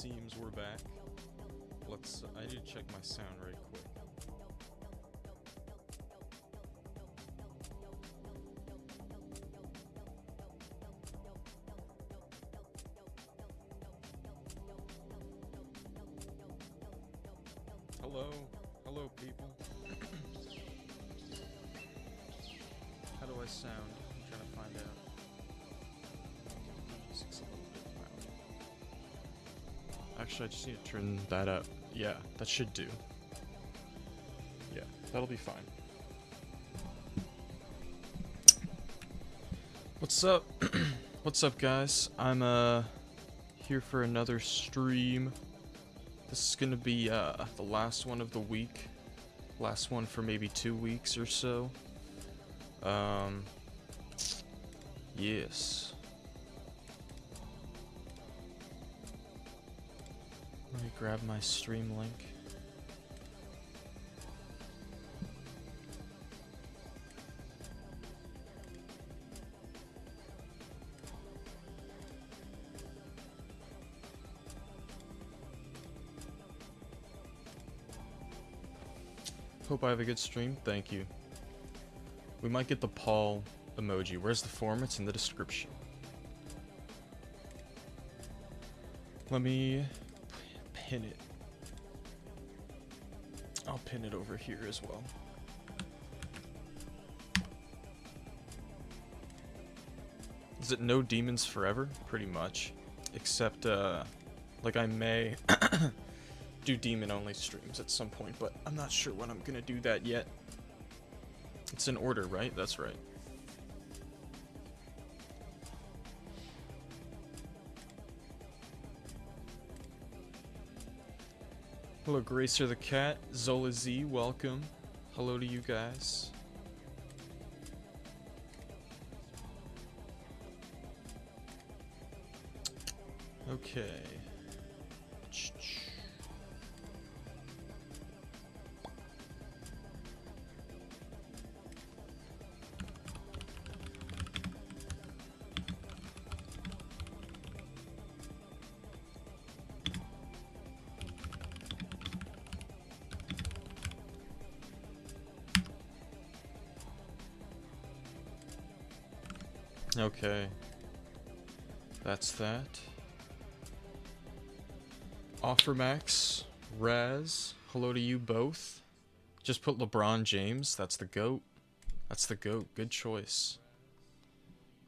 seems we're back. I need to check my sound right quick. Hello people. How do I sound? I'm trying to find out. Music's a little bit loud. Actually, I just need to turn that up. Yeah, that should do. Yeah, that'll be fine. What's up? What's up, guys? I'm here for another stream. This is gonna be the last one of the week. Last one for maybe 2 weeks or so. Yes. Let me grab my stream link. Hope I have a good stream. Thank you. We might get the Paul emoji. Where's the form? It's in the description. Let me pin it. I'll pin it over here as well. Is it no demons forever? Pretty much. Except, like I may do demon-only streams at some point, but I'm not sure when I'm gonna do that yet. It's in order, right? That's right. Hello, Gracer the Cat. Zola Z, welcome. Hello to you guys. Okay. Okay. That's that. Offermax, Raz, hello to you both. Just put LeBron James, that's the GOAT. That's the GOAT, good choice.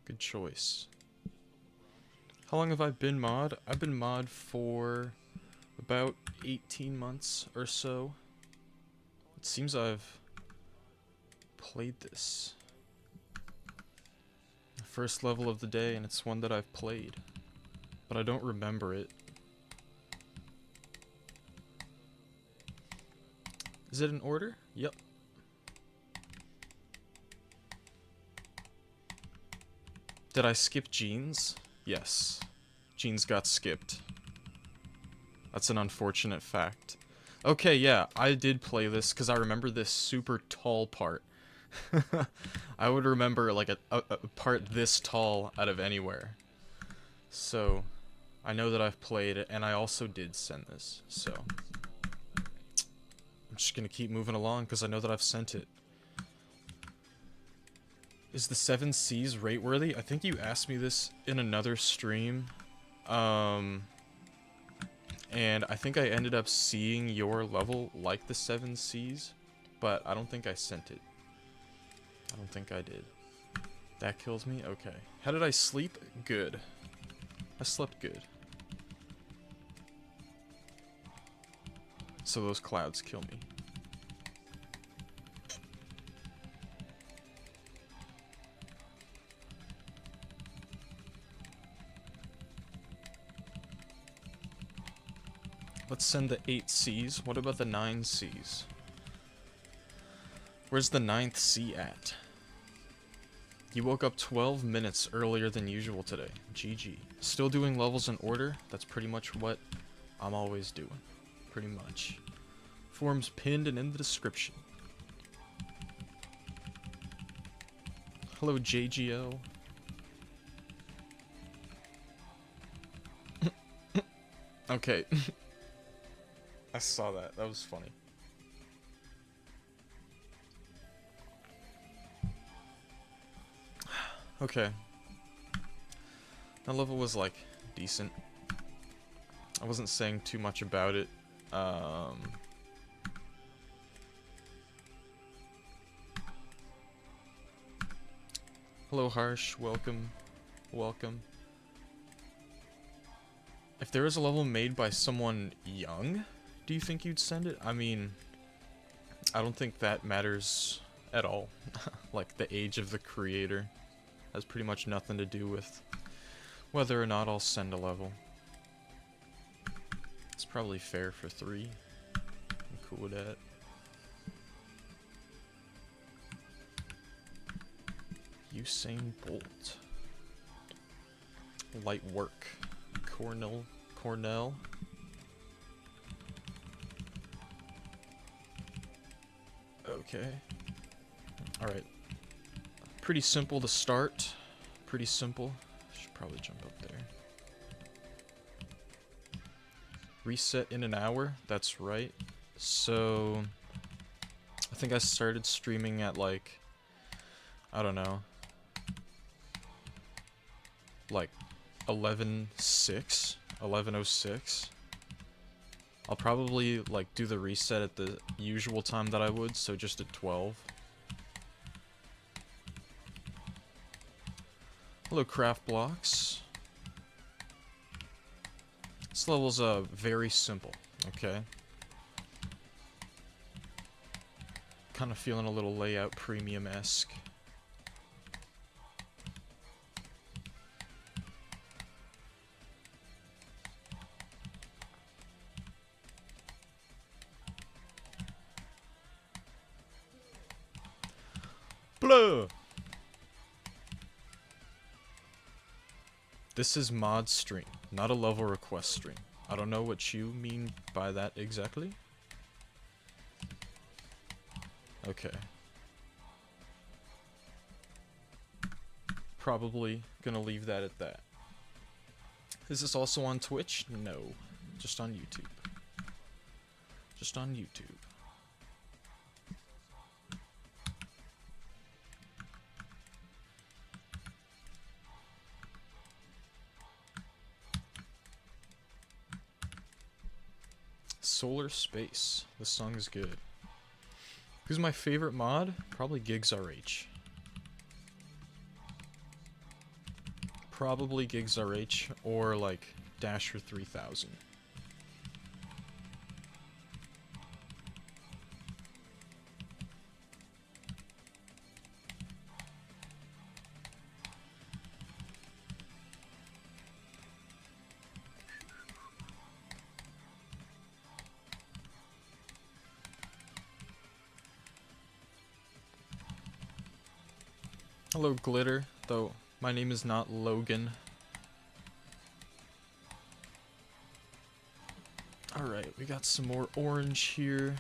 Good choice. How long have I been mod? I've been mod for about 18 months or so. It seems I've played this. First level of the day, and it's one that I've played. But I don't remember it. Is it in order? Yep. Did I skip Jeans? Yes. Jeans got skipped. That's an unfortunate fact. Okay, yeah, I did play this because I remember this super tall part. I would remember like a part this tall out of anywhere. So, I know that I've played it, and I also did send this, so I'm just gonna keep moving along because I know that I've sent it. Is the 7 Cs rate worthy? I think you asked me this in another stream. And I think I ended up seeing your level like the 7 Cs, but I don't think I sent it. I don't think I did. That kills me? Okay. How did I sleep? Good. I slept good. So those clouds kill me. Let's send the 8 Cs. What about the 9 Cs? Where's the 9th C at? You woke up 12 minutes earlier than usual today. GG. Still doing levels in order? That's pretty much what I'm always doing. Pretty much. Forms pinned and in the description. Hello, Okay. I saw that. That was funny. Okay. That level was, like, decent. I wasn't saying too much about it. Hello, Harsh. Welcome. Welcome. If there was a level made by someone young, do you think you'd send it? I mean, I don't think that matters at all. Like, the age of the creator has pretty much nothing to do with whether or not I'll send a level. It's probably fair for 3. I'm cool with that. Usain Bolt. Light work. Cornell. Okay. Alright. Pretty simple to start. Pretty simple. Should probably jump up there. Reset in an hour. That's right. So, I think I started streaming at like, I don't know, like 11:06. I'll probably like do the reset at the usual time that I would, so just at 12. Hello, Craft Blocks. This level's very simple, okay? Kind of feeling a little layout premium-esque. Blah! This is mod stream, not a level request stream. I don't know what you mean by that exactly. Okay. Probably gonna leave that at that. Is this also on Twitch? No. Just on YouTube. Just on YouTube. Solar Space. This song is good. Who's my favorite mod? Probably Gigs RH. Probably Gigs RH or like Dasher 3000. Hello, Glitter, though my name is not Logan. Alright, we got some more orange here.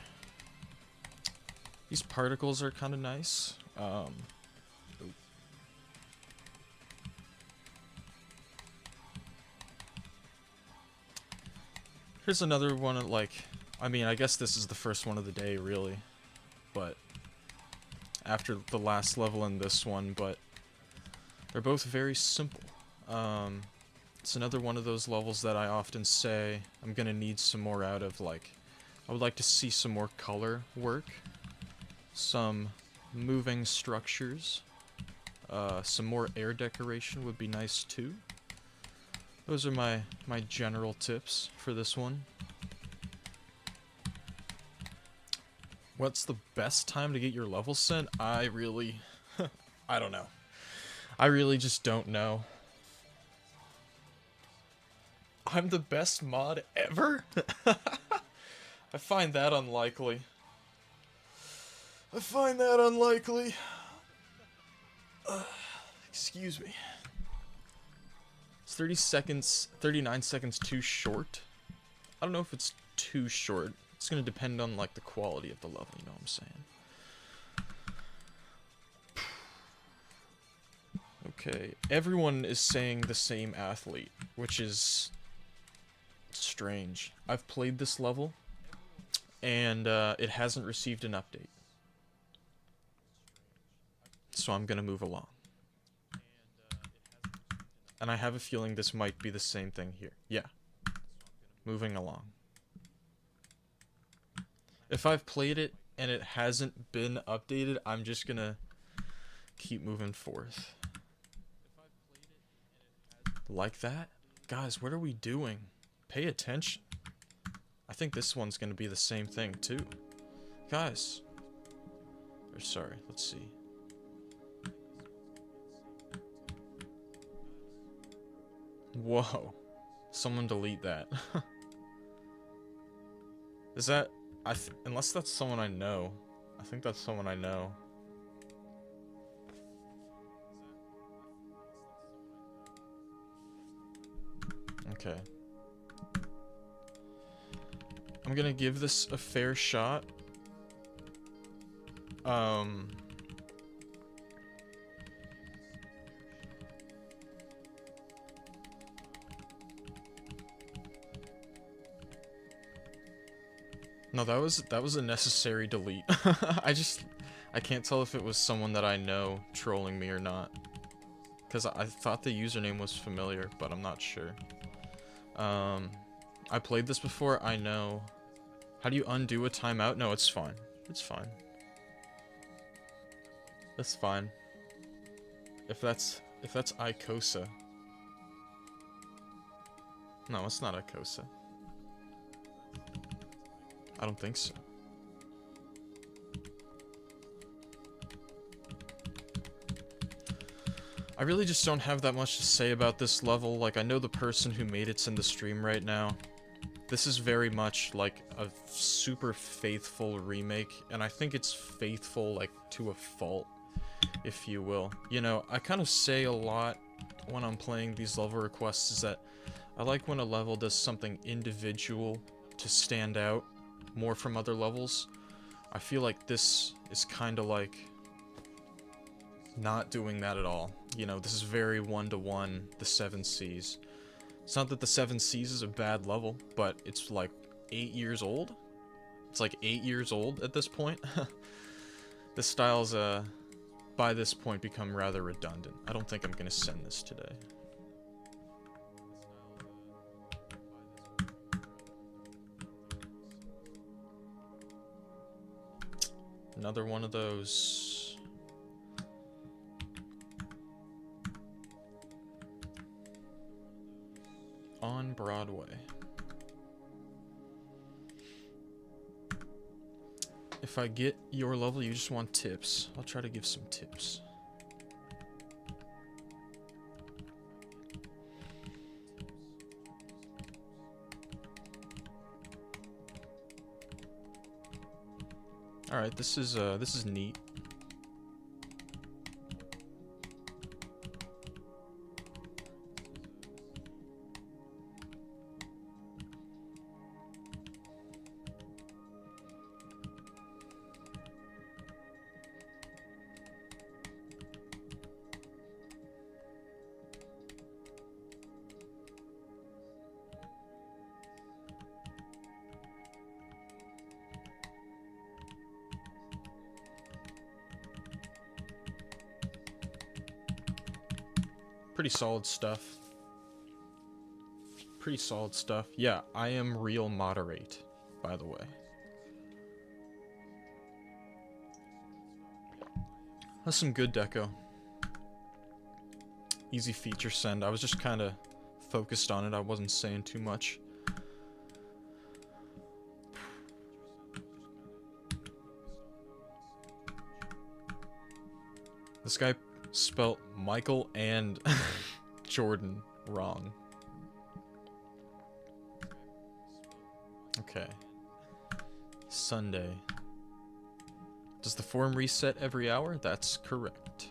These particles are kind of nice. Here's another one, like, I mean, I guess this is the first one of the day, really. But after the last level and this one, but they're both very simple. It's another one of those levels that I often say I'm gonna need some more out of, like, I would like to see some more color work, some moving structures, some more air decoration would be nice too. Those are my general tips for this one. What's the best time to get your level sent? I really... I don't know. I really just don't know. I'm the best mod ever? I find that unlikely. I find that unlikely. Excuse me. Is 39 seconds too short? I don't know if it's too short. It's gonna depend on, like, the quality of the level, you know what I'm saying? Okay, everyone is saying the same athlete, which is Strange. I've played this level, and it hasn't received an update. So I'm gonna move along. And I have a feeling this might be the same thing here. Yeah. Moving along. If I've played it and it hasn't been updated, I'm just gonna keep moving forth. Like that? Guys, what are we doing? Pay attention. I think this one's gonna be the same thing too. Guys. Or sorry, let's see. Whoa. Someone delete that. Is that... unless that's someone I know. I think that's someone I know. Okay. I'm gonna give this a fair shot. No, that was a necessary delete. I can't tell if it was someone that I know trolling me or not. Because I thought the username was familiar, but I'm not sure. I played this before, I know. How do you undo a timeout? No, it's fine. It's fine. That's fine. If that's Icosa. No, it's not Icosa. I don't think so. I really just don't have that much to say about this level. Like, I know the person who made it's in the stream right now. This is very much like a super faithful remake, and I think it's faithful, like, to a fault, if you will. You know, I kind of say a lot when I'm playing these level requests is that I like when a level does something individual to stand out more from other levels. I feel like this is kind of like not doing that at all. You know, this is very one-to-one, the Seven Seas. It's not that the Seven Seas is a bad level, but it's like 8 years old. It's like 8 years old at this point. This style's, by this point, become rather redundant. I don't think I'm gonna send this today. Another one of those. On Broadway. If I get your level, you just want tips. I'll try to give some tips. All right, this is neat. Pretty solid stuff. Pretty solid stuff. Yeah, I am real moderate, by the way. That's some good deco. Easy feature send. I was just kind of focused on it. I wasn't saying too much. This guy spelt Michael and Jordan wrong. Okay. Sunday. Does the form reset every hour? That's correct.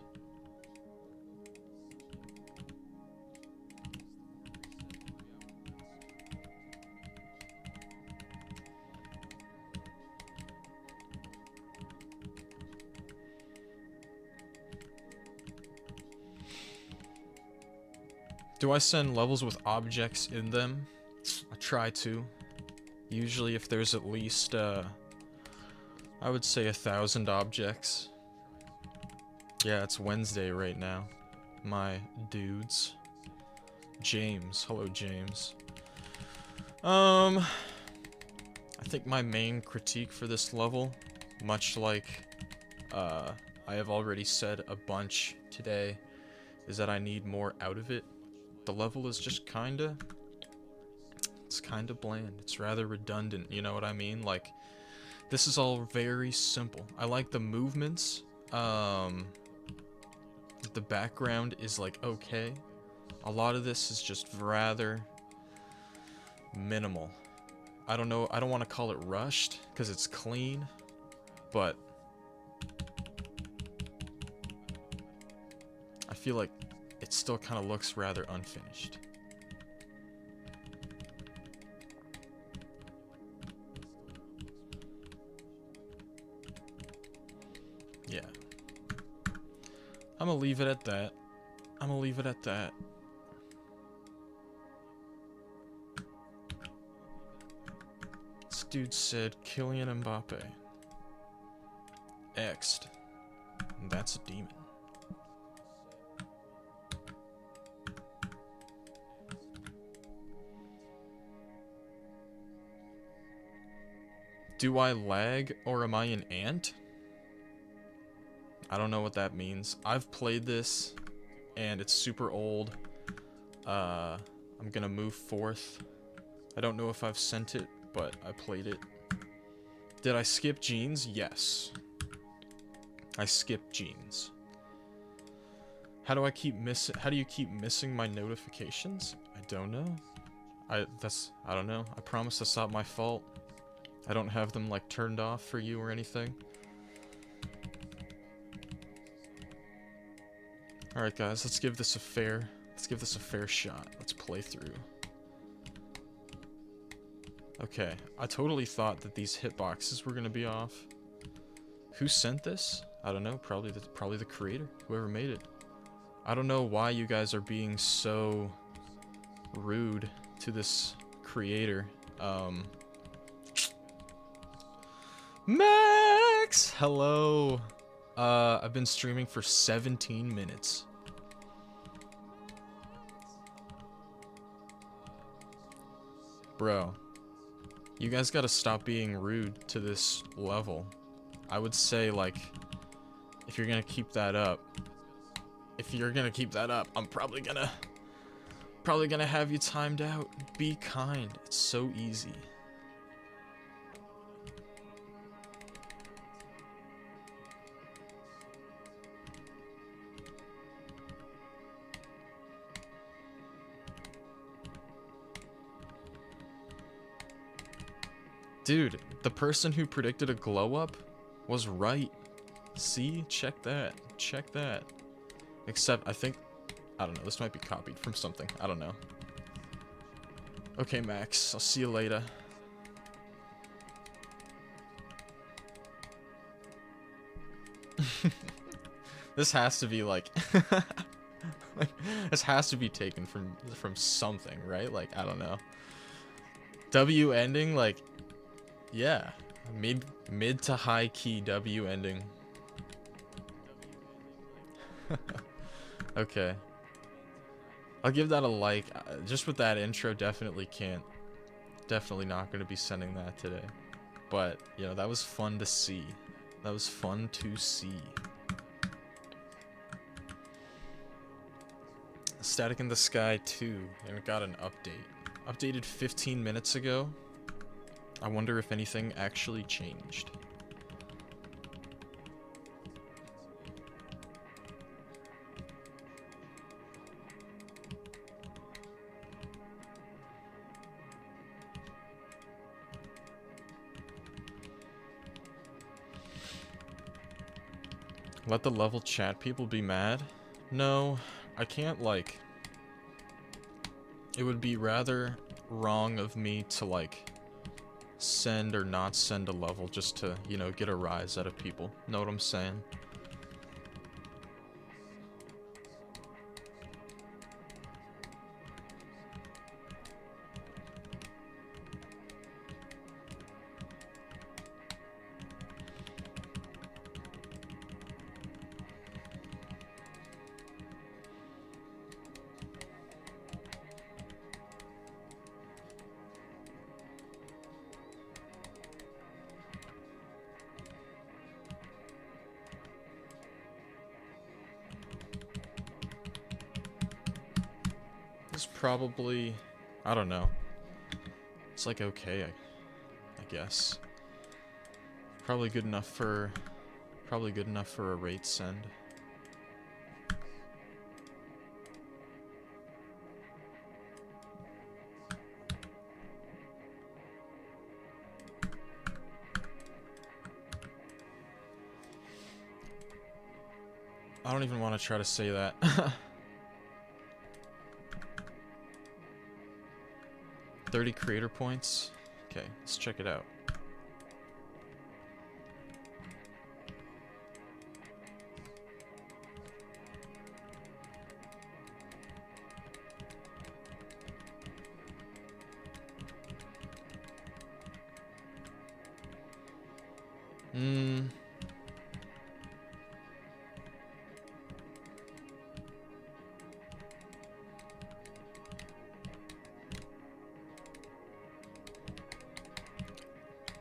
Do I send levels with objects in them? try to. Usually if there's at least, I would say 1,000 objects. Yeah, it's Wednesday right now. My dudes. James. Hello, James. I think my main critique for this level, much like, I have already said a bunch today, is that I need more out of it. The level is just it's kinda bland. It's rather redundant, you know what I mean? Like, this is all very simple. I like the movements. The background is like okay. A lot of this is just rather minimal. I don't know, I don't want to call it rushed because it's clean, but I feel like it still kind of looks rather unfinished. Yeah. I'm gonna leave it at that. I'm gonna leave it at that. This dude said Kylian Mbappe. X'd. And that's a demon. Do I lag or am I an ant? I don't know what that means. I've played this and it's super old. I'm gonna move forth. I don't know if I've sent it, but I played it. Did I skip Genes? Yes. I skipped Genes. How do you keep missing my notifications? I don't know. I don't know. I promise that's not my fault. I don't have them like turned off for you or anything. Alright guys, let's give this a fair shot. Let's play through. Okay, I totally thought that these hitboxes were gonna be off. Who sent this? I don't know, probably the creator, whoever made it. I don't know why you guys are being so rude to this creator. Max! Hello. I've been streaming for 17 minutes. Bro, you guys gotta stop being rude to this level. I would say, like, if you're gonna keep that up, I'm probably gonna have you timed out. Be kind. It's so easy. Dude, the person who predicted a glow up was right. See? Check that. Check that. Except, I don't know, this might be copied from something. I don't know. Okay, Max, I'll see you later. This has to be like, like, this has to be taken from something, right? Like, I don't know. W ending, like, yeah, mid to high key W ending. Okay, I'll give that a like. Just with that intro, definitely not gonna be sending that today. But you know, that was fun to see. That was fun to see. Static in the Sky 2, and it got an update. Updated 15 minutes ago. I wonder if anything actually changed. Let the level chat people be mad? No, I can't, like... It would be rather wrong of me to, like, send or not send a level just to, you know, get a rise out of people. Know what I'm saying? This is probably, I don't know. It's like okay, I guess. Probably good enough for a rate send. I don't even want to try to say that. 30 creator points. Okay, let's check it out.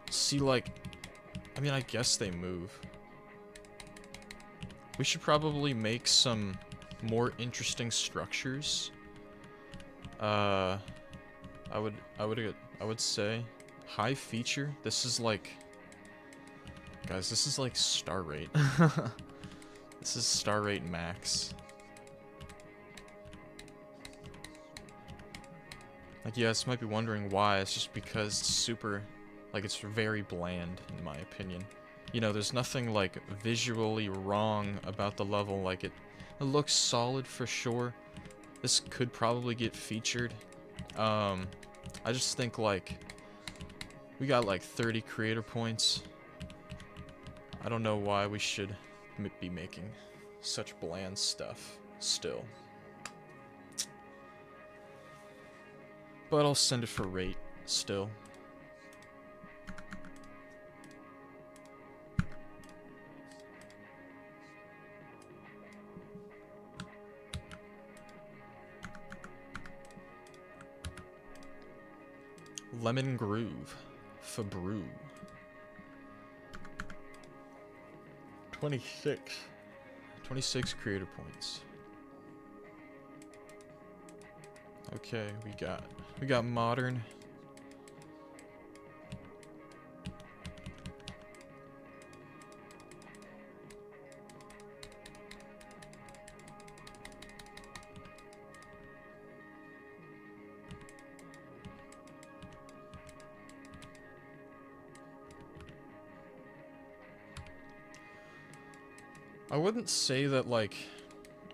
See, like, I mean, I guess they move. We should probably make some more interesting structures. I would say high feature. This is like, guys, this is like star rate. This is star rate max. Like, you guys might be wondering why. It's just because it's super, like, it's very bland, in my opinion. You know, there's nothing, like, visually wrong about the level. Like, it looks solid for sure. This could probably get featured. I just think, like, we got, like, 30 creator points. I don't know why we should be making such bland stuff still. But I'll send it for rate still. Lemon Groove. Fabrew. 26. 26 creator points. Okay, we got modern. I wouldn't say that, like,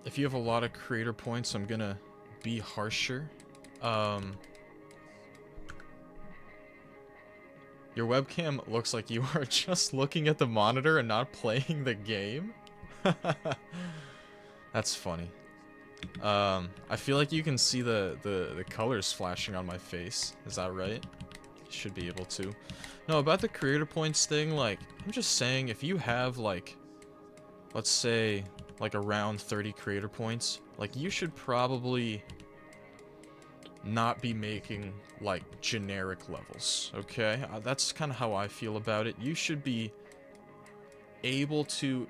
if you have a lot of creator points, I'm gonna be harsher. Your webcam looks like you are just looking at the monitor and not playing the game. That's funny. I feel like you can see the colors flashing on my face. Is that right? Should be able to. No, about the creator points thing, like, I'm just saying, if you have, like, let's say, like, around 30 creator points, like, you should probably not be making, like, generic levels, okay? That's kind of how I feel about it. You should be able to,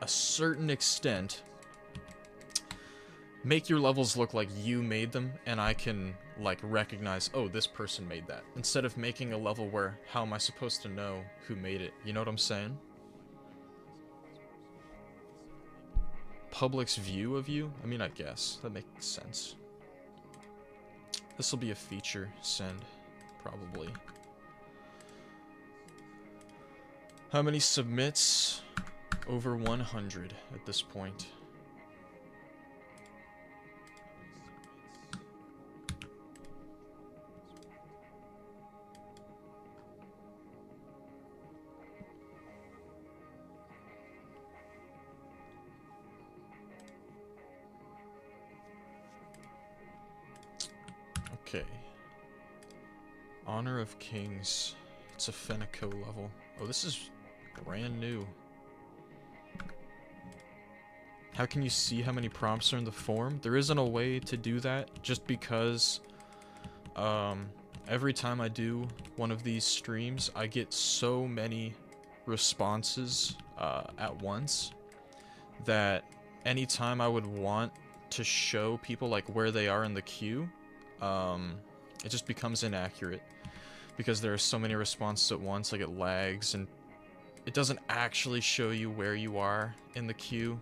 a certain extent, make your levels look like you made them, and I can, like, recognize, oh, this person made that. Instead of making a level where, how am I supposed to know who made it? You know what I'm saying? Public's view of you? I mean, I guess. That makes sense. This will be a feature send, probably. How many submits? Over 100 at this point. Okay. Honor of Kings. It's a Fenico level. Oh, this is brand new. How can you see how many prompts are in the form? There isn't a way to do that, just because every time I do one of these streams, I get so many responses at once that anytime I would want to show people like where they are in the queue, it just becomes inaccurate because there are so many responses at once, like it lags and it doesn't actually show you where you are in the queue.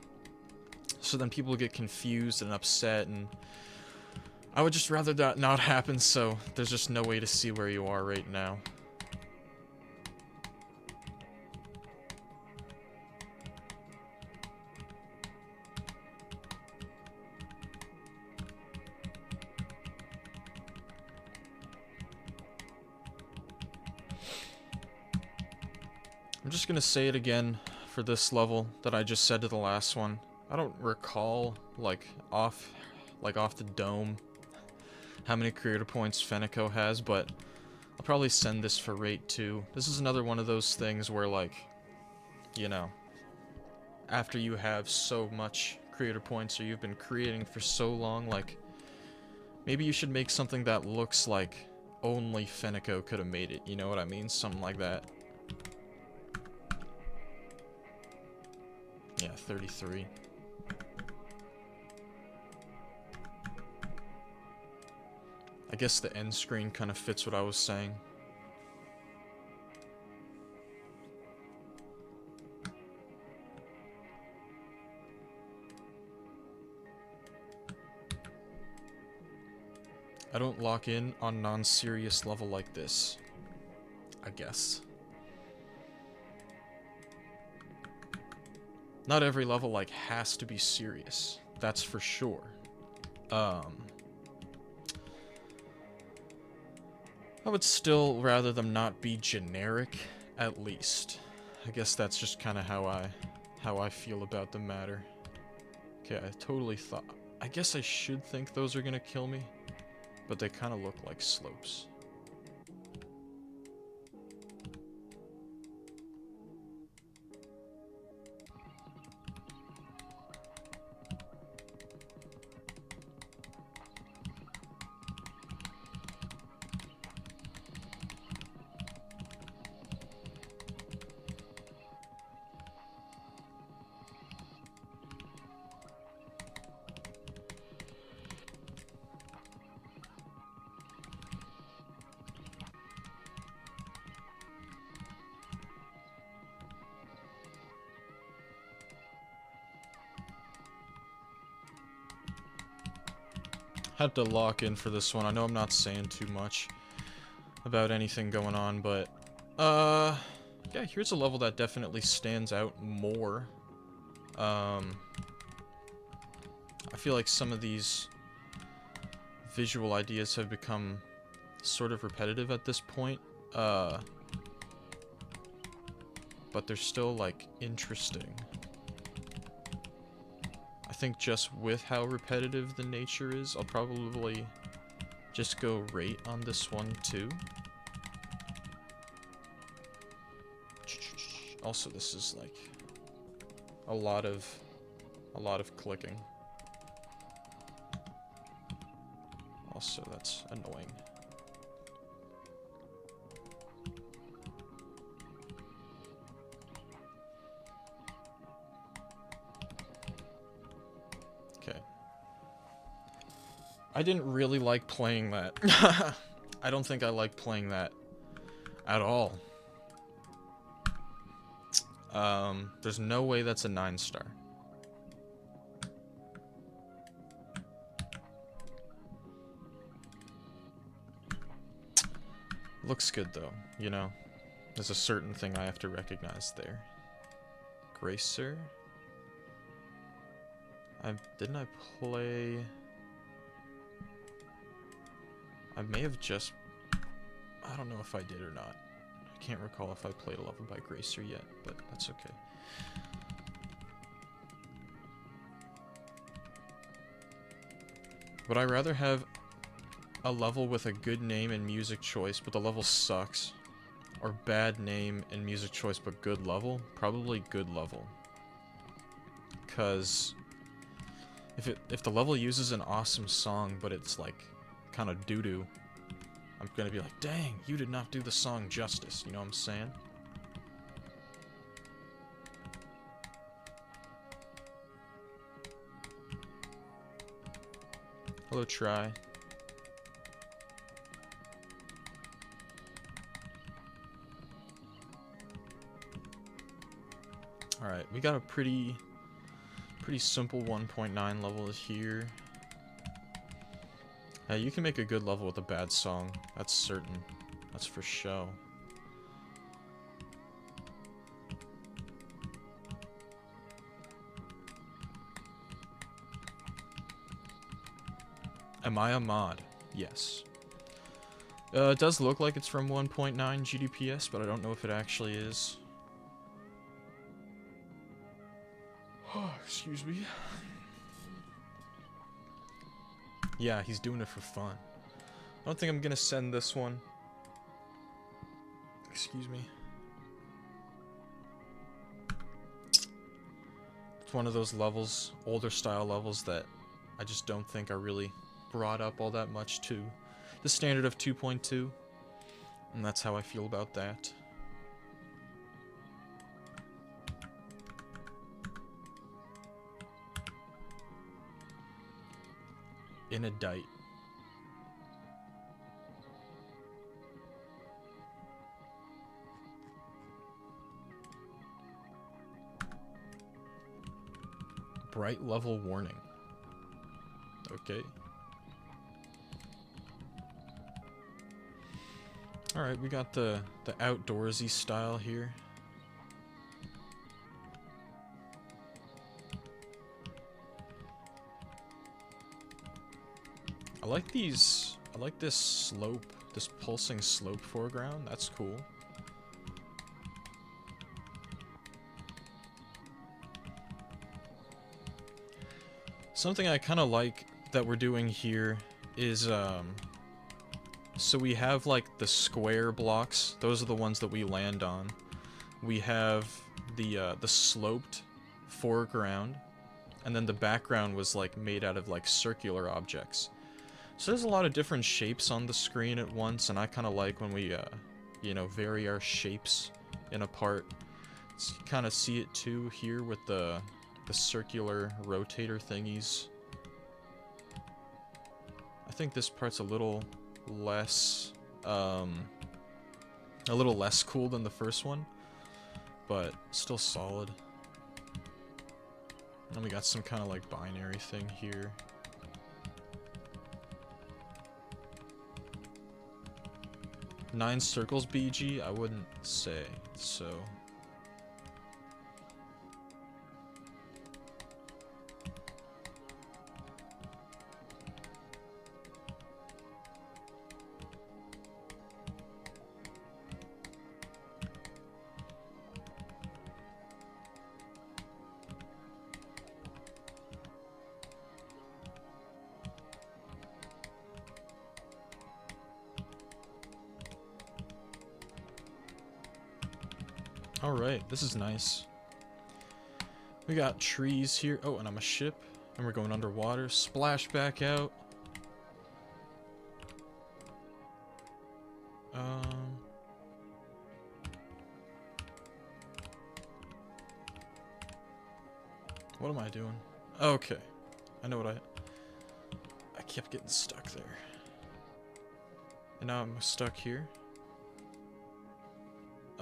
So then people get confused and upset, and I would just rather that not happen, so there's just no way to see where you are right now. I'm just gonna say it again for this level that I just said to the last one. I don't recall, like off the dome, how many creator points Fenico has, but I'll probably send this for rate 2. This is another one of those things where, like, you know, after you have so much creator points or you've been creating for so long, like, maybe you should make something that looks like only Fenico could have made it, you know what I mean? Something like that. Yeah, 33. I guess the end screen kind of fits what I was saying. I don't lock in on non-serious level like this, I guess. Not every level, like, has to be serious. That's for sure. I would still rather them not be generic, at least. I guess that's just kind of how I feel about the matter. Okay, I totally thought... I guess I should think those are gonna kill me, but they kind of look like slopes. Had to lock in for this one. I know I'm not saying too much about anything going on, but yeah, here's a level that definitely stands out more. I feel like some of these visual ideas have become sort of repetitive at this point, but they're still, like, interesting. I think just with how repetitive the nature is, I'll probably just go rate on this one too. Also, this is like a lot of clicking. Also, that's annoying. I didn't really like playing that. I don't think I like playing that at all. There's no way that's a 9-star. Looks good though, you know? There's a certain thing I have to recognize there. Gracer? Didn't I play... I may have just... I don't know if I did or not. I can't recall if I played a level by Gracer yet, but that's okay. Would I rather have a level with a good name and music choice, but the level sucks? Or bad name and music choice, but good level? Probably good level. Because if the level uses an awesome song, but it's like kind of doo-doo, I'm gonna be like, dang, you did not do the song justice, you know what I'm saying? Hello, Try. Alright, we got a pretty simple 1.9 level here. You can make a good level with a bad song. That's certain. That's for show. Am I a mod? Yes. It does look like it's from 1.9 GDPS, but I don't know if it actually is. Excuse me. Yeah, he's doing it for fun. I don't think I'm gonna send this one. Excuse me. It's one of those levels, older style levels, that I just don't think are really brought up all that much to the standard of 2.2. And that's how I feel about that. In a dite. Bright level warning. Okay. Alright, we got the outdoorsy style here. I like these. I like this slope, this pulsing slope foreground. That's cool. Something I kind of like that we're doing here is, so we have like the square blocks. Those are the ones that we land on. We have the sloped foreground, and then the background was like made out of like circular objects. So there's a lot of different shapes on the screen at once, and I kind of like when we, you know, vary our shapes in a part. So you kind of see it too here with the circular rotator thingies. I think this part's a little less cool than the first one, but still solid. And we got some kind of like binary thing here. Nine circles BG? I wouldn't say so. Alright, this is nice. We got trees here. Oh, and I'm a ship. And we're going underwater. Splash back out. What am I doing? Okay. I know what I kept getting stuck there. And now I'm stuck here.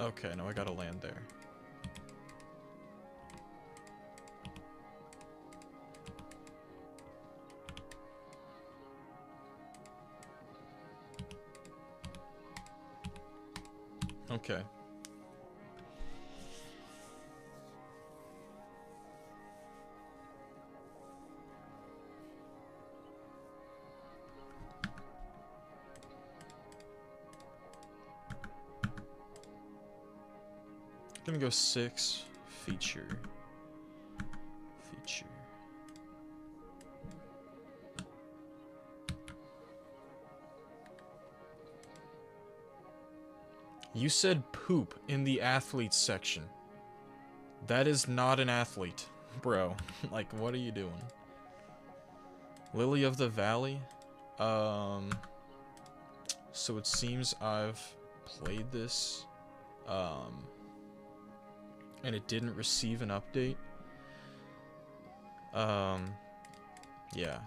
Okay, now I gotta land there. Okay. Gonna go 6. Feature. Feature. You said poop in the athletes section. That is not an athlete, bro. Like, what are you doing? Lily of the Valley? So it seems I've played this, and it didn't receive an update. Yeah.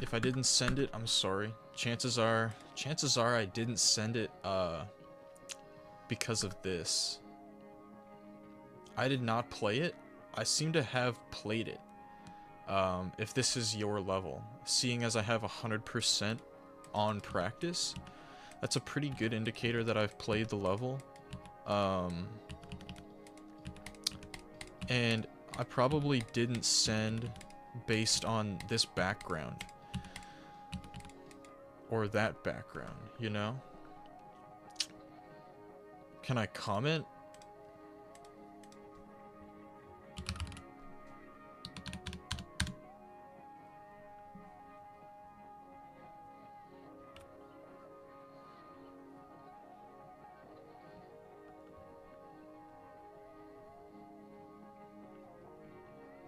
If I didn't send it, I'm sorry. Chances are I didn't send it because of this. I did not play it. I seem to have played it. If this is your level, seeing as I have 100% on practice, that's a pretty good indicator that I've played the level. And I probably didn't send based on this background or that background, you know? Can I comment?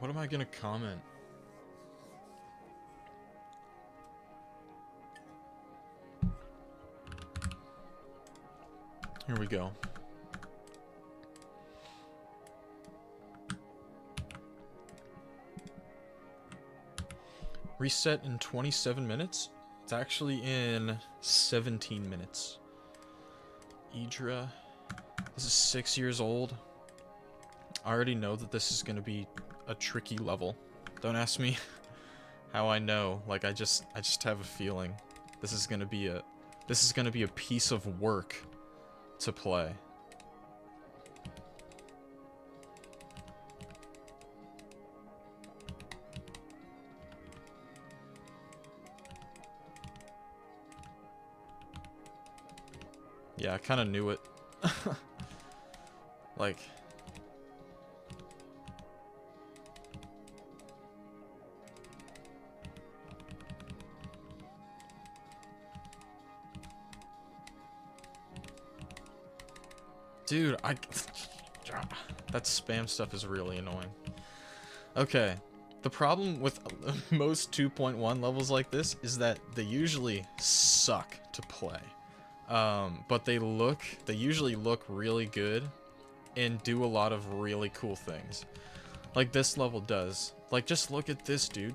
What am I gonna comment? Here we go. Reset in 27 minutes? It's actually in 17 minutes. Idra. This is 6 years old. I already know that this is gonna be a tricky level. Don't ask me how I know. Like I just have a feeling this is gonna be a piece of work to play. Yeah, I kind of knew it. Like dude, that spam stuff is really annoying. Okay, the problem with most 2.1 levels like this is that they usually suck to play. But they usually look really good and do a lot of really cool things. Like this level does. Like, just look at this, dude.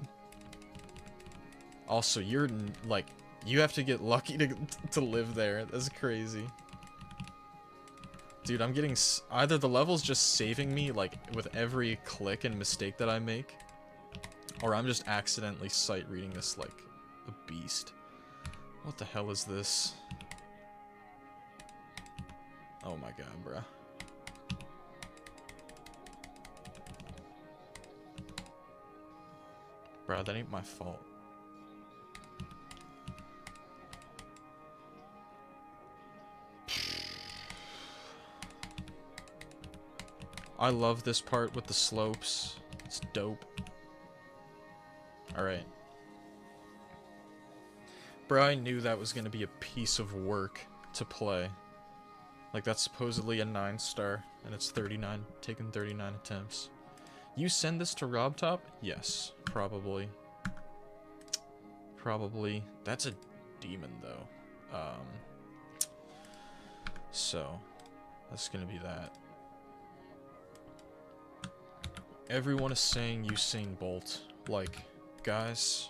Also, you're, like, you have to get lucky to live there. That's crazy. Dude, I'm getting... Either the level's just saving me, like, with every click and mistake that I make, or I'm just accidentally sight reading this like a beast. What the hell is this? Oh my god, bruh. Bruh, that ain't my fault. I love this part with the slopes. It's dope. Alright. Bro, I knew that was gonna be a piece of work to play. Like, that's supposedly a 9-star, and it's 39, taken 39 attempts. You send this to RobTop? Yes, probably. Probably. That's a demon, though. So, that's gonna be that. Everyone is saying Usain Bolt. Like, guys,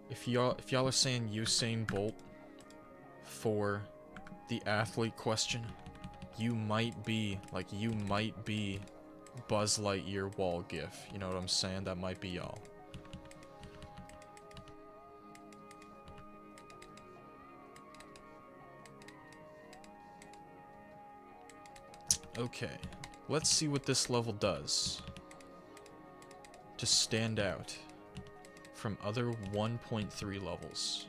if y'all are saying Usain Bolt for the athlete question, you might be Buzz Lightyear wall gif. You know what I'm saying? That might be y'all. Okay, let's see what this level does to stand out from other 1.3 levels.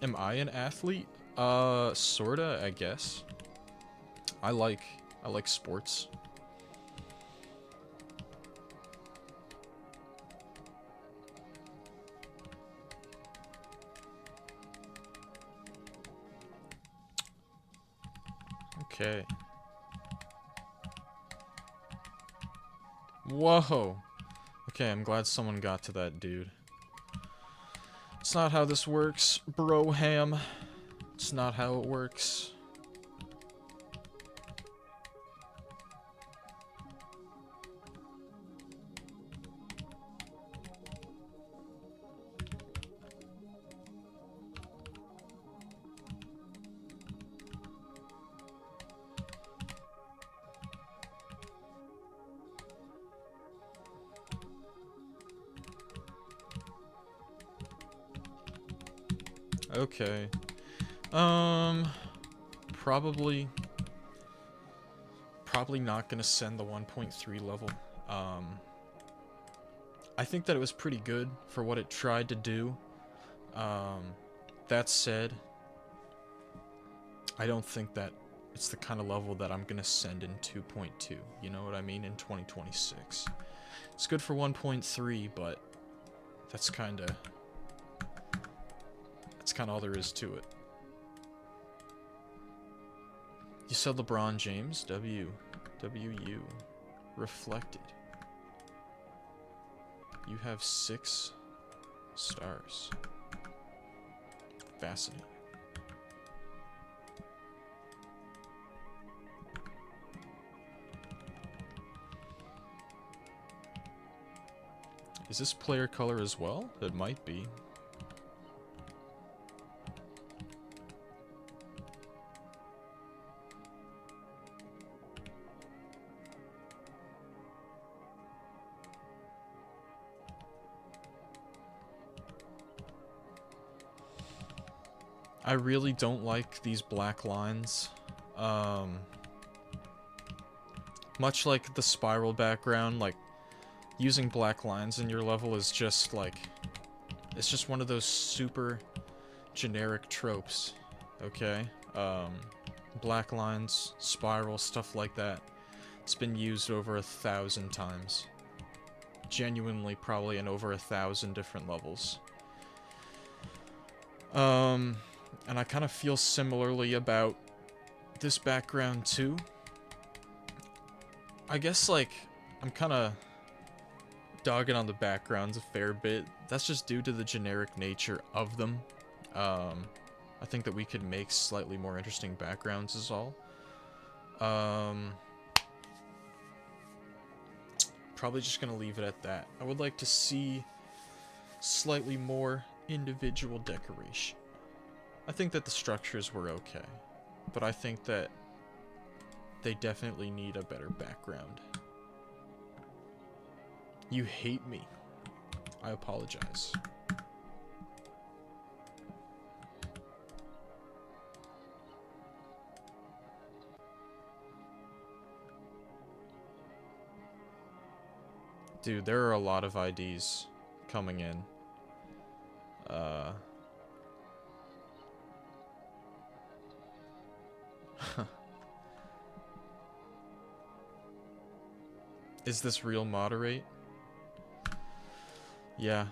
Am I an athlete? Sorta, I guess. I like sports. Okay. Whoa. Okay, I'm glad someone got to that, dude. It's not how this works, Broham. It's not how it works. Okay. Probably not gonna send the 1.3 level. I think that it was pretty good for what it tried to do. That said, I don't think that it's the kind of level that I'm gonna send in 2.2. You know what I mean? In 2026. It's good for 1.3, but that's kinda all there is to it. You said LeBron James? WU. Reflected. You have 6 stars. Fascinating. Is this player color as well? It might be. I really don't like these black lines. Much like the spiral background, like, using black lines in your level is just, like, it's just one of those super generic tropes, okay? Black lines, spiral, stuff like that. It's been used over 1,000 times. Genuinely, probably in over 1,000 different levels. And I kind of feel similarly about this background too. I guess, like, I'm kind of dogging on the backgrounds a fair bit. That's just due to the generic nature of them. I think that we could make slightly more interesting backgrounds is all. Probably just gonna leave it at that. I would like to see slightly more individual decoration. I think that the structures were okay, but I think that they definitely need a better background. You hate me. I apologize. Dude, there are a lot of IDs coming in. Is this real moderate? Yeah.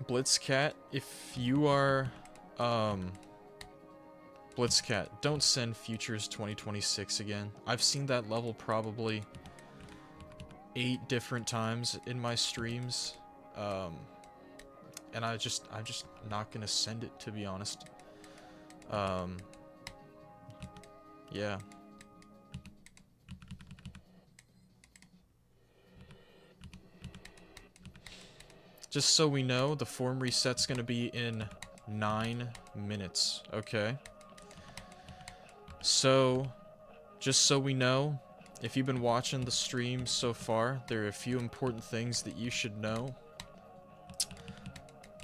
Blitzcat, if you are, Blitzcat, don't send Futures 2026 again. I've seen that level probably 8 different times in my streams. And I'm just not gonna send it, to be honest. Yeah. Just so we know, the form reset's gonna be in 9 minutes, okay? So, just so we know, if you've been watching the stream so far, there are a few important things that you should know.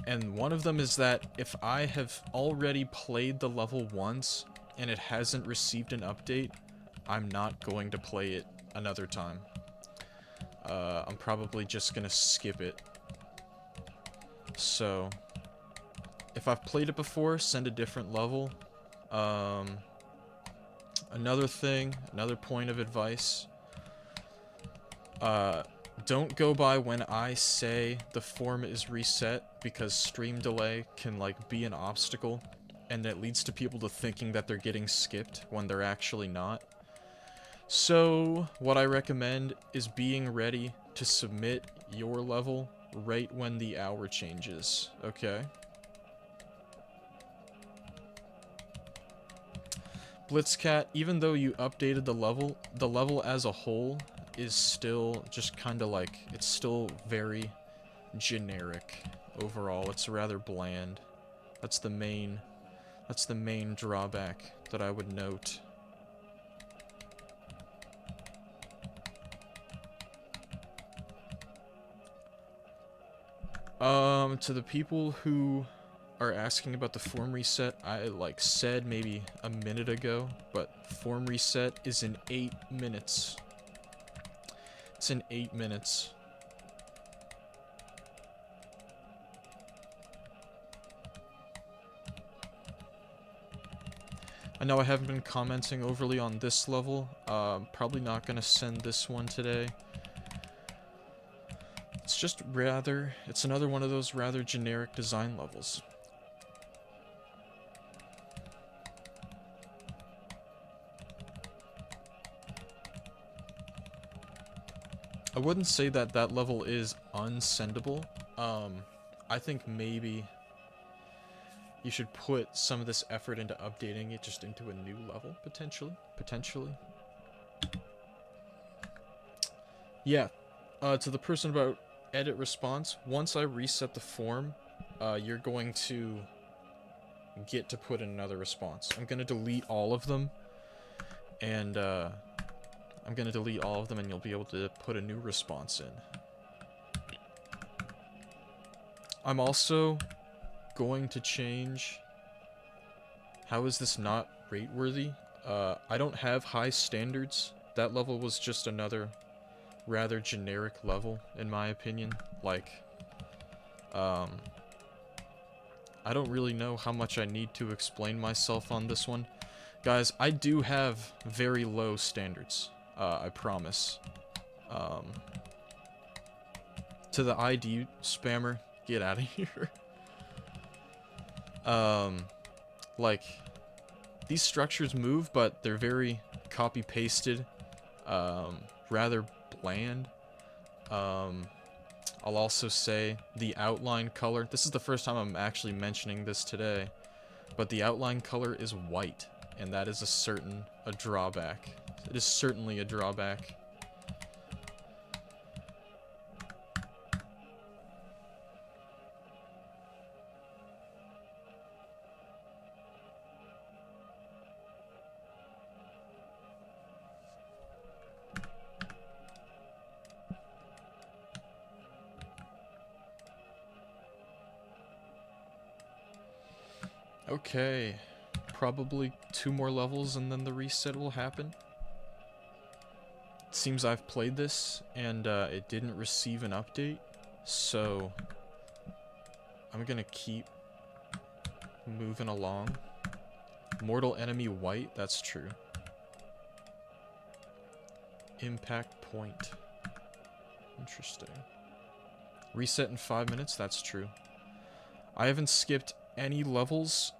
And one of them is that if I have already played the level once and it hasn't received an update, I'm not going to play it another time. I'm probably just gonna skip it. So, if I've played it before, send a different level. Another thing, another point of advice. Don't go by when I say the form is reset, because stream delay can, like, be an obstacle, and it leads to people to thinking that they're getting skipped when they're actually not. So, what I recommend is being ready to submit your level right when the hour changes. Okay. Blitzcat, even though you updated the level as a whole is still just kind of like, it's still very generic overall. It's rather bland. That's the main drawback that I would note. To the people who are asking about the form reset, I said maybe a minute ago, but form reset is in 8 minutes. It's in 8 minutes. I know I haven't been commenting overly on this level. Probably not gonna send this one today. It's just rather, it's another one of those rather generic design levels. I wouldn't say that that level is unsendable. I think maybe you should put some of this effort into updating it just into a new level, potentially. Yeah, to the person about edit response, once I reset the form, you're going to get to put in another response. I'm going to delete all of them, and you'll be able to put a new response in. I'm also going to change... How is this not rate-worthy? I don't have high standards. That level was just another rather generic level, in my opinion. Like, I don't really know how much I need to explain myself on this one. Guys, I do have very low standards, I promise. To the ID spammer, get out of here. Like, these structures move, but they're very copy-pasted, rather bland. I'll also say the outline color. This is the first time I'm actually mentioning this today, but the outline color is white, and that is a drawback. It is certainly a drawback. Okay, probably 2 more levels and then the reset will happen. It seems I've played this and it didn't receive an update, so I'm gonna keep moving along. Mortal enemy white, that's true. Impact point. Interesting. Reset in 5 minutes, that's true. I haven't skipped any levels.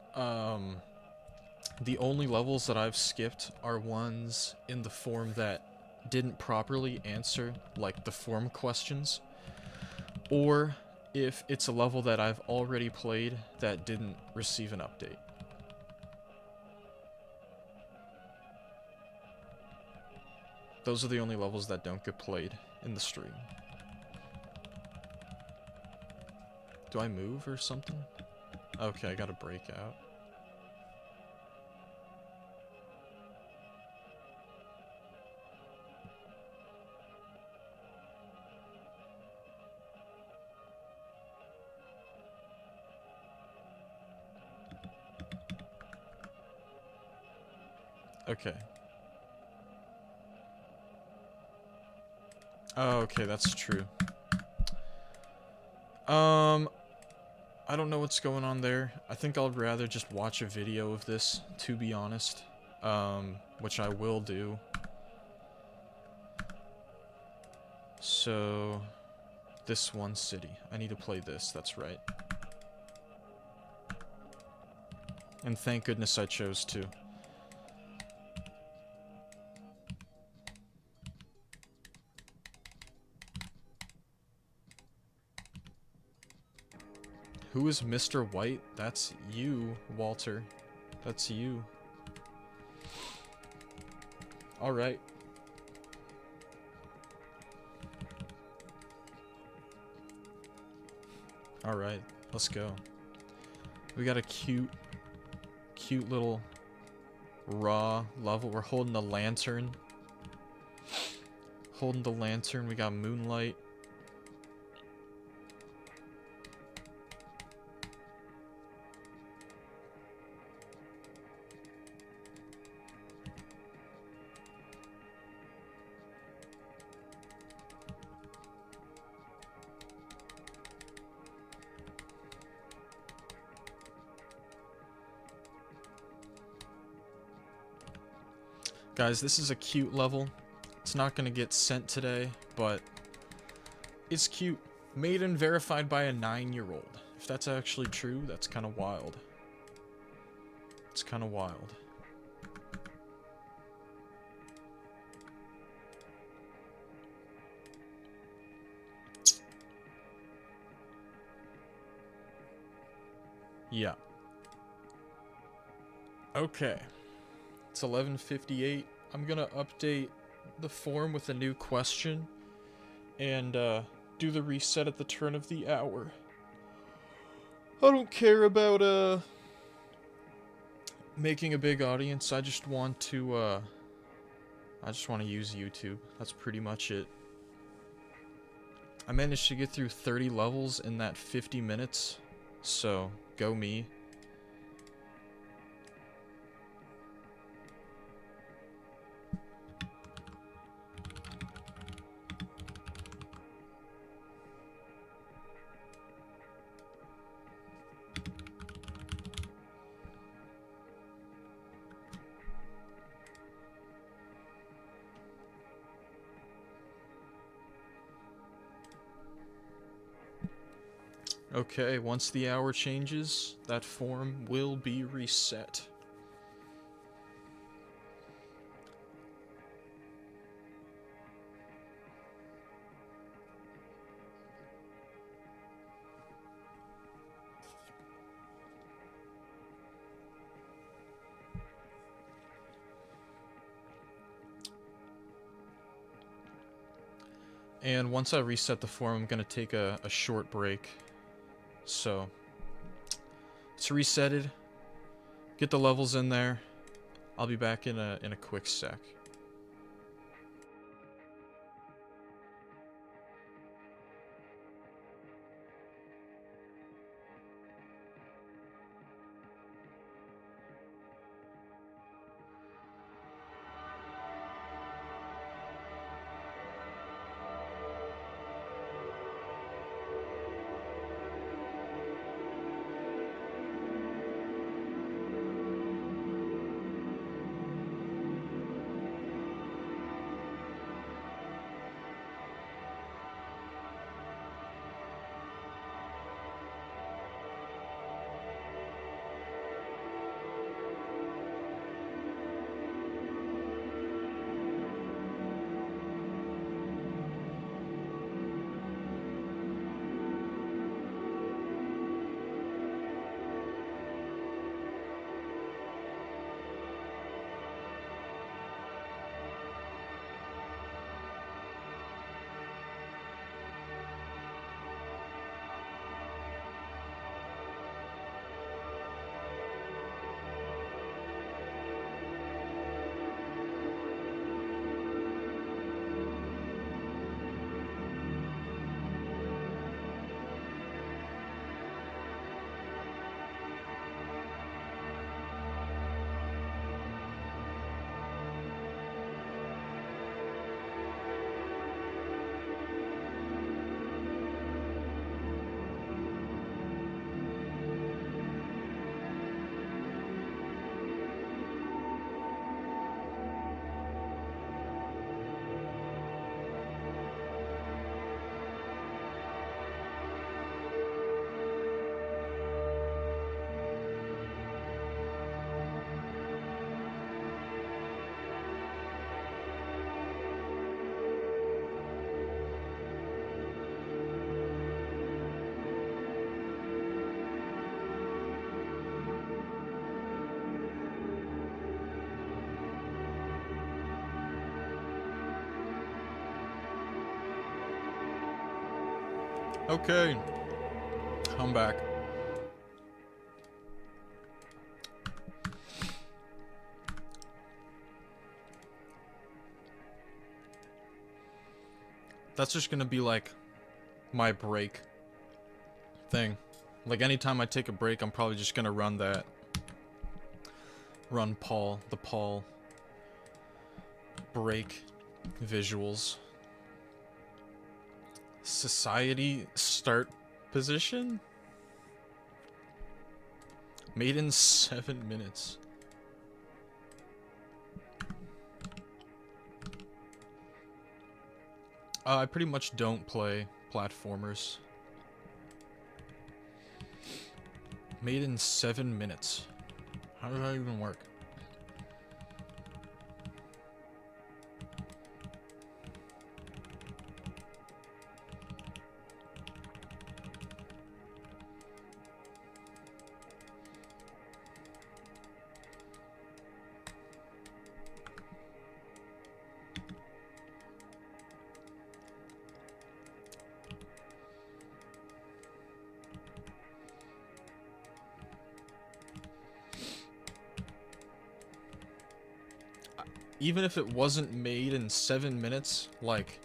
The only levels that I've skipped are ones in the form that didn't properly answer, like, the form questions. Or if it's a level that I've already played that didn't receive an update. Those are the only levels that don't get played in the stream. Do I move or something? Okay, I gotta break out. Okay. Oh, okay, that's true. I don't know what's going on there. I think I'll rather just watch a video of this, to be honest. Which I will do. So, this one city. I need to play this, that's right. And thank goodness I chose to. Who is Mr. White? That's you, Walter. That's you. Alright. Alright, let's go. We got a cute little raw level. We're holding the lantern. Holding the lantern. We got moonlight. Guys, this is a cute level. It's not going to get sent today, but it's cute. Made and verified by a 9-year-old. If that's actually true, that's kind of wild. It's kind of wild. Yeah. Okay. It's 11:58. I'm gonna update the form with a new question and do the reset at the turn of the hour. I don't care about making a big audience. I just want to use YouTube. That's pretty much it. I managed to get through 30 levels in that 50 minutes, so go me. Okay, once the hour changes, that form will be reset. And once I reset the form, I'm going to take a short break. So, it's resetted. Get the levels in there. I'll be back in a quick sec. Okay. I'm back. That's just gonna be like my break thing. Like anytime I take a break, I'm probably just gonna run that. Run Paul, the Paul break visuals. Society start position? Made in 7 minutes. I pretty much don't play platformers. Made in 7 minutes. How does that even work? Even if it wasn't made in 7 minutes, like...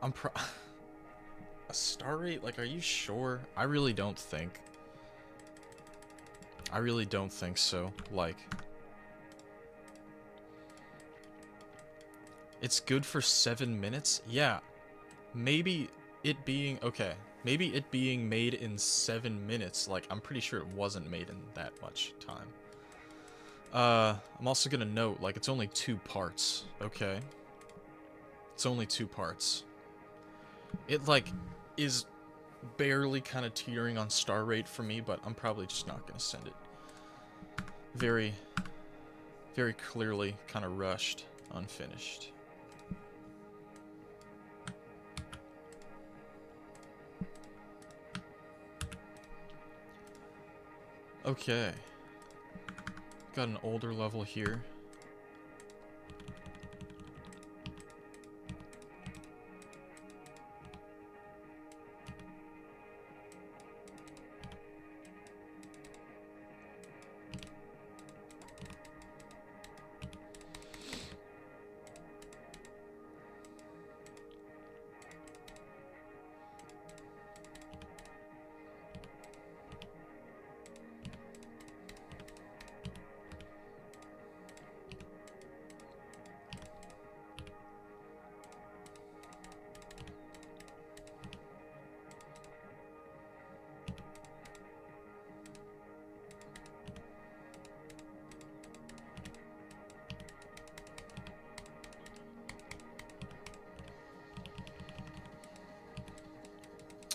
a star rate? Like, are you sure? I really don't think. I really don't think so. Like... It's good for 7 minutes? Yeah. Maybe it being... Okay. Maybe it being made in 7 minutes. Like, I'm pretty sure it wasn't made in that much time. I'm also gonna note, like, it's only 2 parts, okay? It's only 2 parts. It, like, is barely kind of teetering on star rate for me, but I'm probably just not gonna send it. Very, very clearly kind of rushed, unfinished. Okay. Got an older level here.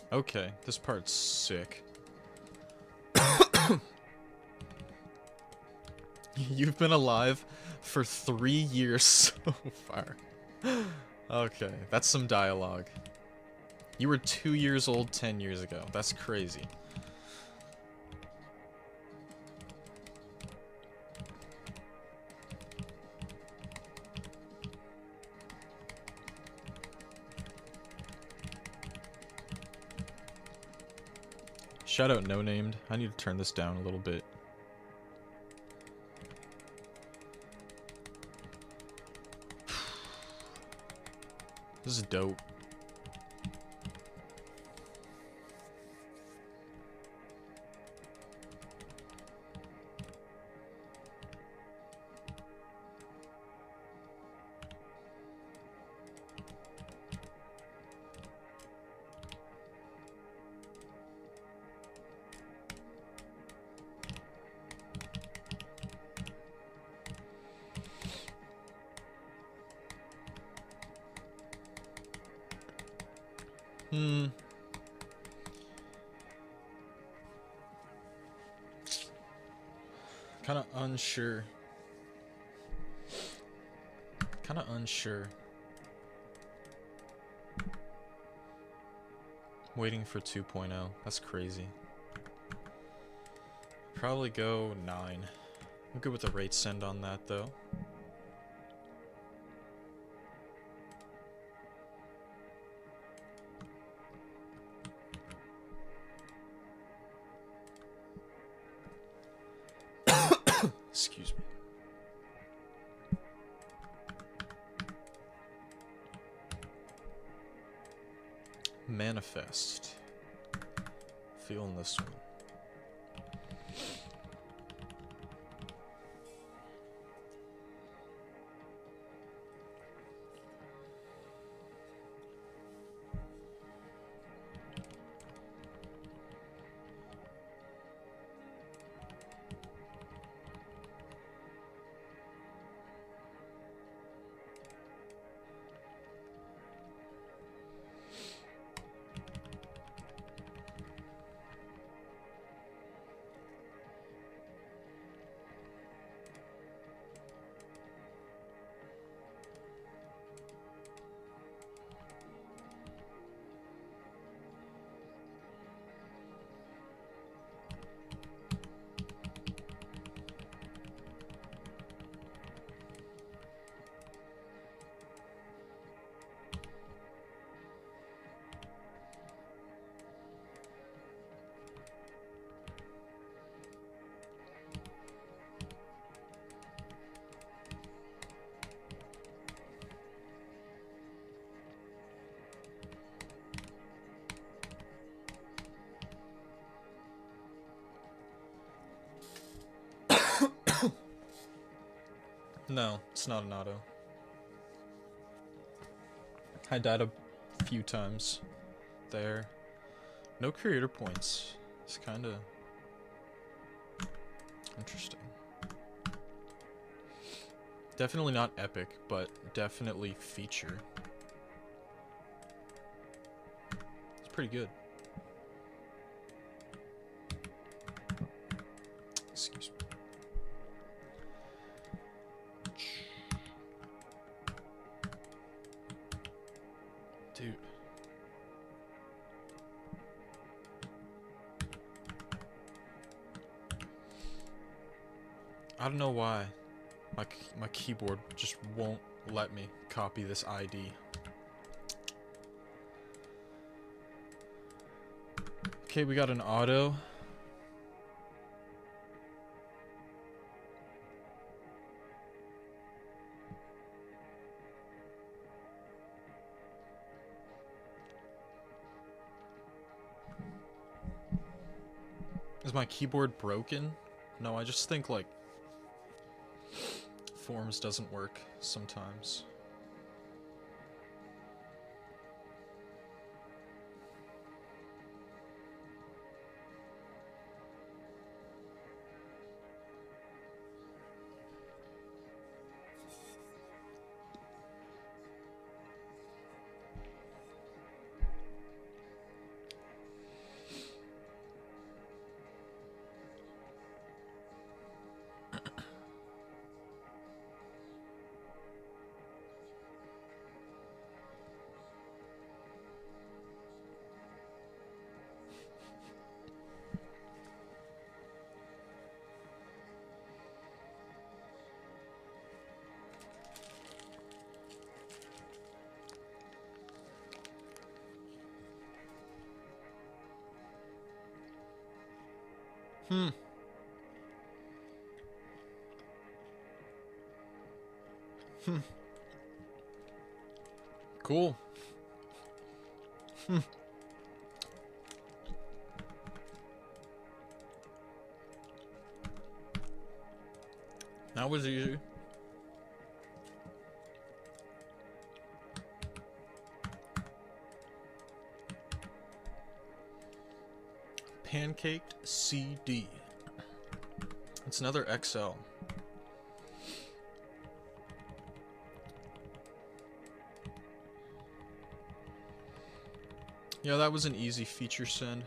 Okay, this part's sick. You've been alive for 3 years so far. Okay, that's some dialogue. You were 2 years old 10 years ago. That's crazy. Shout out No Named. I need to turn this down a little bit. This is dope. Kinda unsure. Kinda unsure. Waiting for 2.0. That's crazy. Probably go 9. I'm good with the rate send on that though. Excuse me. Manifest. Feeling this one. No, it's not an auto. I died a few times there. No creator points. It's kind of interesting. Definitely not epic, but definitely feature. It's pretty good. Excuse me. Dude. I don't know why my keyboard just won't let me copy this ID. Okay, we got an auto. Is my keyboard broken? No, I just think, like, Forms doesn't work sometimes. Cool. That was easy. Pancaked CD. It's another XL. Yeah, that was an easy feature send.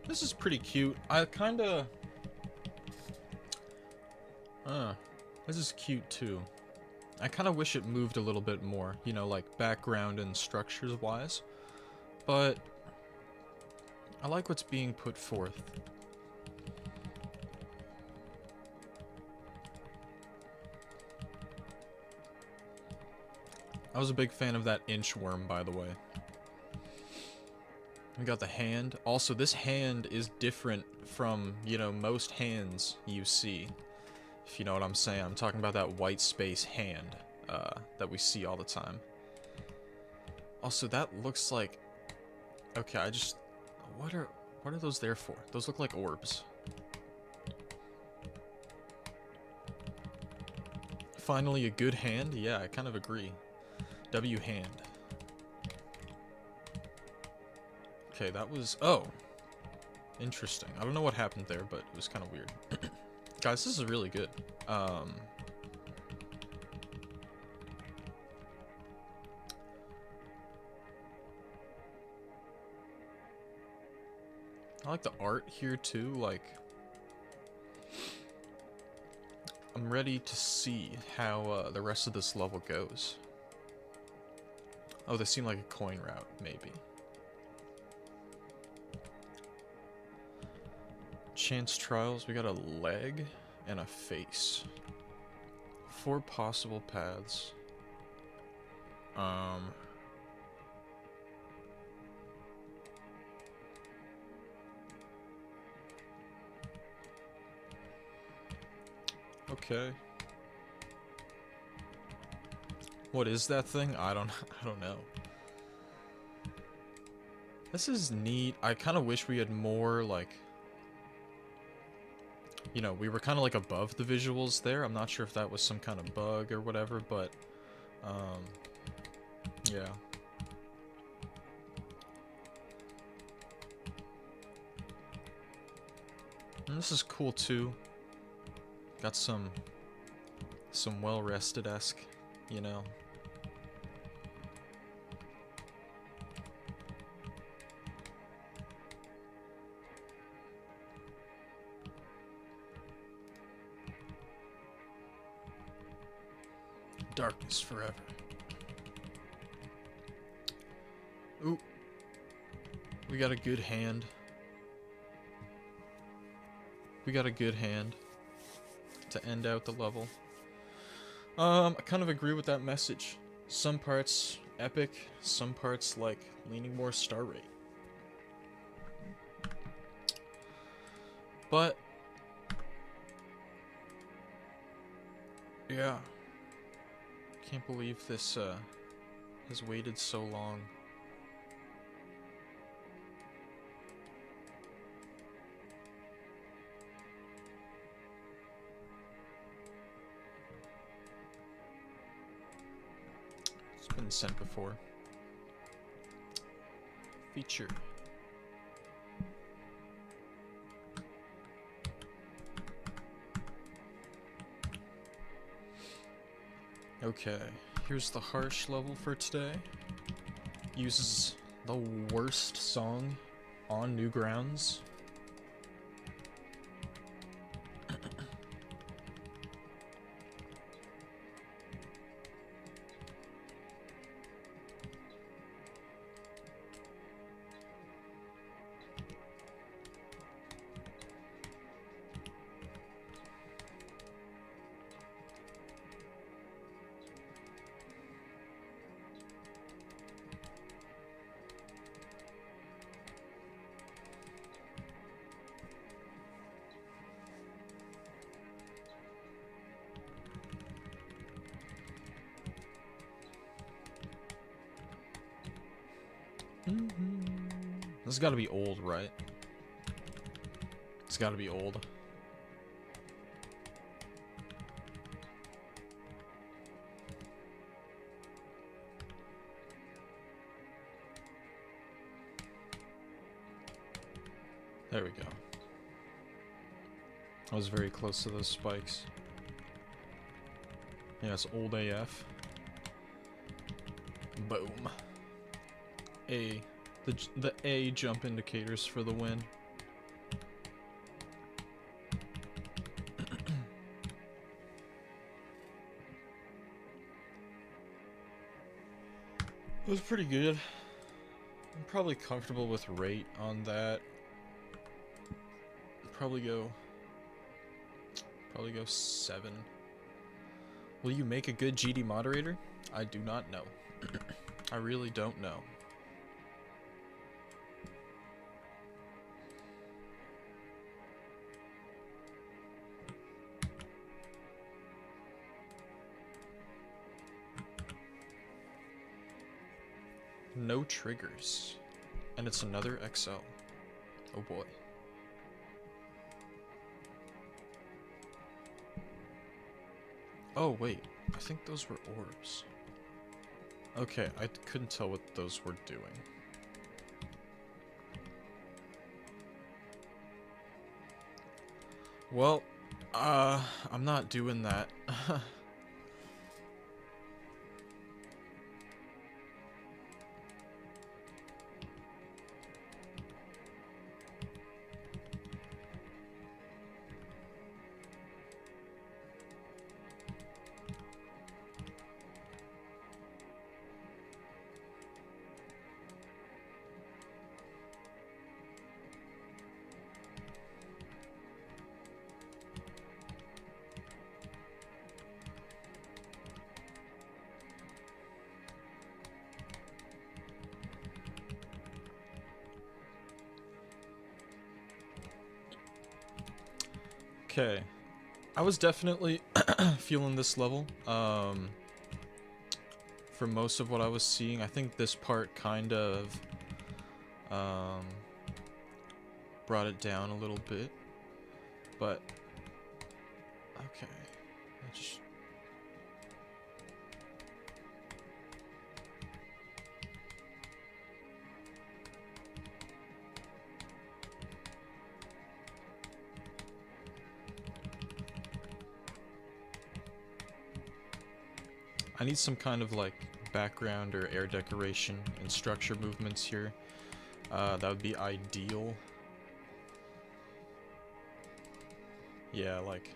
This is pretty cute. I kinda... This is cute too. I kind of wish it moved a little bit more, you know, like background and structures wise. But I like what's being put forth. I was a big fan of that inchworm, by the way. We got the hand. Also, this hand is different from, you know, most hands you see. If you know what I'm saying. I'm talking about that white space hand that we see all the time. Also, that looks like... Okay, I just... What are those there for? Those look like orbs. Finally a good hand? Yeah, I kind of agree. W hand. Okay, that was... Oh. Interesting. I don't know what happened there, but it was kind of weird. Guys, this is really good. I like the art here too, like... I'm ready to see how the rest of this level goes. Oh, they seem like a coin route, maybe. Chance trials, we got a leg and a face. 4 possible paths. Okay. What is that thing? I don't know. This is neat. I kind of wish we had more, like... You know, we were kind of like above the visuals there. I'm not sure if that was some kind of bug or whatever, but... yeah. And this is cool too. Got some well-rested-esque, you know. Darkness forever. Ooh. We got a good hand. We got a good hand to end out the level. I kind of agree with that message. Some parts epic, some parts like leaning more star rate. But yeah. Can't believe this has waited so long. It's been sent before. Feature. Okay, here's the harsh level for today. Uses the worst song on Newgrounds. This has got to be old, right? It's got to be old. There we go. I was very close to those spikes. Yeah, it's old AF. Boom. A. The A jump indicators for the win. was pretty good. I'm probably comfortable with rate on that. Probably go 7. Will you make a good GD moderator? I do not know. I really don't know. No triggers. And it's another XL. Oh boy. Oh wait, I think those were orbs. Okay, I couldn't tell what those were doing. Well, I'm not doing that. Okay. I was definitely feeling this level. For most of what I was seeing, I think this part kind of brought it down a little bit. But okay. I need some kind of like background or air decoration and structure movements here. That would be ideal. Yeah, like...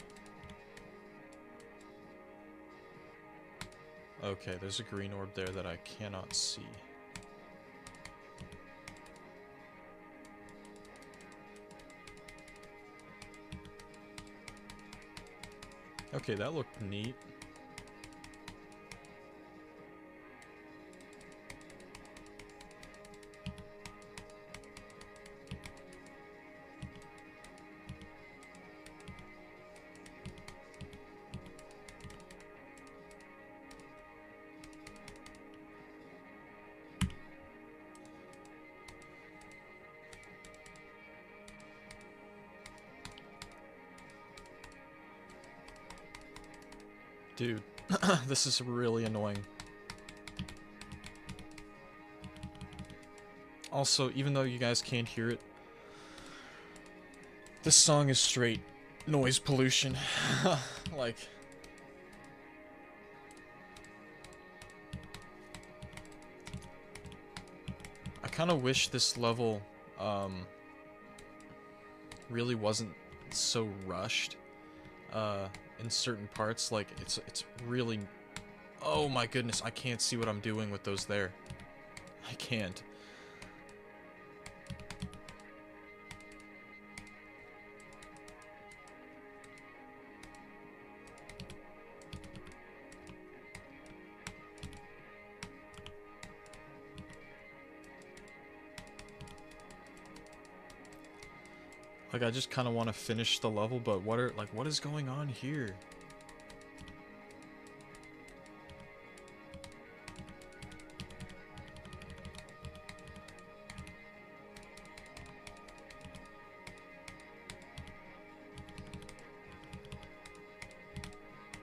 Okay, there's a green orb there that I cannot see. Okay, that looked neat. Dude, this is really annoying. Also, even though you guys can't hear it, this song is straight noise pollution. Like... I kind of wish this level, really wasn't so rushed. In certain parts, like, it's really... Oh my goodness, I can't see what I'm doing with those there. I can't. Like, I just kind of want to finish the level, but what is going on here?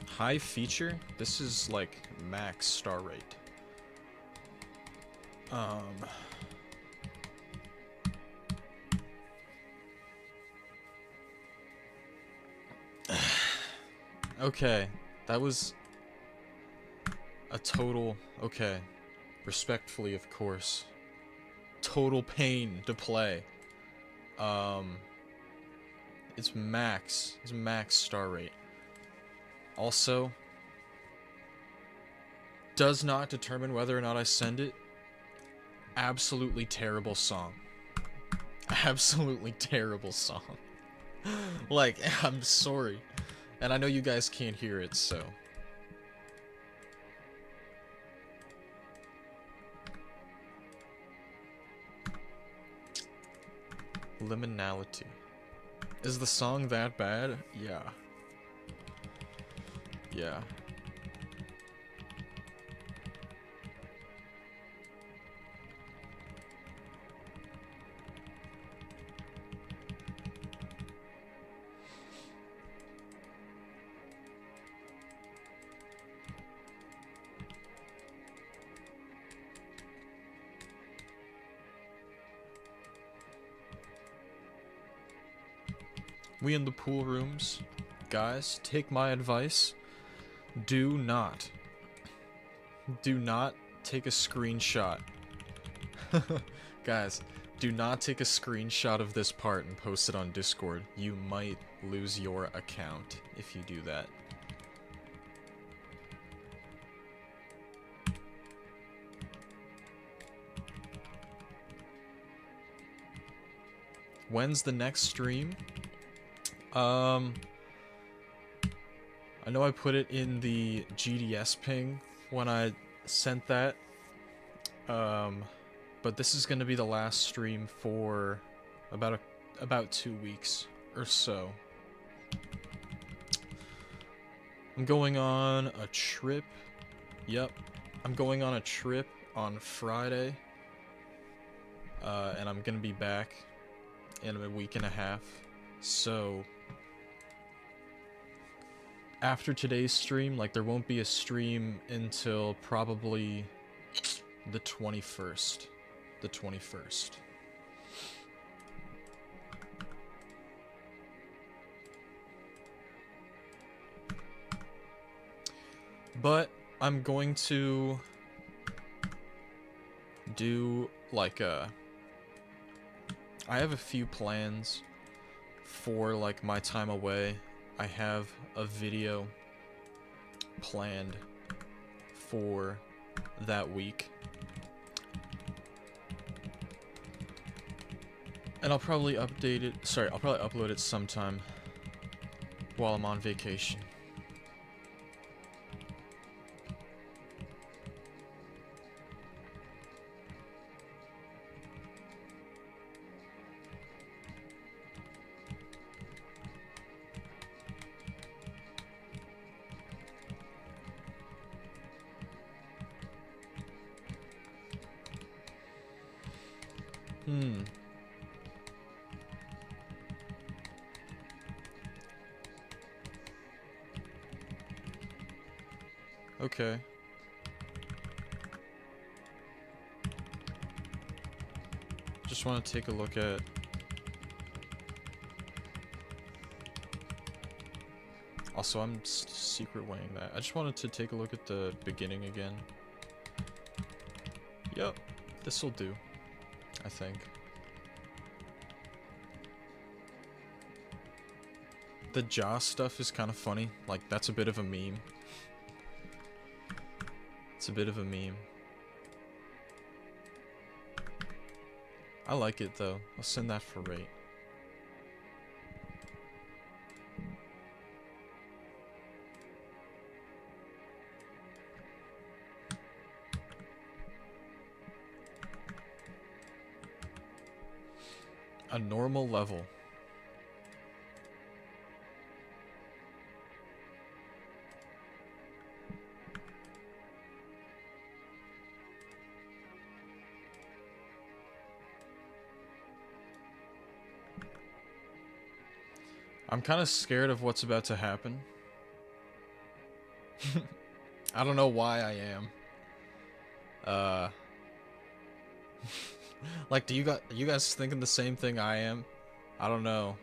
High feature? This is, like, max star rate. Okay, that was a total... Okay, respectfully, of course. Total pain to play. It's max star rate. Also, does not determine whether or not I send it. Absolutely terrible song. Absolutely terrible song. Like, I'm sorry. And I know you guys can't hear it, so. Liminality. Is the song that bad? Yeah. Yeah. We in the pool rooms. Guys, take my advice. Do not take a screenshot. Guys, do not take a screenshot of this part and post it on Discord. You might lose your account if you do that. When's the next stream? I know I put it in the GDS ping when I sent that. But this is going to be the last stream for about 2 weeks or so. I'm going on a trip. Yep. I'm going on a trip on Friday. And I'm going to be back in a week and a half. So after today's stream, like, there won't be a stream until probably the 21st. The 21st. But I'm going to do like I have a few plans for like my time away. I have a video planned for that week. And I'll probably update it. Sorry, I'll probably upload it sometime while I'm on vacation. Okay. Just want to take a look at... Also, I'm secret weighing that. I just wanted to take a look at the beginning again. Yep, this'll do, I think. The Joss stuff is kind of funny. Like, that's a bit of a meme. It's a bit of a meme. I like it though. I'll send that for rate. A normal level. I'm kind of scared of what's about to happen. I don't know why I am. Like, do you guys thinking the same thing I am? I don't know.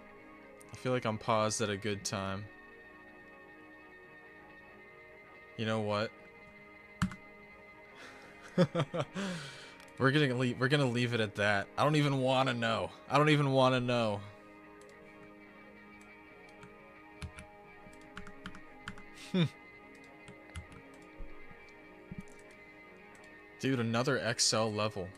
I feel like I'm paused at a good time. You know what? We're gonna leave it at that. I don't even want to know. I don't even want to know. Dude, another XL level.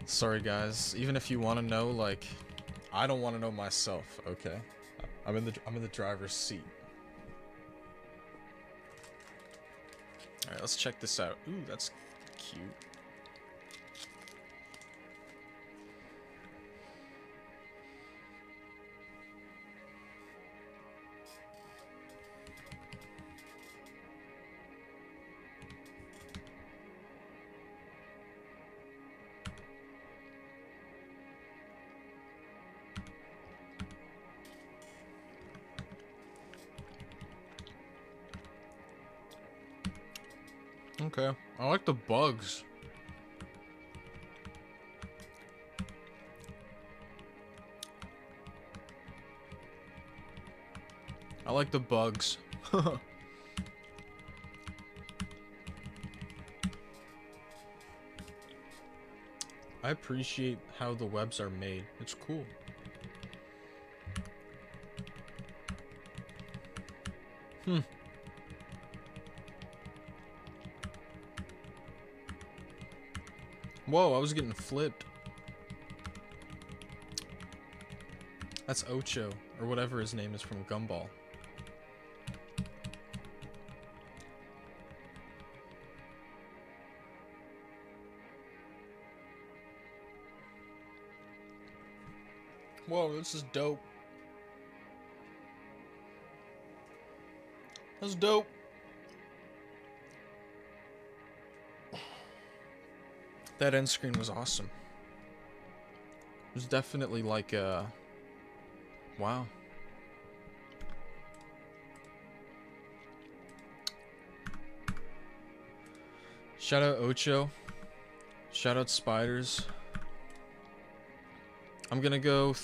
Sorry guys, even if you want to know, like, I don't want to know myself, okay? I'm in the driver's seat. Alright, let's check this out. Ooh, that's cute. Okay, I like the bugs. I like the bugs. I appreciate how the webs are made. It's cool. Whoa, I was getting flipped. That's Ocho, or whatever his name is from Gumball. Whoa, this is dope. That's dope. That end screen was awesome. It was definitely like wow. Shout out Ocho. Shout out Spiders. I'm gonna go.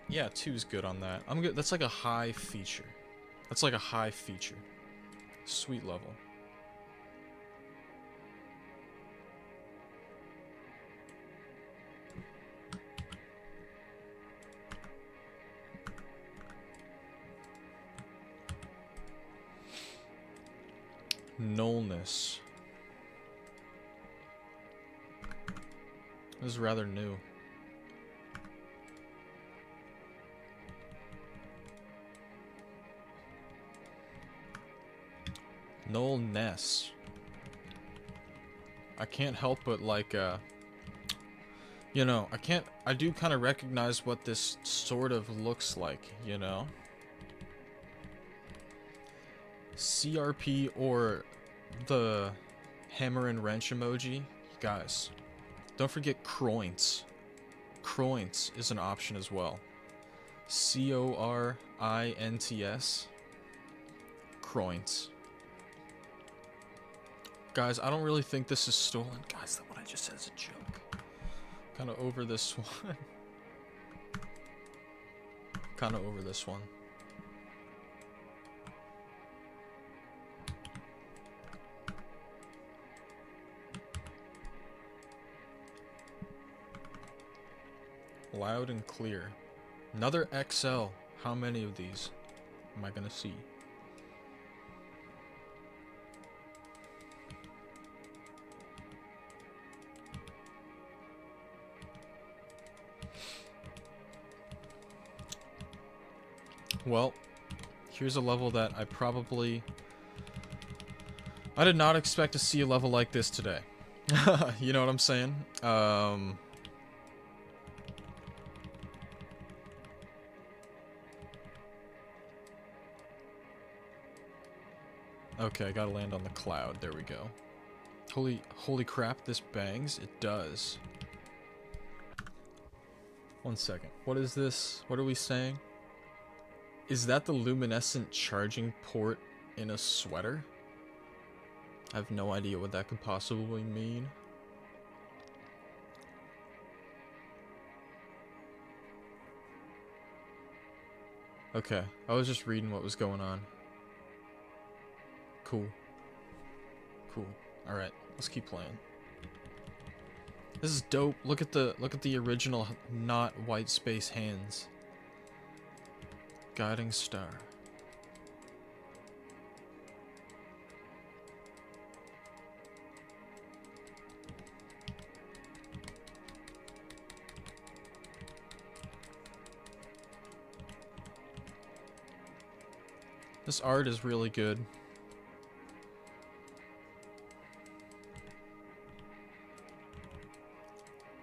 Yeah, 2 is good on that. I'm good. That's like a high feature. That's like a high feature. Sweet level. Nullness. This is rather new. Nullness. I can't help but like you know, I do kind of recognize what this sort of looks like, you know? CRP or the hammer and wrench emoji. Guys, don't forget Croints. Croints is an option as well. Corints. Croints. Guys, I don't really think this is stolen. Guys, that what I just said is a joke. Kind of over this one. Kind of over this one. Loud and clear. Another XL. How many of these am I gonna see? Well, here's a level that I did not expect to see a level like this today. You know what I'm saying? Okay, I gotta land on the cloud. There we go. Holy crap, this bangs. It does. 1 second. What is this? What are we saying? Is that the luminescent charging port in a sweater? I have no idea what that could possibly mean. Okay, I was just reading what was going on. Cool. Cool. Alright, let's keep playing. This is dope. Look at the original not white space hands. Guiding star. This art is really good.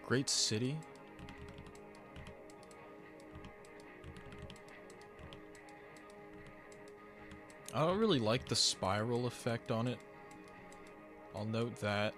Great city. I don't really like the spiral effect on it. I'll note that.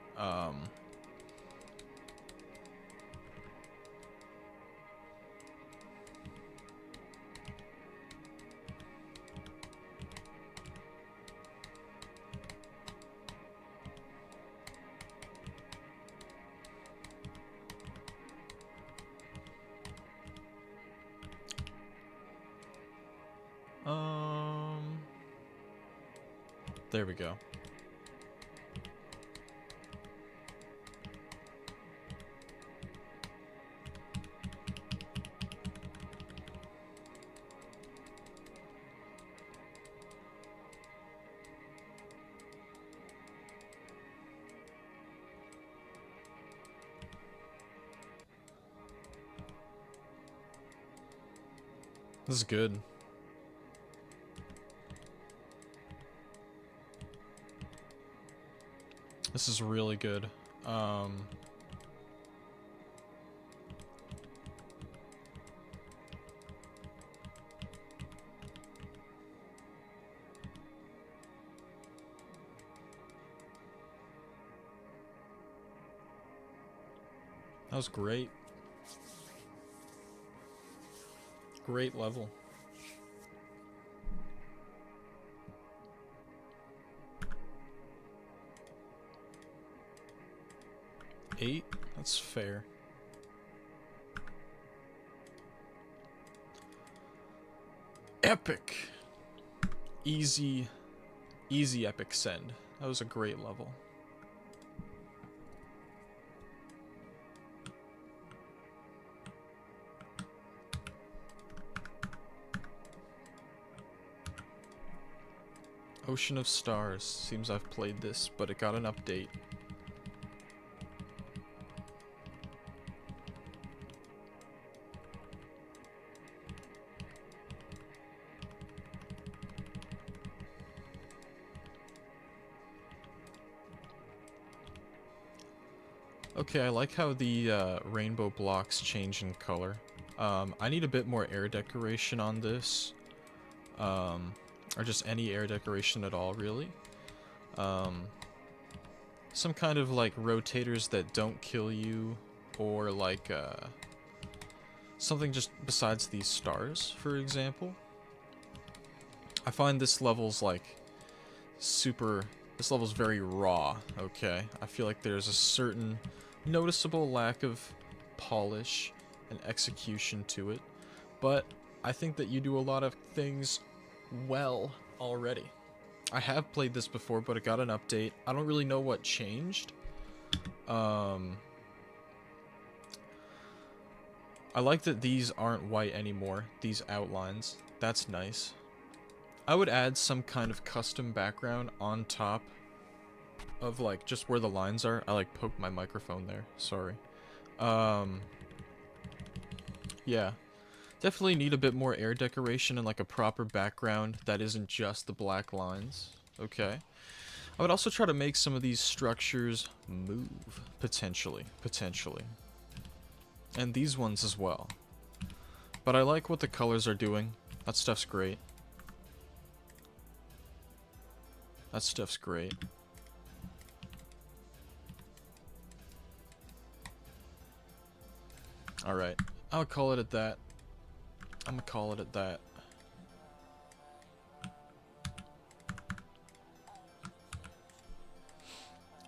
There we go. This is good. This is really good. That was great. Great level. Eight? That's fair. Epic! Easy epic send. That was a great level. Ocean of Stars. Seems I've played this, but it got an update. Okay, I like how the rainbow blocks change in color. I need a bit more air decoration on this. Or just any air decoration at all, really. Some kind of, like, rotators that don't kill you, or, like, something just besides these stars, for example. I find this level's, like, this level's very raw, okay? I feel like there's a certain noticeable lack of polish and execution to it, but I think that you do a lot of things well already. I have played this before, but it got an update. I don't really know what changed. I like that these aren't white anymore, these outlines. That's nice. I would add some kind of custom background on top of, like, just where the lines are. I, like, poked my microphone there. Sorry. Yeah. Definitely need a bit more air decoration and, like, a proper background that isn't just the black lines. Okay. I would also try to make some of these structures move. Potentially. And these ones as well. But I like what the colors are doing. That stuff's great. That stuff's great. Alright. I'll call it at that. I'm gonna call it at that.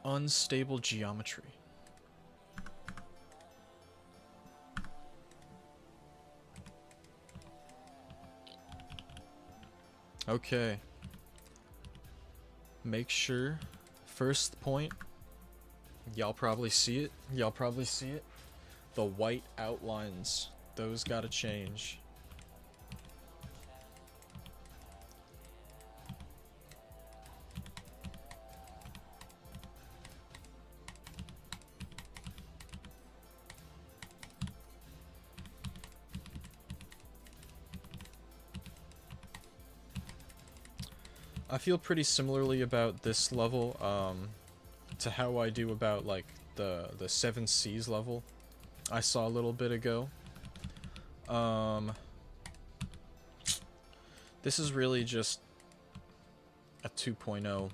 Unstable geometry. Okay. Make sure, first point, y'all probably see it. The white outlines, those gotta change. I feel pretty similarly about this level, to how I do about, like, the 7 Seas level I saw a little bit ago. This is really just a 2.0,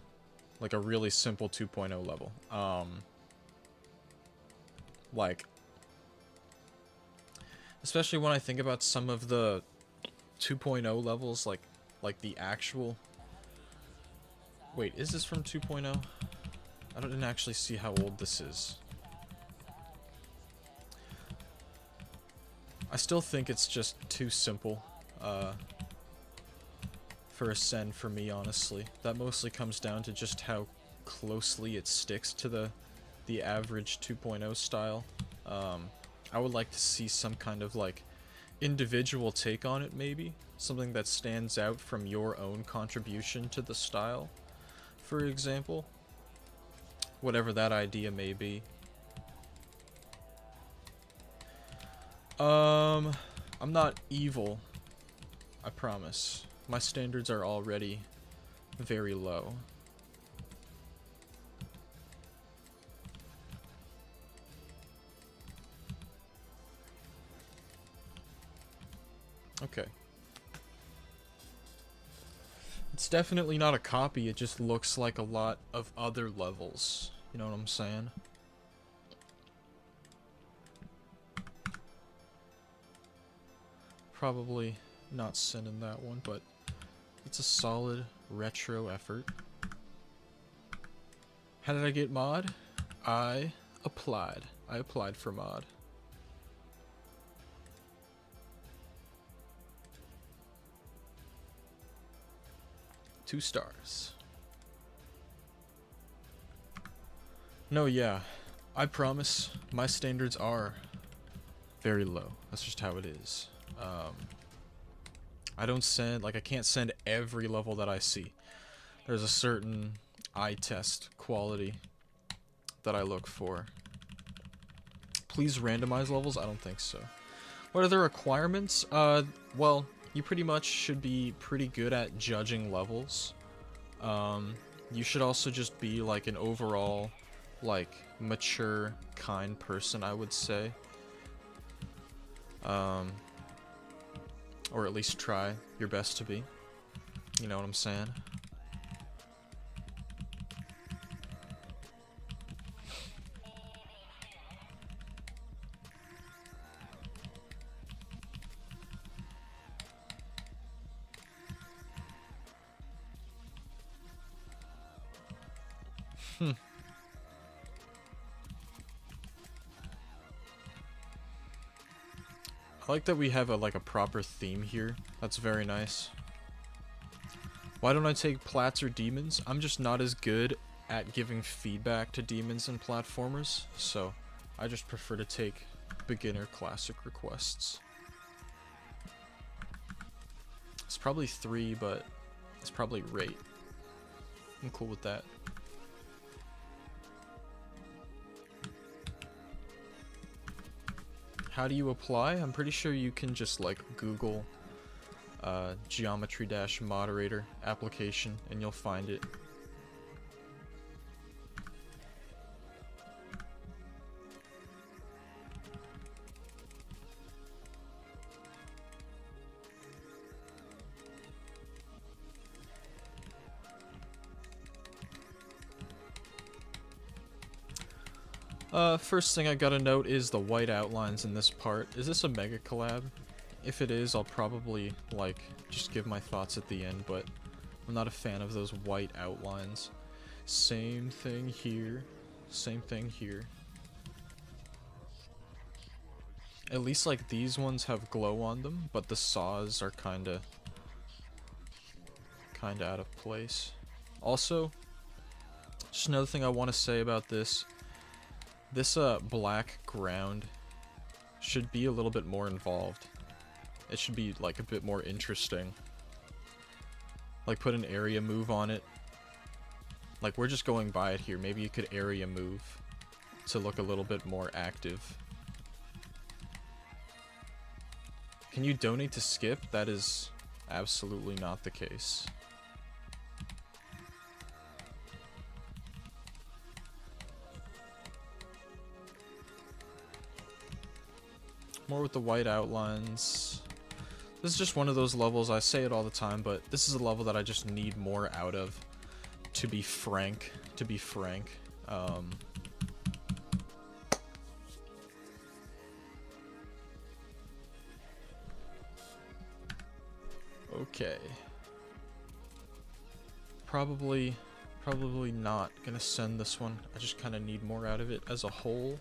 like a really simple 2.0 level. Like, especially when I think about some of the 2.0 levels, like the actual... Wait, is this from 2.0? I didn't actually see how old this is. I still think it's just too simple for Ascend for me, honestly. That mostly comes down to just how closely it sticks to the average 2.0 style. I would like to see some kind of, like, individual take on it, maybe. Something that stands out from your own contribution to the style, for example. Whatever that idea may be. I'm not evil, I promise. My standards are already very low. Okay. It's definitely not a copy, it just looks like a lot of other levels. You know what I'm saying? Probably not sending that one, but it's a solid retro effort. How did I get mod? I applied. I applied for mod. Two stars. No, yeah. I promise my standards are very low. That's just how it is. I don't send, like, I can't send every level that I see. There's a certain eye test quality that I look for. Please randomize levels? I don't think so. What are the requirements? Well, you pretty much should be pretty good at judging levels. You should also just be, like, an overall, like, mature, kind person, I would say. Or at least try your best to be. You know what I'm saying? I like that we have a proper theme here. That's very nice. Why don't I take plats or demons? I'm just not as good at giving feedback to demons and platformers, so I just prefer to take beginner classic requests. It's probably 3, but it's probably rate. I'm cool with that. How do you apply? I'm pretty sure you can just, like, Google Geometry Dash moderator application and you'll find it. First thing I gotta note is the white outlines in this part. Is this a mega collab? If it is, I'll probably, like, just give my thoughts at the end, but I'm not a fan of those white outlines. Same thing here. Same thing here. At least, like, these ones have glow on them, but the saws are kinda out of place. Also, just another thing I want to say about this. This black ground should be a little bit more involved. It should be, like, a bit more interesting. Like, put an area move on it. Like, we're just going by it here. Maybe you could area move to look a little bit more active. Can you donate to Skip? That is absolutely not the case. More with the white outlines. This is just one of those levels, I say it all the time, but this is a level that I just need more out of, to be frank. Okay. Probably not gonna send this one. I just kind of need more out of it as a whole,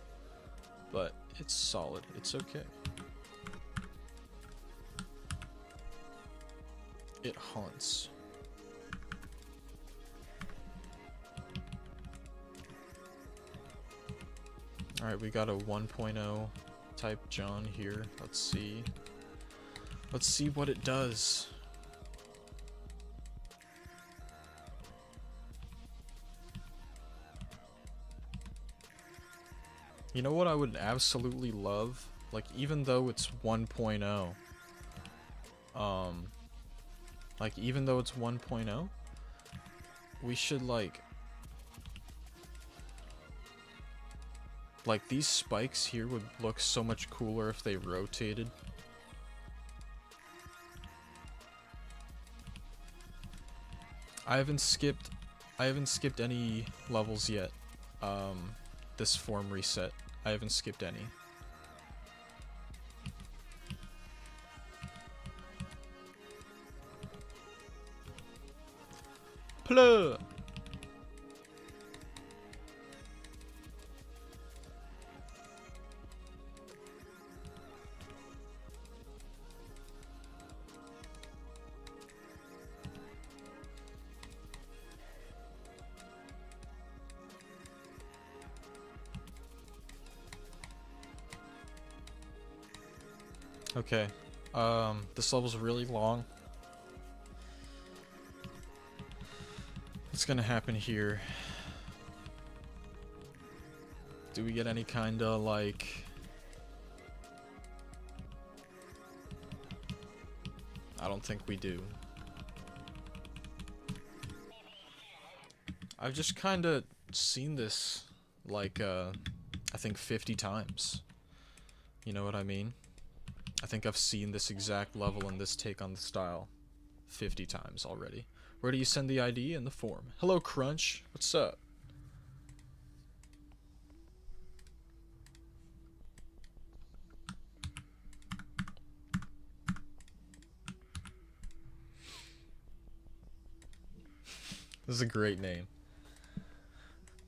but it's solid. It's okay. It haunts. Alright, we got a 1.0 type John here. Let's see. Let's see what it does. You know what I would absolutely love? Like, even though it's 1.0, like, even though it's 1.0, we should, like, these spikes here would look so much cooler if they rotated. I haven't skipped any levels yet. This form reset. I haven't skipped any. Plur. Okay, this level's really long. What's gonna happen here? Do we get any kinda, like... I don't think we do. I've just kinda seen this, like, I think 50 times. You know what I mean? I think I've seen this exact level and this take on the style 50 times already. Where do you send the ID? In the form. Hello, Crunch. What's up? This is a great name.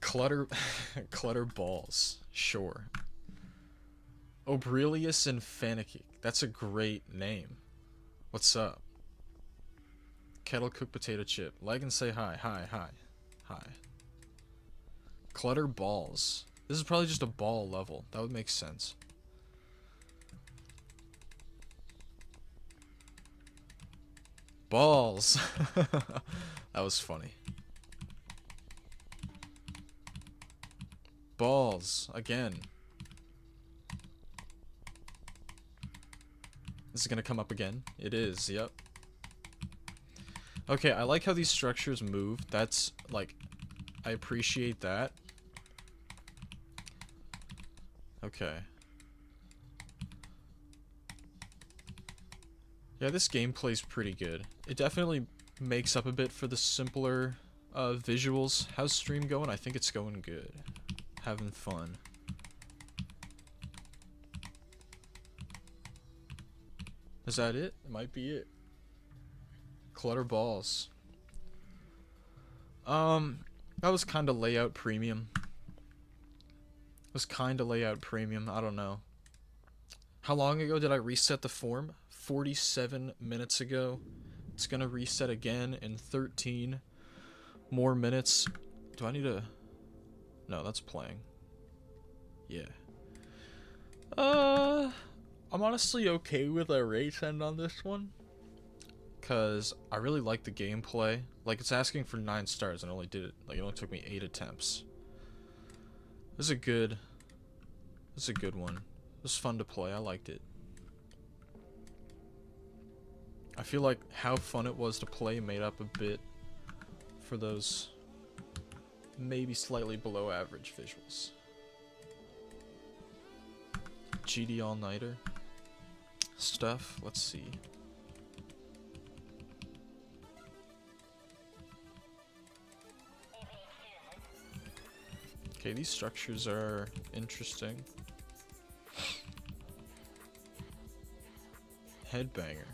Clutter Balls. Sure. Obrelius and Fanicky. That's a great name. What's up? Kettle cooked potato chip. Like and say hi. Hi. Clutter balls. This is probably just a ball level. That would make sense. Balls. That was funny. Balls. Again. This is gonna come up again. It is, yep. Okay, I like how these structures move. That's, like, I appreciate that. Okay. Yeah, this gameplay's pretty good. It definitely makes up a bit for the simpler visuals. How's stream going? I think it's going good. Having fun. Is that it? It might be it. Clutter balls. That was kind of layout premium. I don't know. How long ago did I reset the form? 47 minutes ago. It's gonna reset again in 13 more minutes. Do I need to... No, that's playing. Yeah. I'm honestly okay with a race end on this one. Because I really like the gameplay. Like, it's asking for 9 stars and I only did it. Like, it only took me 8 attempts. This is a good one. It was fun to play. I liked it. I feel like how fun it was to play made up a bit for those maybe slightly below average visuals. GD All-Nighter. stuff. Let's see. Okay, these structures are interesting. Headbanger.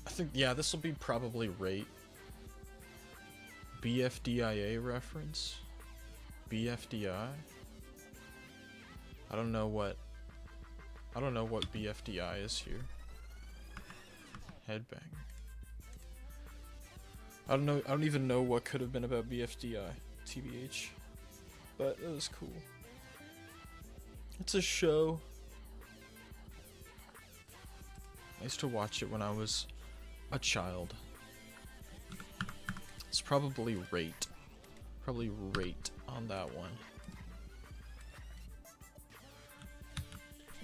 I think, yeah, this will be probably rate. BFDIA reference? BFDI? I don't know what BFDI is here. Headbanger. I don't even know what could have been about BFDI, TBH. But it was cool. It's a show. I used to watch it when I was a child. It's probably rate. Probably rate on that one.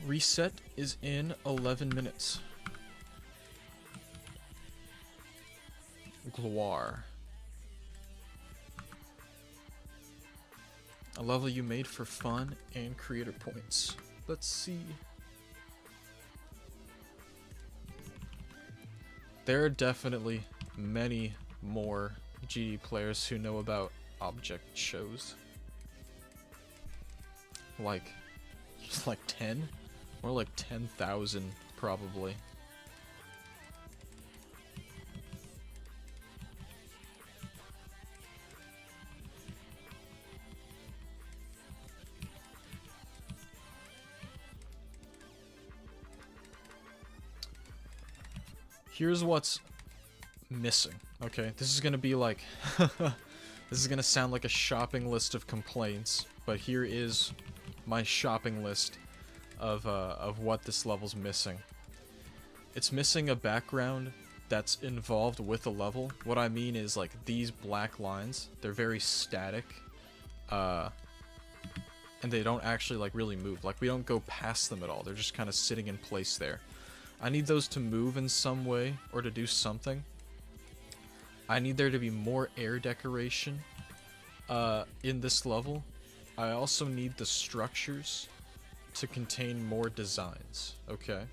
Reset is in 11 minutes. Gloire. A level you made for fun and creator points. Let's see. There are definitely many more GD players who know about object shows. Like 10? More like 10,000 probably. Here's what's missing. Okay, this is gonna be like this is gonna sound like a shopping list of complaints, but here is my shopping list of what this level's missing. It's missing a background that's involved with the level. What I mean is, like, these black lines, they're very static, and they don't actually, like, really move. Like, we don't go past them at all. They're just kind of sitting in place there. I need those to move in some way, or to do something. I need there to be more air decoration in this level. I also need the structures to contain more designs, okay?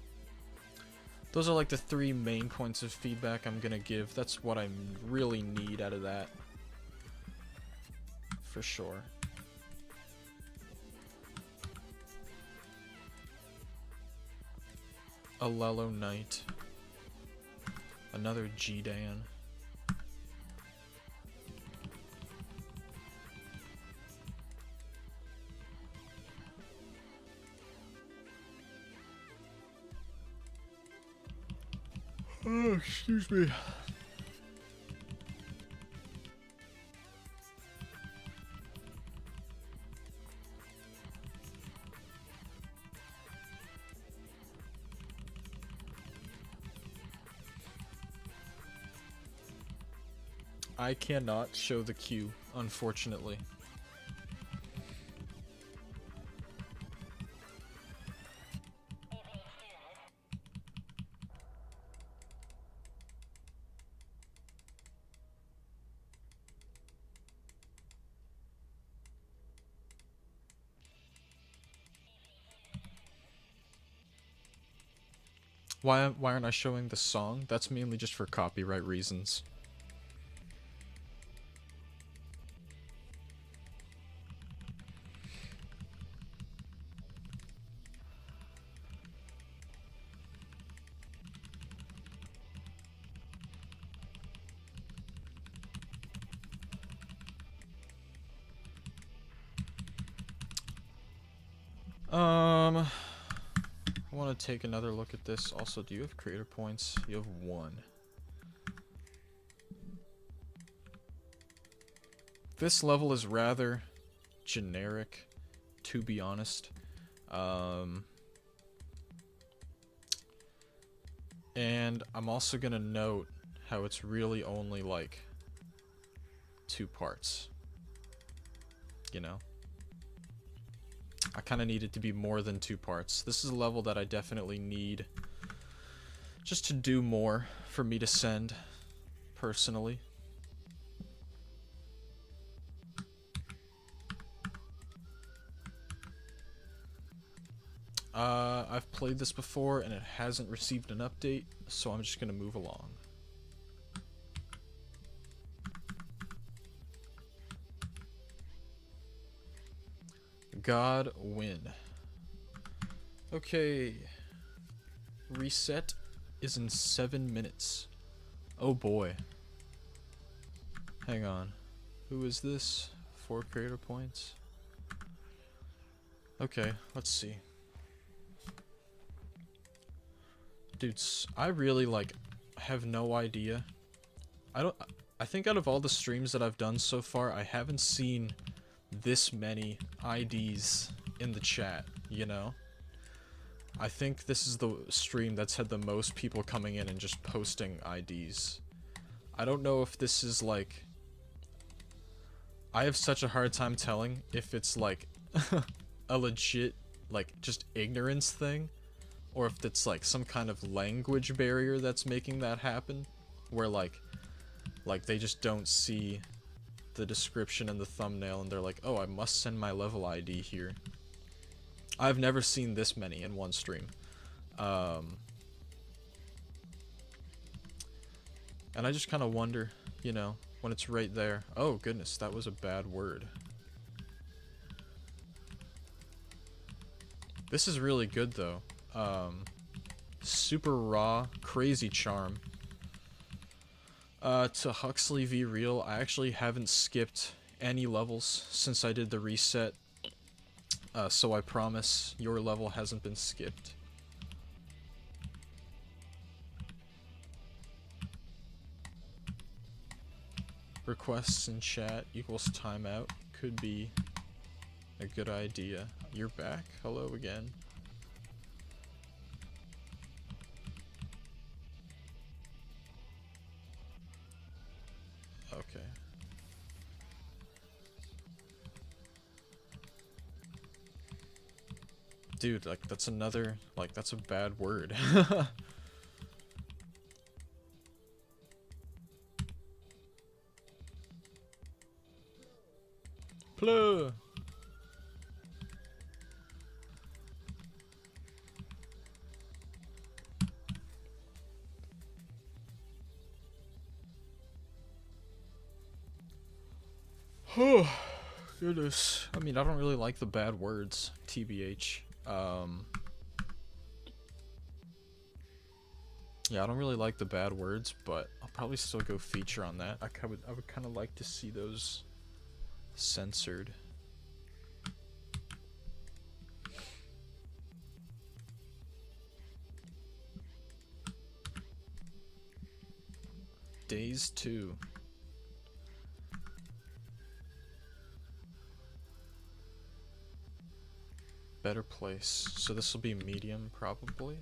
Those are like the 3 main points of feedback I'm gonna give. That's what I really need out of that. For sure. Alelo Knight. Another G-Dan. Oh, excuse me. I cannot show the queue, unfortunately. Why aren't I showing the song? That's mainly just for copyright reasons. I want to take another look at this. Also, do you have creator points? You have 1. This level is rather generic, to be honest. And I'm also gonna note how it's really only like 2 parts. You know? I kind of need it to be more than 2 parts. This is a level that I definitely need just to do more for me to send, personally. I've played this before and it hasn't received an update, so I'm just gonna move along. God win. Okay. Reset is in 7 minutes. Oh boy. Hang on. Who is this? 4 creator points. Okay, let's see. Dudes, I really have no idea. I think out of all the streams that I've done so far, I haven't seen this many IDs in the chat, you know? I think this is the stream that's had the most people coming in and just posting IDs. I don't know if this is like... I have such a hard time telling if it's like a legit, just ignorance thing, or if it's like some kind of language barrier that's making that happen, where like they just don't see the description and the thumbnail and they're like, oh, I must send my level ID here. I've never seen this many in one stream. And I just kind of wonder, you know, when it's right there. Oh goodness, that was a bad word. This is really good though. Super raw, crazy charm. To Huxley v Real, I actually haven't skipped any levels since I did the reset. So I promise your level hasn't been skipped. Requests in chat equals timeout could be a good idea. You're back? Hello again. Okay. Dude, that's another, that's a bad word. Plur. Oh, goodness. I mean, I don't really like the bad words, TBH. Yeah, I don't really like the bad words, but I'll probably still go feature on that. I would kind of like to see those censored. Days 2. Better place. So this will be medium, probably.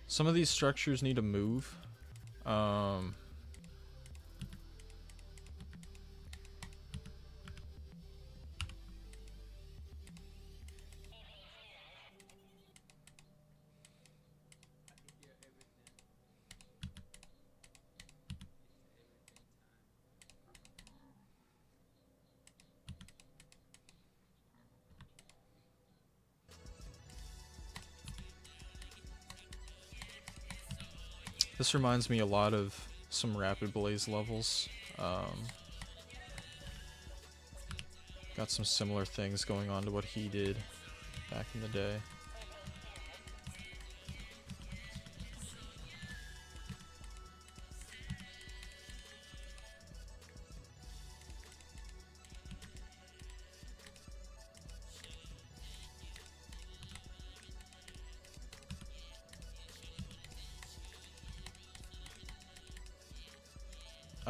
Some of these structures need to move. This reminds me a lot of some Rapid Blaze levels. Got some similar things going on to what he did back in the day.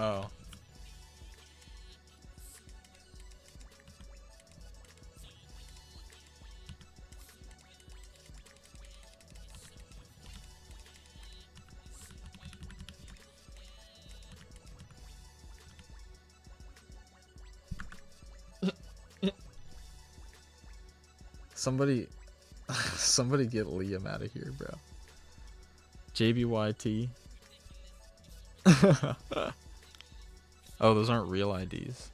Oh. Somebody get Liam out of here, bro. JBYT. Oh, those aren't real IDs.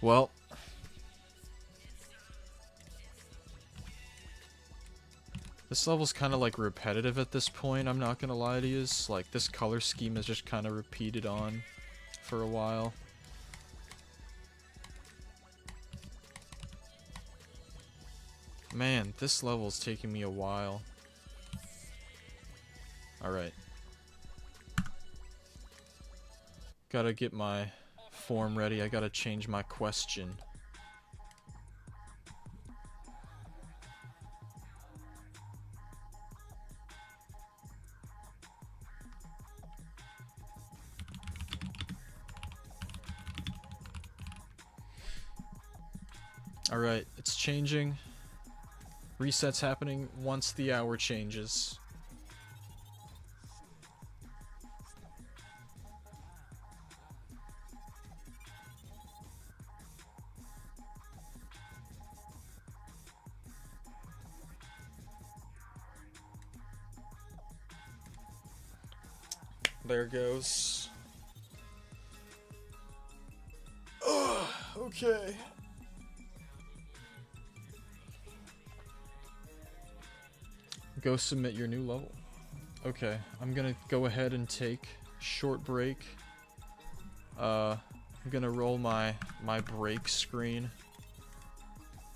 Well, this level's kind of like repetitive at this point, I'm not gonna lie to you. Like, this color scheme is just kind of repeated on for a while. Man, this level's taking me a while. Alright. Gotta get my form ready. I gotta change my question. Alright, it's changing. Reset's happening once the hour changes. There goes. Okay. Go submit your new level. Okay, I'm gonna go ahead and take a short break. I'm gonna roll my break screen,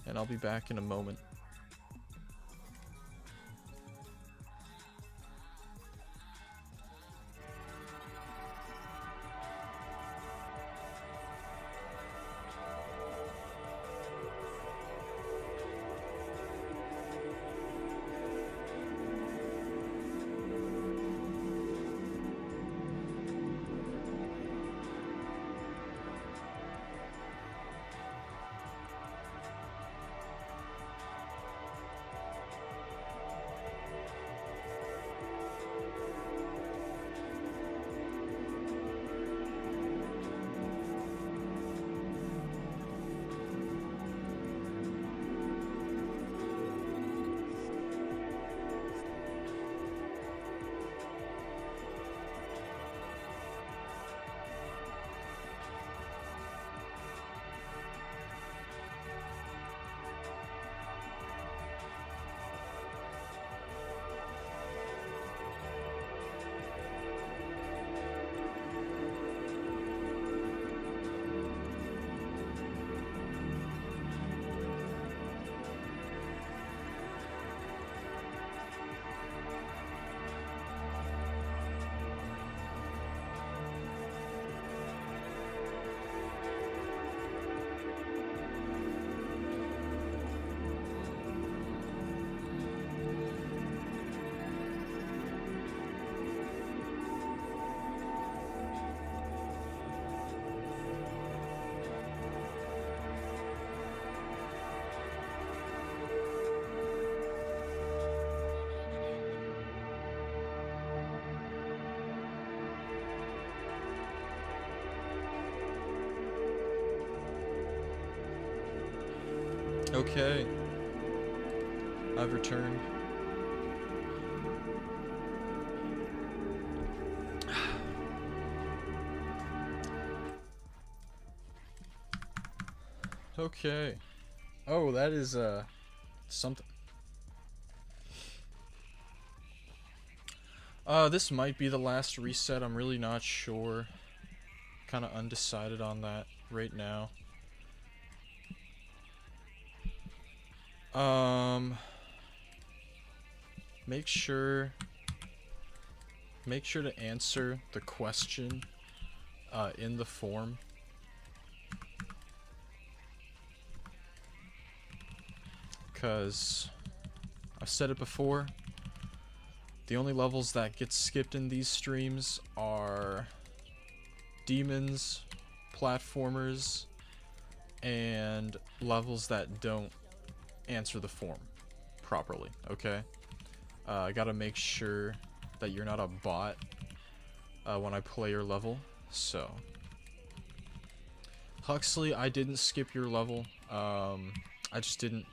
and I'll be back in a moment. Okay. I've returned. Okay. Oh, that is something. This might be the last reset. I'm really not sure. Kind of undecided on that right now. Make sure to answer the question in the form. Because I've said it before, The only levels that get skipped in these streams are demons, platformers, and levels that don't answer the form properly, okay? I gotta make sure that you're not a bot when I play your level, so. Huxley, I didn't skip your level. I just didn't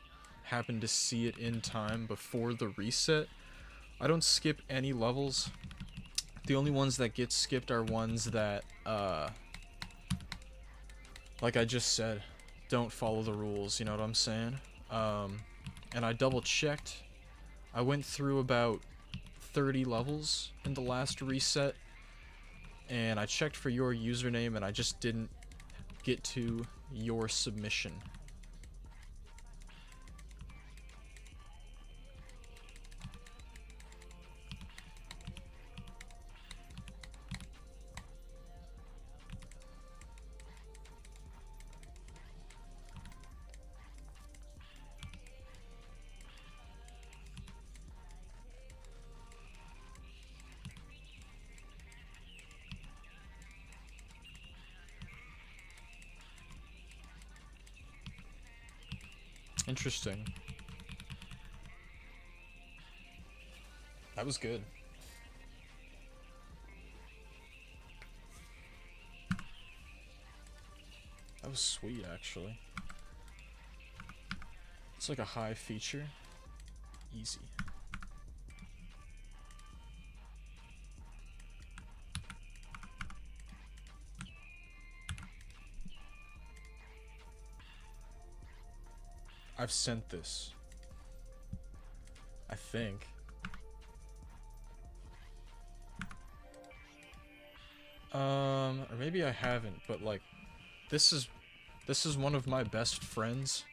happen to see it in time before the reset. I don't skip any levels. The only ones that get skipped are ones that, like I just said, don't follow the rules, you know what I'm saying? And I double checked. I went through about 30 levels in the last reset, and I checked for your username, and I just didn't get to your submission. Interesting. That was good. That was sweet, actually. It's like a high feature. Easy. I've sent this. I think. Or maybe I haven't, but like, this is one of my best friends.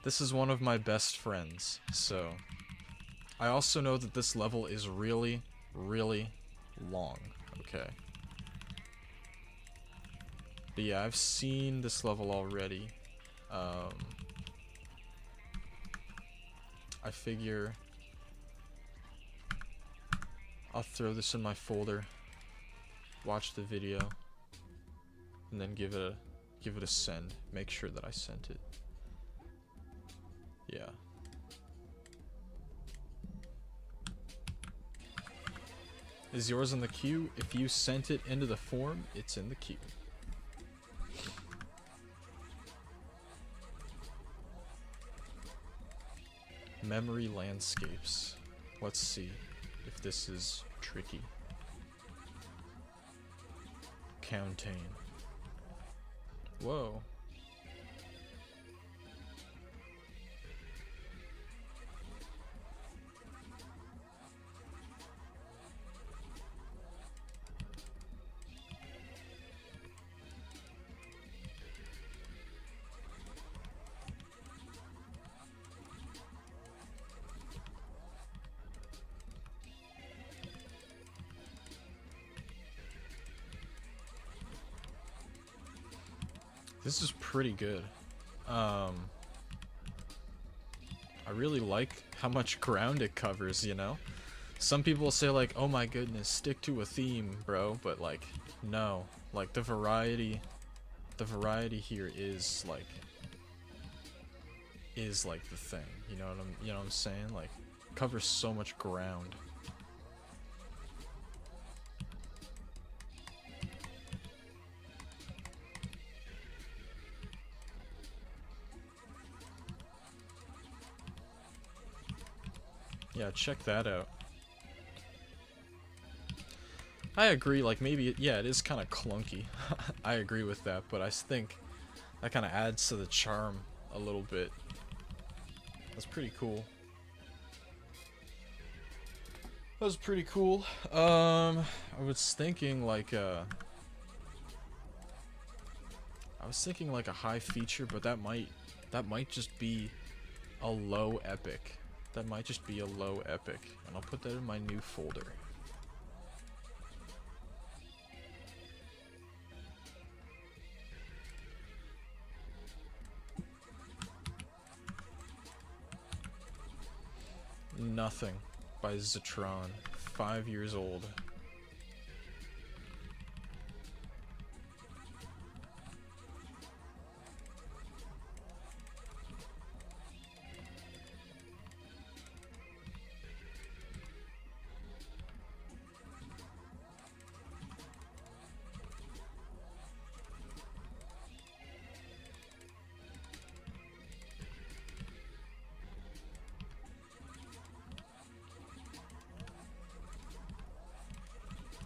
This is one of my best friends, so. I also know that this level is really, really long, okay? But yeah, I've seen this level already. I figure I'll throw this in my folder, watch the video, and then give it a send. Make sure that I sent it. Yeah. Is yours in the queue? If you sent it into the form, it's in the queue. Memory landscapes. Let's see if this is tricky. Countain. Whoa. This is pretty good. I really like how much ground it covers, you know? Some people say like, oh my goodness, stick to a theme, bro, but like, no. Like, the variety here is like the thing, you know what I'm saying? Like, covers so much ground. Yeah, check that out. I agree, like, maybe, yeah, it is kind of clunky. I agree with that, but I think that kind of adds to the charm a little bit. That's pretty cool. That was pretty cool. I was thinking like a high feature, but that might just be a low epic. That might just be a low epic, and I'll put that in my new folder. Nothing. by Zetron. 5 years old.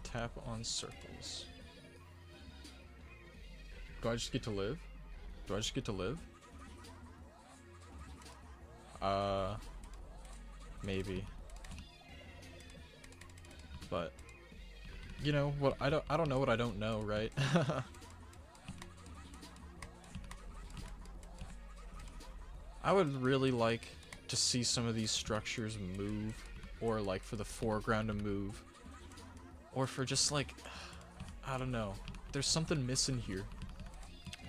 Tap on circles. Do I just get to live? Do I just get to live? Maybe. But you know what, I don't know what I don't know, right? I would really like to see some of these structures move, or like for the foreground to move. Or for just like, I don't know. There's something missing here.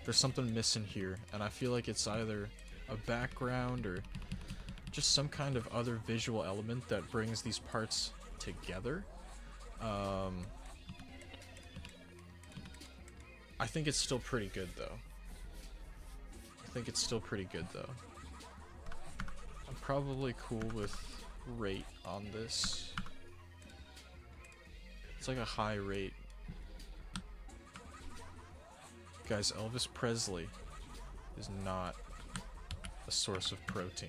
There's something missing here, and I feel like it's either a background or just some kind of other visual element that brings these parts together. I think it's still pretty good though. I'm probably cool with rate on this. It's like a high rate. Guys, Elvis Presley is not a source of protein.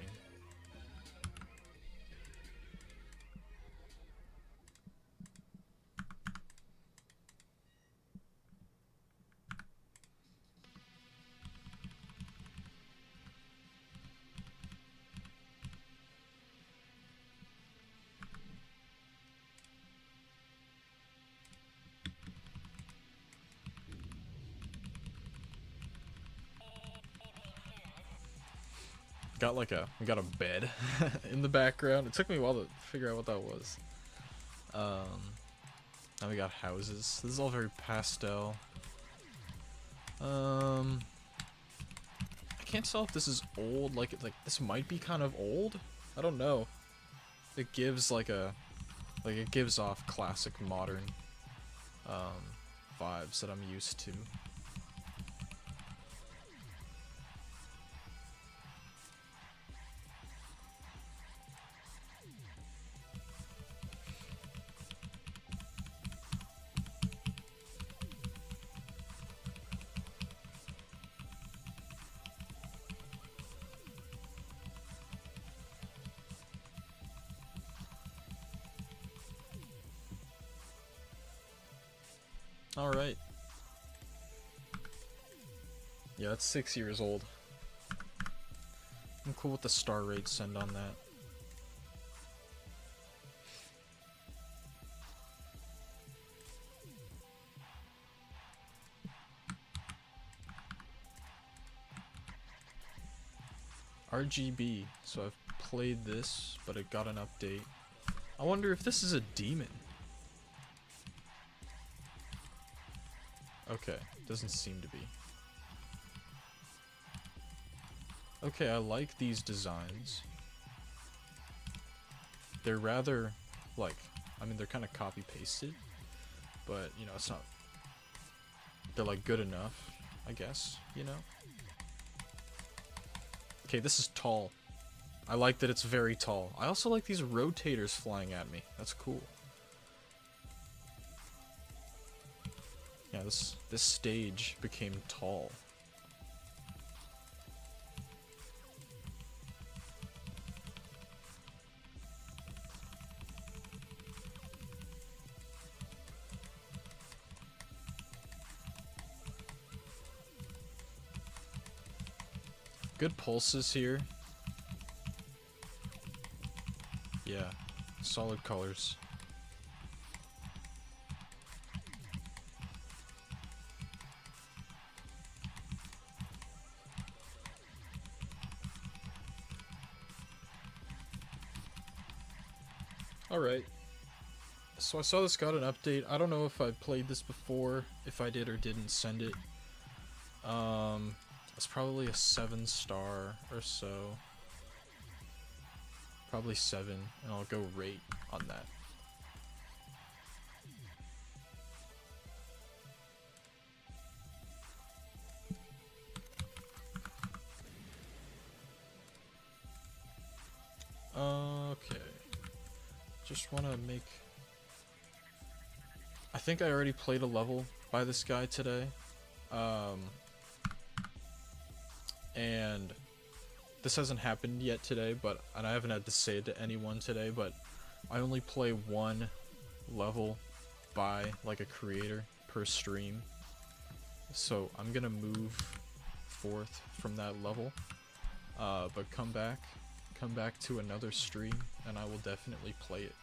We got a bed in the background. It took me a while to figure out what that was. Now we got houses. This is all very pastel. I can't tell if this is old. Like this might be kind of old. I don't know. It gives like it gives off classic modern vibes that I'm used to. Alright. Yeah, that's 6 years old. I'm cool with the star rate send on that. RGB. So I've played this, but it got an update. I wonder if this is a demon. Okay, doesn't seem to be. Okay, I like these designs. They're rather, like, I mean, they're kind of copy-pasted, but, you know, it's not, they're, like, good enough, I guess, you know? Okay, this is tall. I like that it's very tall. I also like these rotators flying at me. That's cool. Yeah, this stage became tall. Good pulses here. Yeah, solid colors. Alright. So I saw this got an update. I don't know if I played this before, if I did or didn't send it. It's probably a 7-star or so. Probably 7, and I'll go rate. on that. Okay. Just want to make... I think I already played a level by this guy today. And this hasn't happened yet today, and I haven't had to say it to anyone today, but I only play one level by like a creator per stream. So I'm gonna move forth from that level, but come back to another stream and I will definitely play it.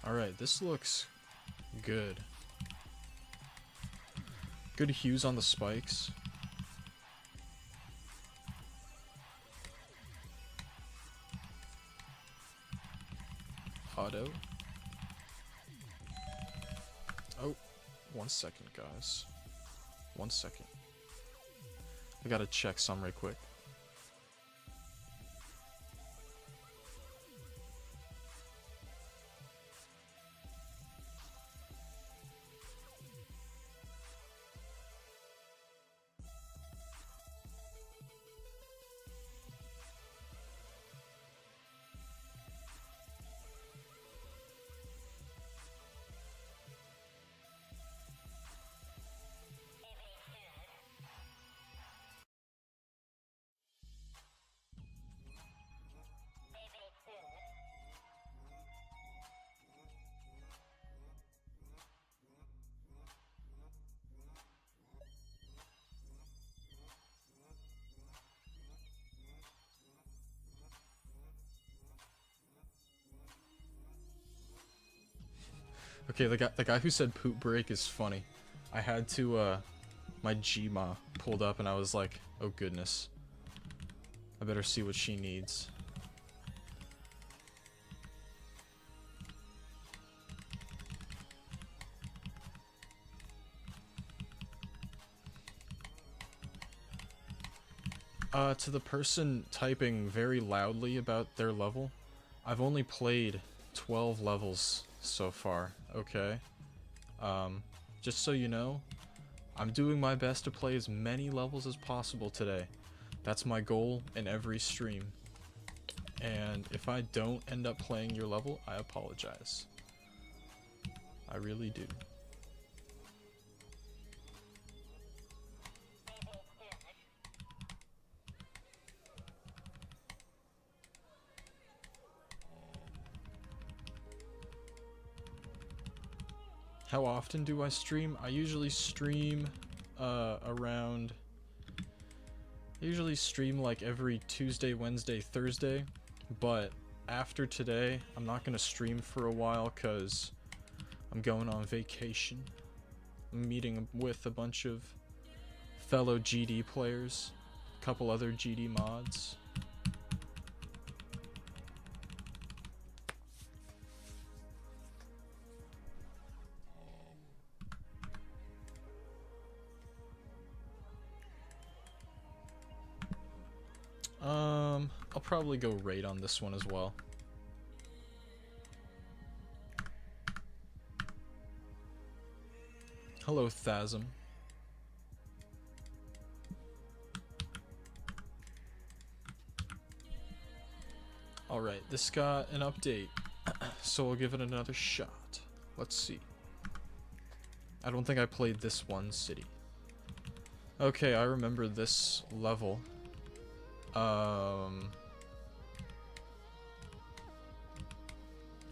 Alright, this looks good. Good hues on the spikes. Auto. Oh, 1 second, guys. 1 second. I gotta check some right quick. Okay, the guy who said poop break is funny. I had to, my Gma pulled up and I was like, oh goodness. I better see what she needs. To the person typing very loudly about their level, I've only played 12 levels so far, okay? Just so you know, I'm doing my best to play as many levels as possible today. That's my goal in every stream. And if I don't end up playing your level, I apologize. I really do. How often do I stream? I usually stream around... I usually stream like every Tuesday, Wednesday, Thursday, but after today, I'm not gonna stream for a while because I'm going on vacation. I'm meeting with a bunch of fellow GD players, a couple other GD mods. I'll probably go raid on this one as well. Hello, Thasm. Alright, this got an update, so we'll give it another shot. Let's see. I don't think I played this one city. Okay, I remember this level.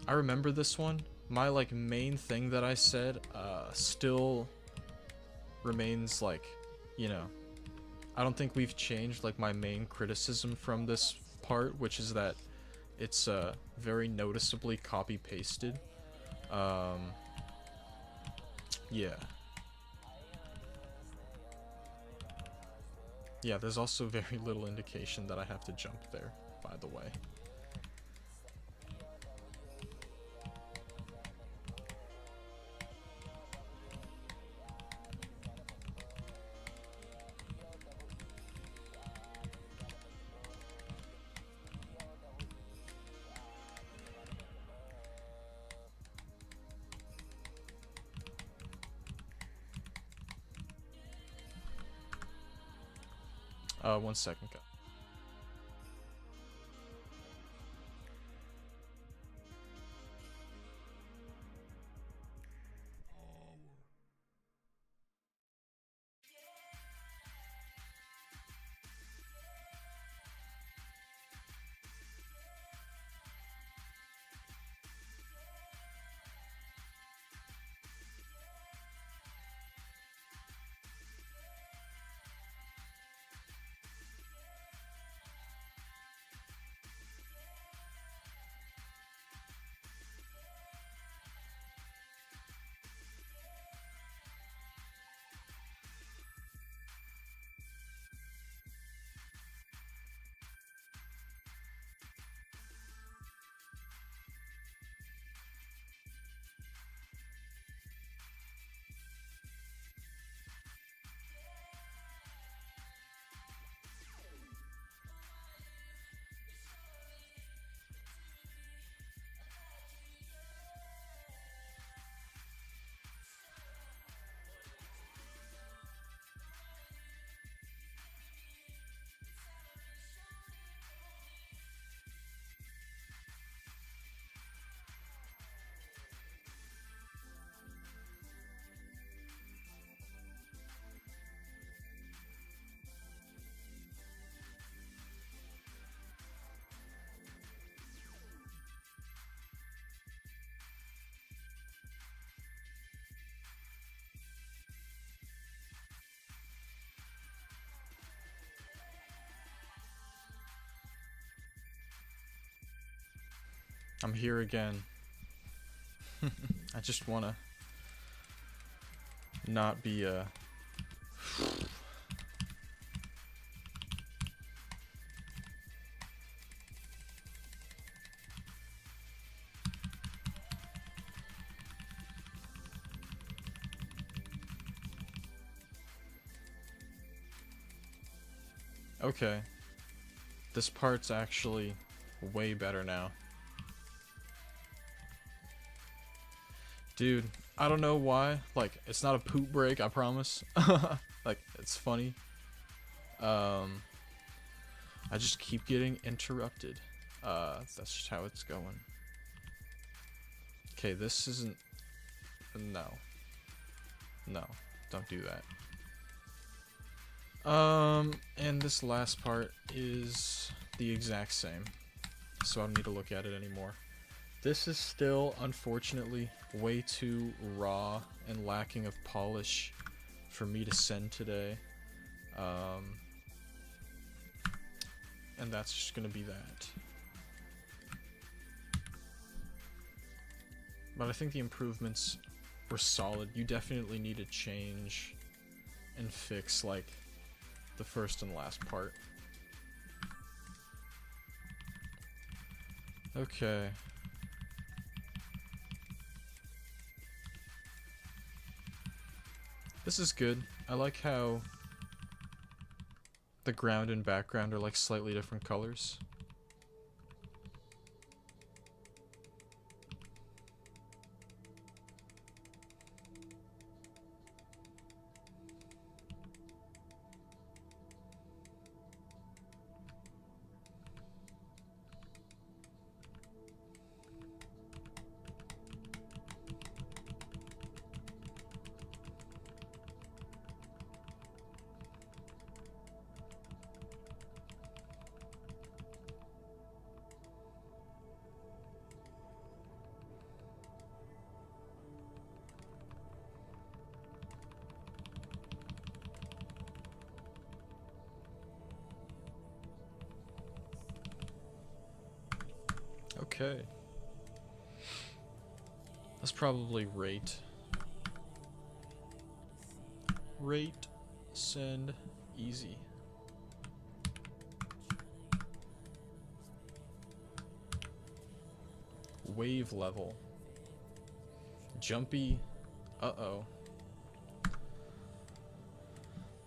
I remember this one. My like main thing that I said still remains, like, you know, I don't think we've changed like my main criticism from this part, which is that it's very noticeably copy pasted. Yeah. Yeah, there's also very little indication that I have to jump there, by the way. 1 second. I'm here again. I just wanna not be Okay. This part's actually way better now. Dude, I don't know why. Like, it's not a poop break, I promise. Like, it's funny. I just keep getting interrupted. That's just how it's going. Okay, this isn't... No. No, don't do that. And this last part is the exact same. So I don't need to look at it anymore. This is still, unfortunately, way too raw and lacking of polish for me to send today. And that's just gonna be that. But I think the improvements were solid. You definitely need to change and fix, like, the first and last part. Okay. This is good. I like how the ground and background are like slightly different colors. Okay. Let's probably rate. Rate, send, easy. Wave level. Jumpy. Uh-oh.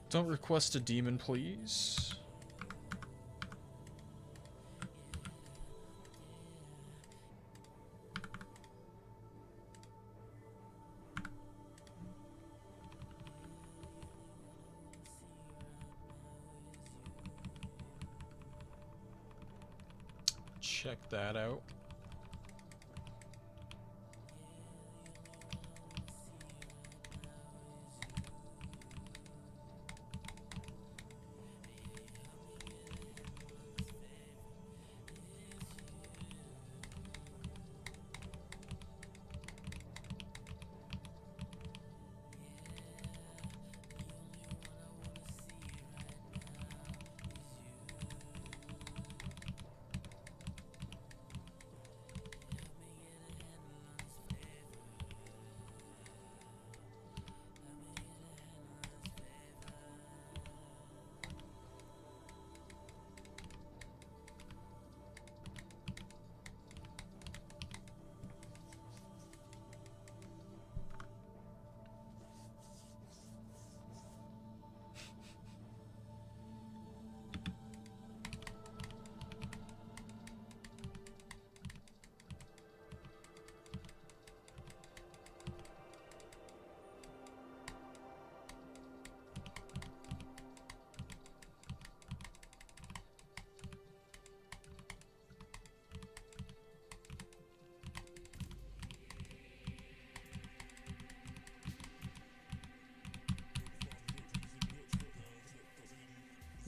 Don't request a demon, please. Check that out.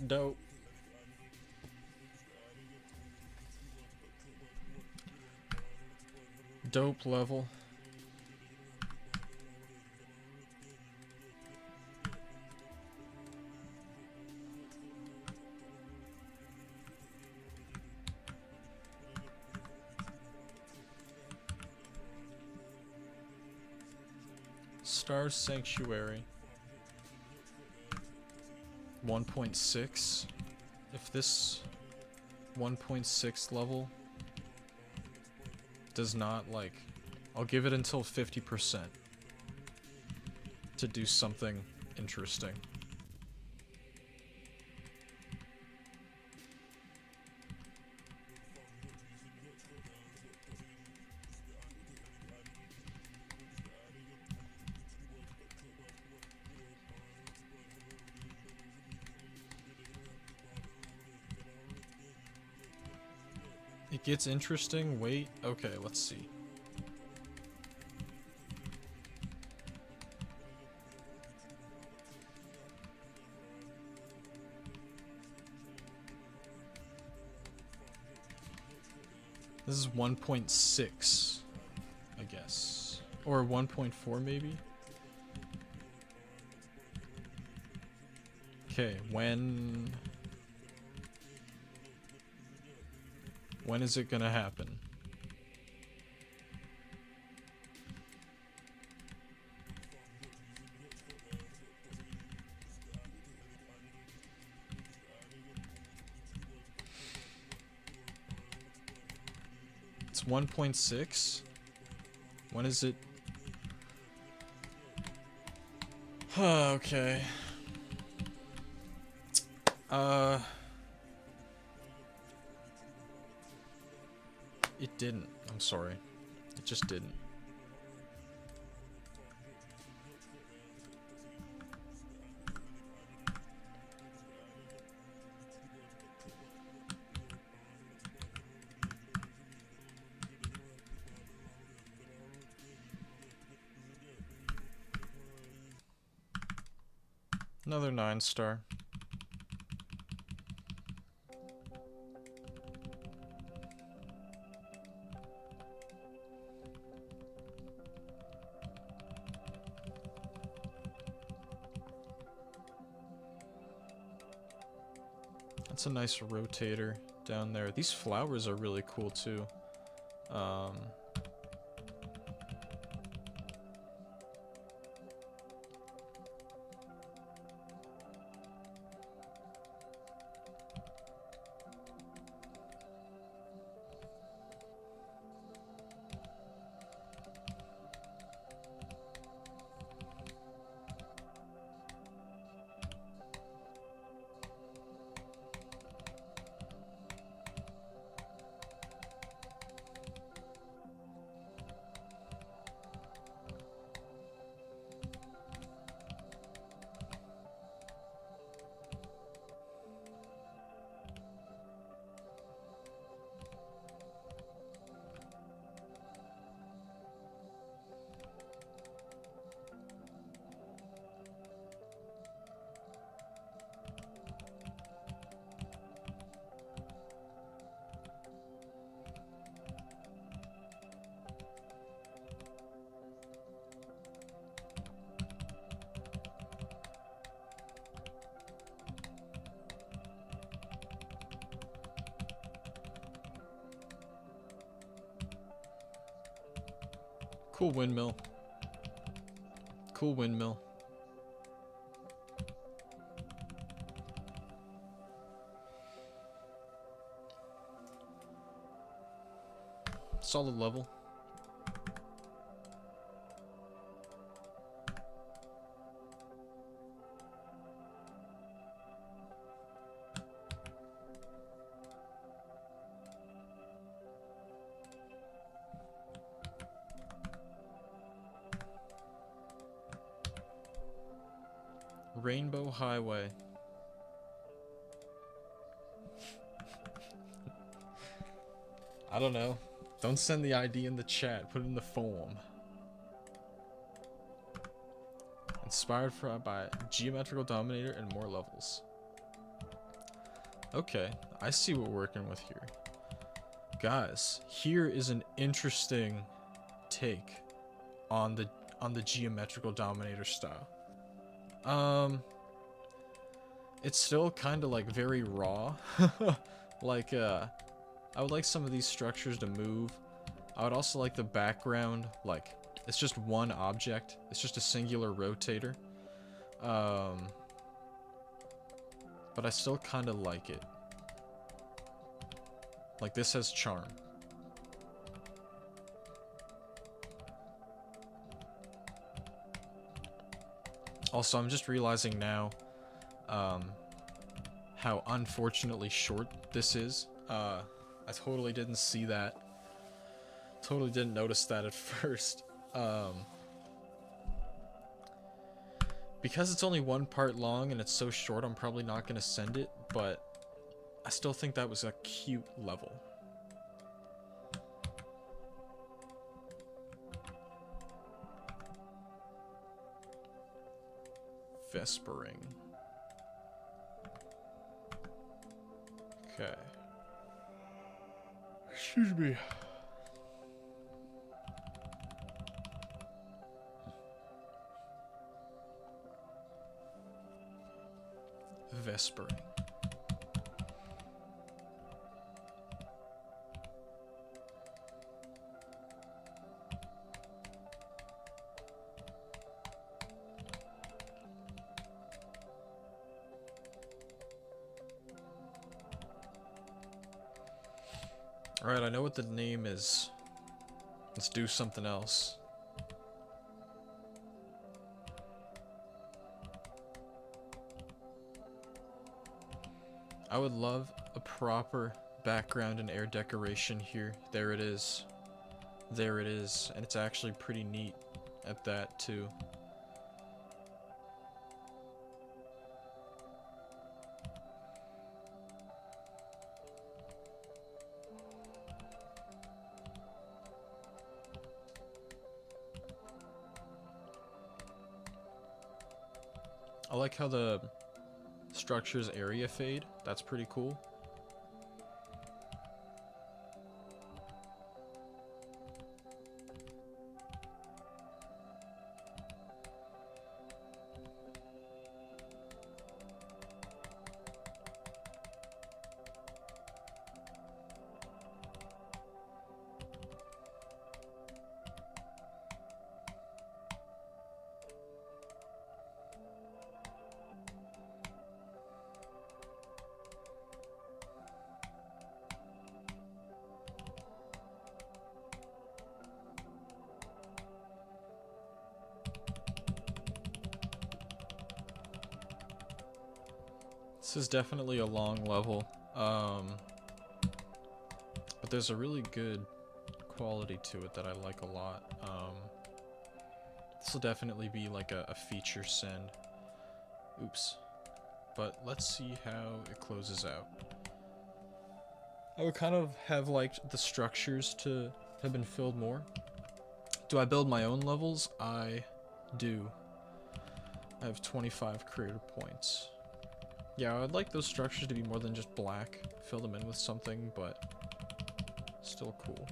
Dope. Dope level. Star Sanctuary. 1.6. If this 1.6 level does not, like, I'll give it until 50% to do something interesting. It gets interesting. Wait. Okay, let's see. This is 1.6, I guess. Or 1.4 maybe? Okay, when is it gonna happen? It's 1.6? When is it? Okay. It didn't. I'm sorry. It just didn't. Another 9-star. That's a nice rotator down there. These flowers are really cool too. Cool windmill. Cool windmill. Solid level. Rainbow Highway. I don't know. Don't send the ID in the chat. Put it in the form. Inspired by Geometrical Dominator and more levels. Okay, I see what we're working with here. Guys, here is an interesting take on the Geometrical Dominator style. It's still kind of like very raw. Like, I would like some of these structures to move. I would also like the background, like, it's just one object. It's just a singular rotator. But I still kind of like it. Like, this has charm. Also, I'm just realizing now how unfortunately short this is. I totally didn't see that. Totally didn't notice that at first. Because it's only one part long and it's so short, I'm probably not going to send it, but I still think that was a cute level. Vespering. Okay. Excuse me. Vespering. Alright, I know what the name is. Let's do something else. I would love a proper background and air decoration here. There it is. There it is. And it's actually pretty neat at that, too. I like how the structure's area fade. That's pretty cool. This is definitely a long level, but there's a really good quality to it that I like a lot. This will definitely be like a feature send. Oops. But let's see how it closes out. I would kind of have liked the structures to have been filled more. Do I build my own levels? I do. I have 25 creator points. Yeah, I'd like those structures to be more than just black. Fill them in with something, but still cool.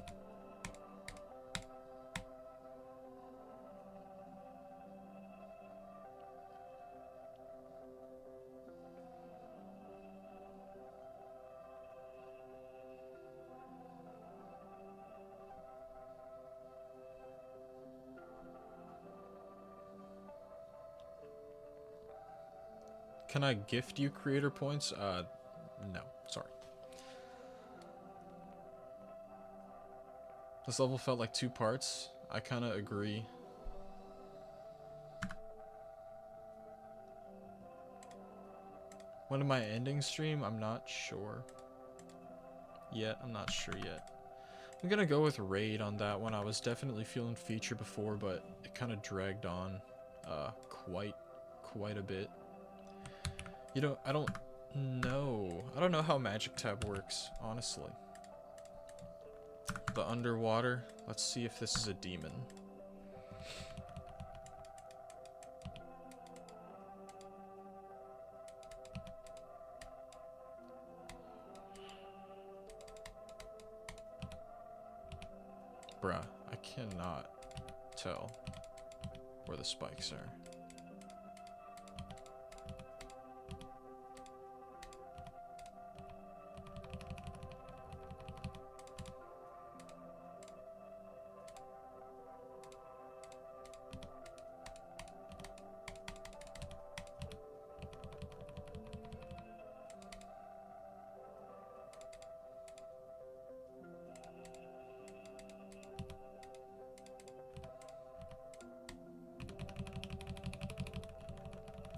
Can I gift you creator points? No, sorry. This level felt like 2 parts. I kind of agree. When am I ending stream? I'm not sure. I'm not sure yet. I'm gonna go with raid on that one. I was definitely feeling feature before, but it kind of dragged on quite a bit. You know, I don't know how Magic Tab works, honestly. The underwater. Let's see if this is a demon. Bruh, I cannot tell where the spikes are.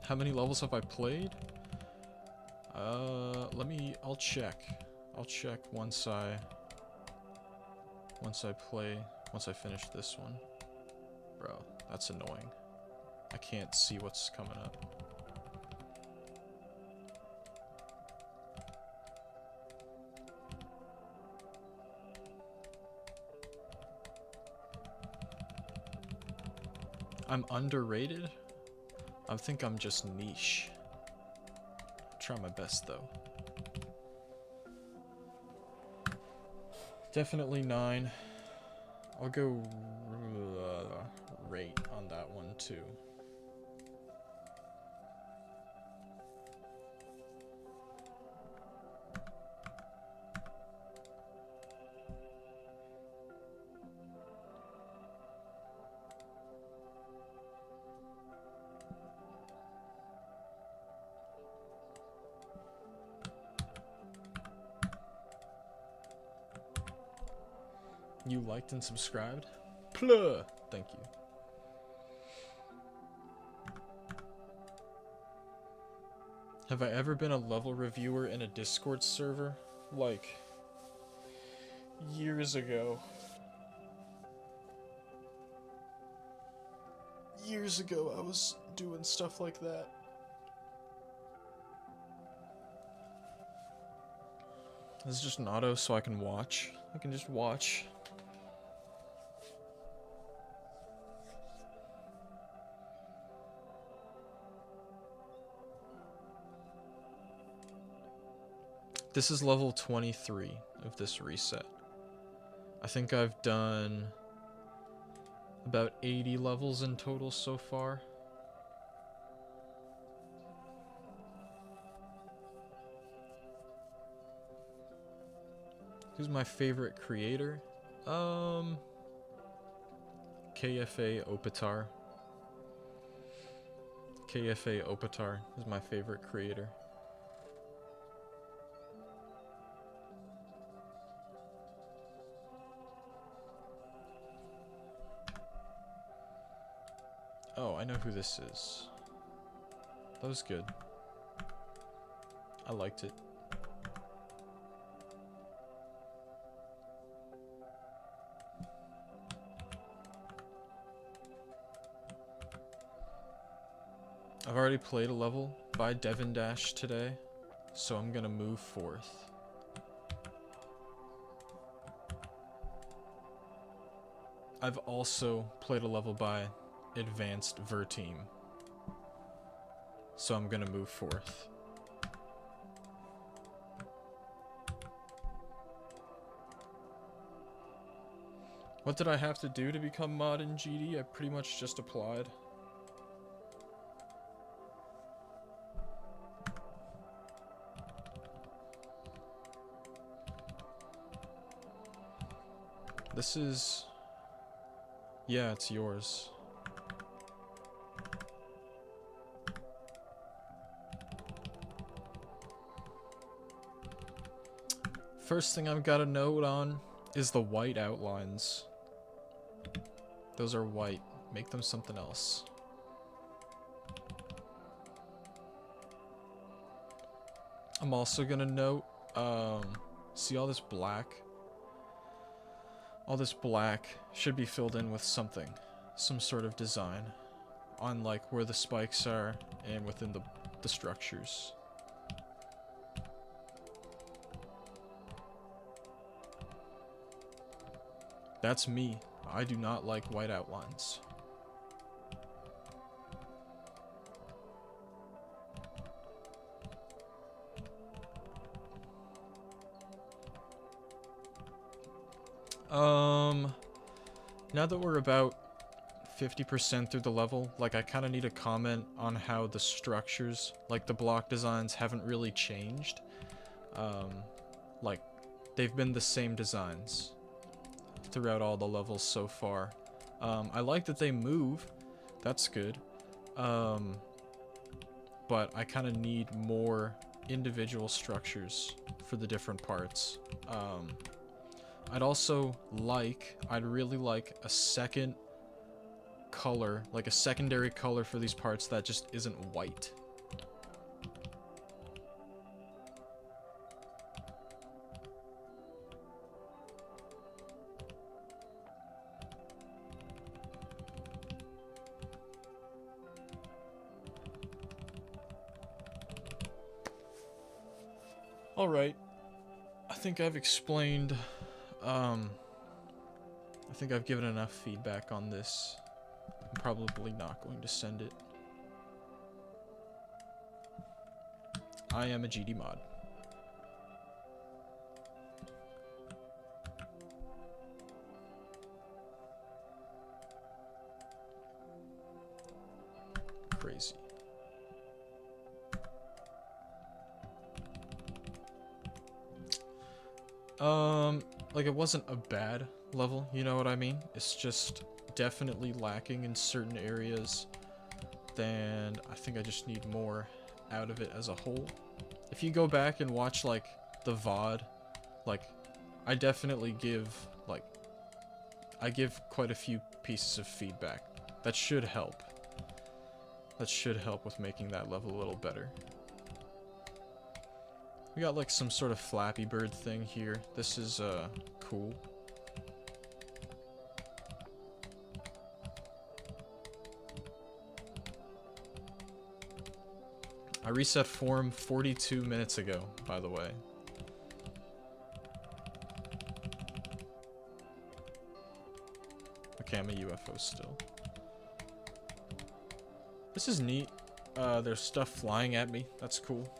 How many levels have I played? I'll check. I'll check once I finish this one. Bro, that's annoying. I can't see what's coming up. I'm underrated? I think I'm just niche. I'll try my best though. Definitely 9. I'll go rate on that one too. You liked and subscribed? Pluh! Thank you. Have I ever been a level reviewer in a Discord server? Like, years ago. Years ago, I was doing stuff like that. This is just an auto so I can watch. I can just watch. This is level 23 of this reset. I think I've done about 80 levels in total so far. Who's my favorite creator? KFA Opatar. KFA Opatar is my favorite creator. Oh, I know who this is. That was good. I liked it. I've already played a level by Devin Dash today, so I'm gonna move forth. I've also played a level by Advanced Verteam, so I'm gonna move forth. What did I have to do to become mod in GD? I pretty much just applied. This is... yeah, it's yours. First thing I've got to note on is the white outlines. Those are white. Make them something else. I'm also gonna note, see all this black? All this black should be filled in with something. Some sort of design. On like where the spikes are and within the structures. That's me. I do not like white outlines. Now that we're about 50% through the level, like I kind of need a comment on how the structures, like the block designs, haven't really changed. Like they've been the same designs throughout all the levels so far. I like that they move, that's good. But I kind of need more individual structures for the different parts. I'd really like a second color, like a secondary color for these parts that just isn't white. Alright, I think I've explained, I think I've given enough feedback on this. I'm probably not going to send it. I am a GD mod. Crazy. Like it wasn't a bad level, you know what I mean? It's just definitely lacking in certain areas. Then I think I just need more out of it as a whole. If you go back and watch like the VOD, like I definitely give like I give quite a few pieces of feedback. That should help. That should help with making that level a little better. We got like some sort of Flappy Bird thing here. This is cool. I reset form 42 minutes ago, by the way. Okay, I'm a UFO still. This is neat. There's stuff flying at me. That's cool.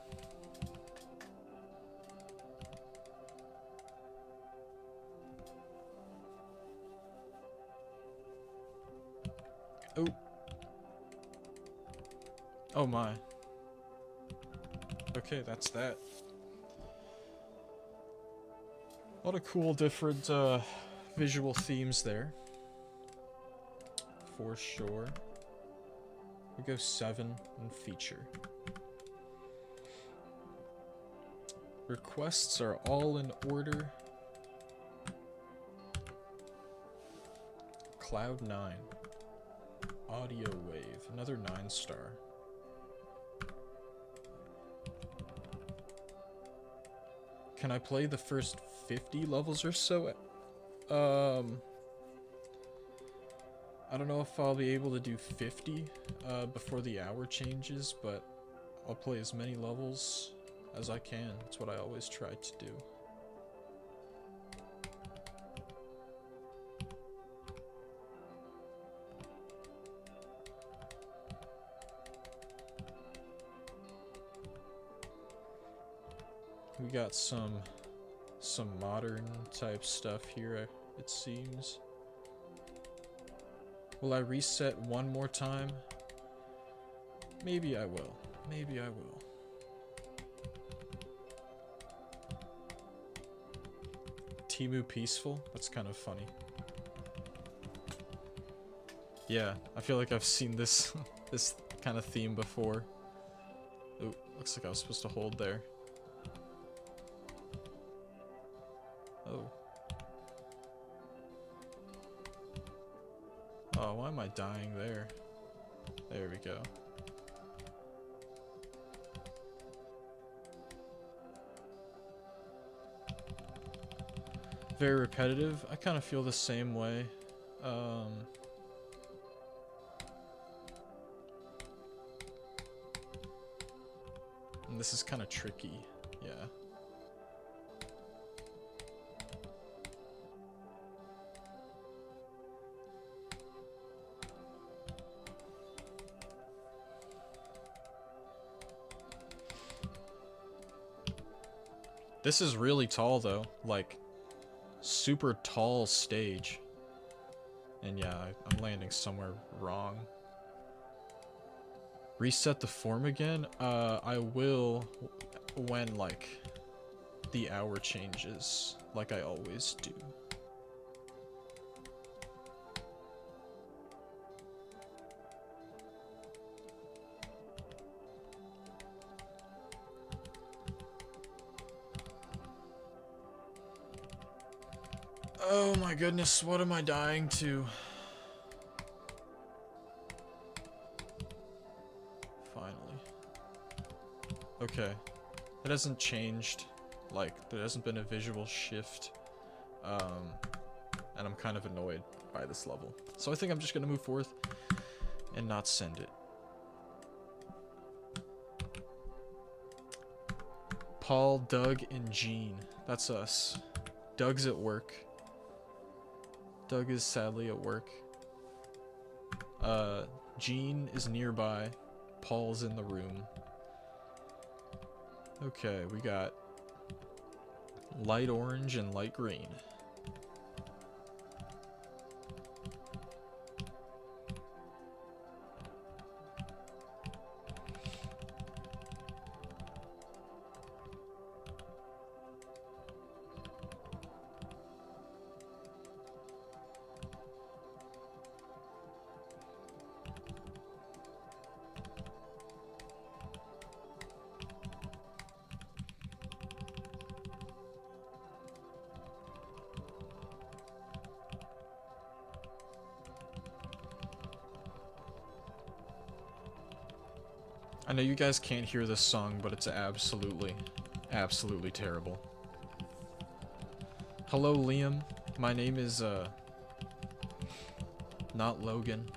Oh. Oh my. Okay, that's that. A lot of cool different visual themes there. For sure. We go 7 and feature. Requests are all in order. Cloud 9. Audio Wave. Another 9-star. Can I play the first 50 levels or so? I don't know if I'll be able to do 50 before the hour changes, but I'll play as many levels as I can. That's what I always try to do. We got some modern type stuff here, it seems. Will I reset one more time? Maybe I will. Maybe I will. Temu Peaceful? That's kind of funny. Yeah, I feel like I've seen this this kind of theme before. Oh, looks like I was supposed to hold there. Oh. Oh, why am I dying there? There we go. Very repetitive. I kind of feel the same way. And this is kind of tricky. Yeah. This is really tall though, like super tall stage. And yeah, I'm landing somewhere wrong. Reset the form again? I will when like the hour changes, like I always do. Oh my goodness, what am I dying to? Finally. Okay. It hasn't changed. Like, there hasn't been a visual shift. And I'm kind of annoyed by this level. So I think I'm just gonna move forth and not send it. Paul, Doug, and Gene. That's us. Doug's at work. Doug is sadly at work. Gene is nearby. Paul's in the room. Okay, we got light orange and light green. I know you guys can't hear this song, but it's absolutely, absolutely terrible. Hello, Liam. My name is, not Logan.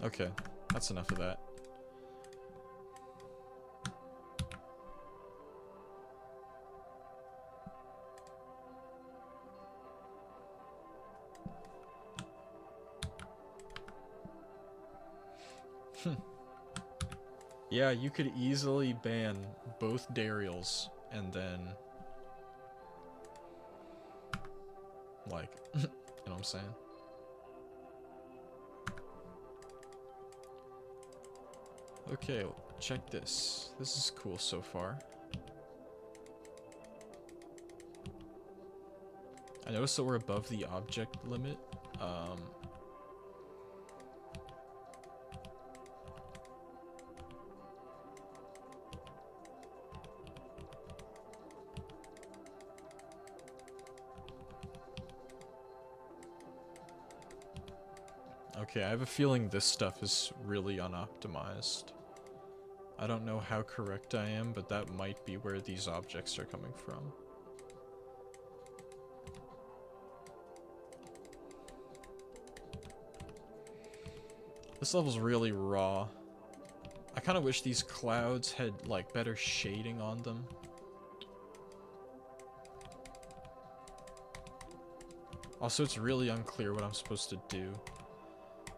Okay, that's enough of that. Yeah, you could easily ban both Dariels and then, like, you know what I'm saying? Okay, check this. This is cool so far. I noticed that we're above the object limit. Okay, I have a feeling this stuff is really unoptimized. I don't know how correct I am, but that might be where these objects are coming from. This level's really raw. I kind of wish these clouds had, like, better shading on them. Also, it's really unclear what I'm supposed to do.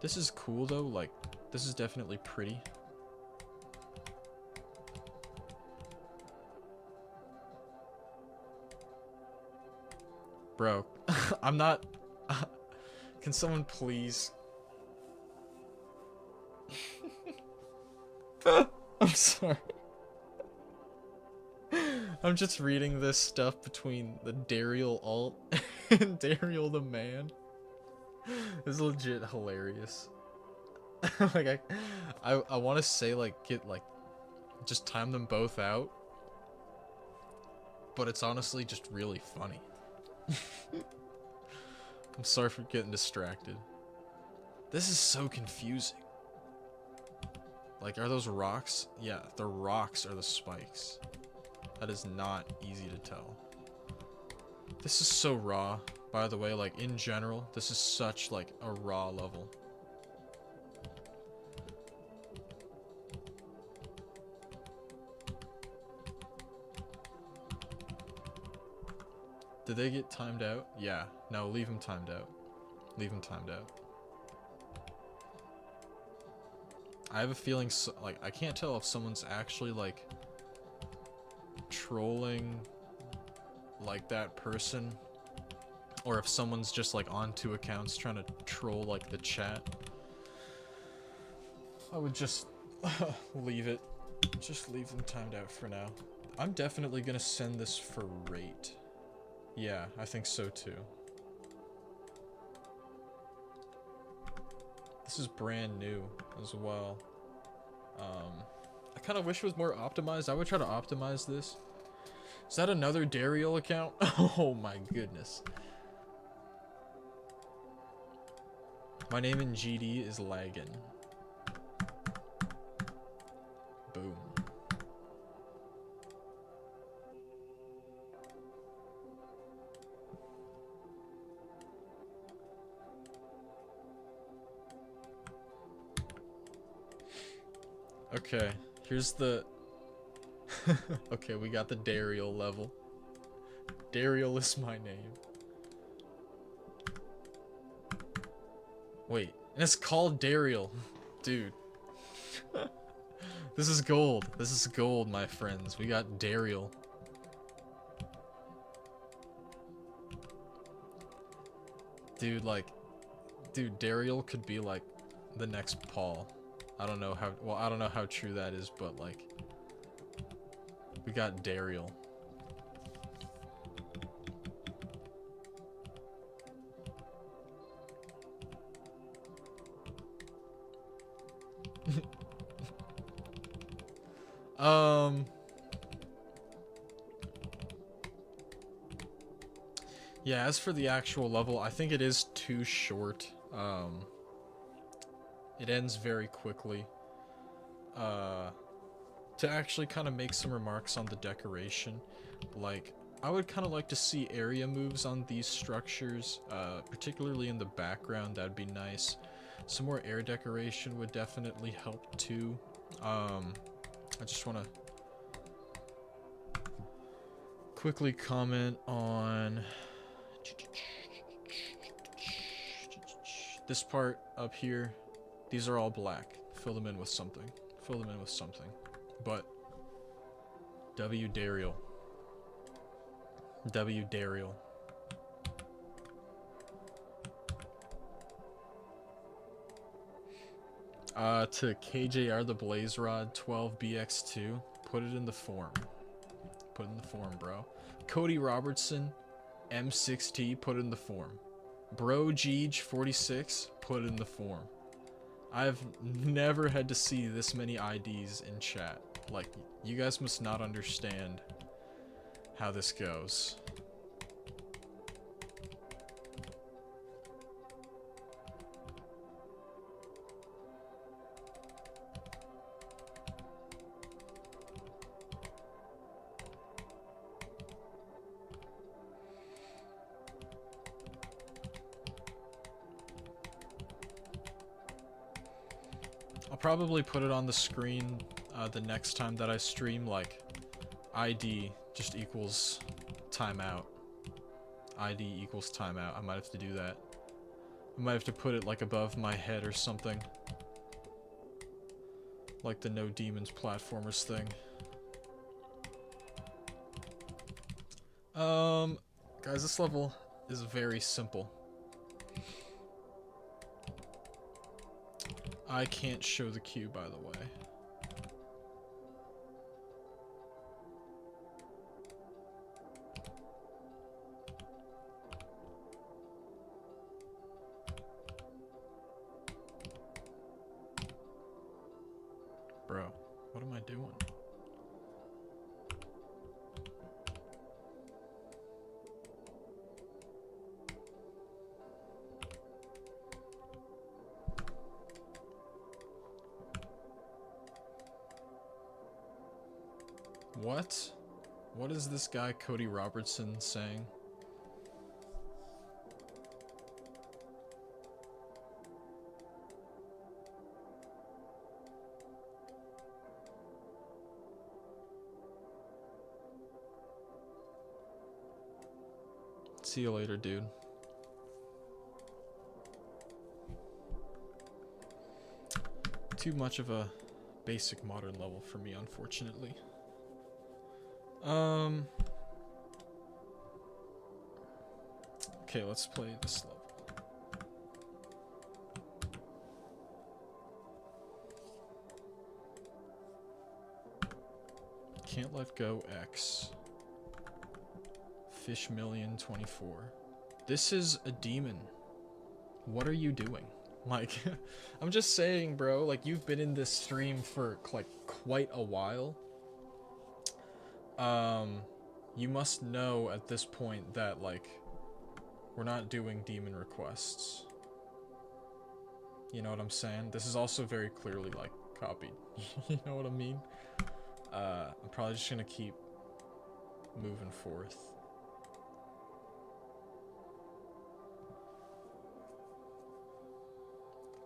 This is cool, though. Like, this is definitely pretty. Bro, I'm not... Can someone please... I'm sorry. I'm just reading this stuff between the Dariel alt and Dariel the man. This is legit hilarious. Like I want to say like get like just time them both out, but it's honestly just really funny. I'm sorry for getting distracted. This is so confusing. Like, are those rocks? Yeah, the rocks are the spikes. That is not easy to tell. This is so raw, by the way, like, in general, this is such, like, a raw level. Did they get timed out? Yeah. No, leave them timed out. Leave them timed out. I have a feeling, like, I can't tell if someone's actually, like, trolling, like, that person, or if someone's just, like, on two accounts trying to troll, like, the chat. I would just leave it. Just leave them timed out for now. I'm definitely gonna send this for rate. Yeah, I think so too. This is brand new as well. I kind of wish it was more optimized. I would try to optimize this. Is that another Dariel account? Oh my goodness. My name in GD is Laggin. Boom. Okay, here's the... Okay, we got the Dariel level. Dariel is my name. Wait, and it's called Dariel. Dude. This is gold. This is gold, my friends. We got Dariel. Dude, like... Dude, Dariel could be, like, the next Paul. I don't know how... Well, I don't know how true that is, but, like... We got Dariel. Yeah, as for the actual level, I think it is too short. It ends very quickly. To actually kind of make some remarks on the decoration, like, I would kind of like to see area moves on these structures, particularly in the background. That'd be nice. Some more air decoration would definitely help too. I just want to quickly comment on this part up here. These are all black. Fill them in with something. Fill them in with something. But W Dariel. W Dariel. To KJR the Blaze Rod 12BX2, put it in the form. Put it in the form, bro. Cody Robertson M6T, put it in the form. Bro Geej 46, put it in the form. I've never had to see this many IDs in chat. Like, you guys must not understand how this goes. I'll probably put it on the screen the next time that I stream, like, ID just equals timeout. ID equals timeout. I might have to do that. I might have to put it, like, above my head or something. Like the No Demons platformers thing. Guys, this level is very simple. I can't show the queue, by the way. What? What is this guy Cody Robertson saying? See you later, dude. Too much of a basic modern level for me, unfortunately. Okay, let's play this level. Can't let go X. Fish Million 24. This is a demon. What are you doing? Like, I'm just saying, bro, like, you've been in this stream for, like, quite a while. You must know at this point that, like, we're not doing demon requests. You know what I'm saying? This is also very clearly, like, copied. You know what I mean? I'm probably just gonna keep moving forth.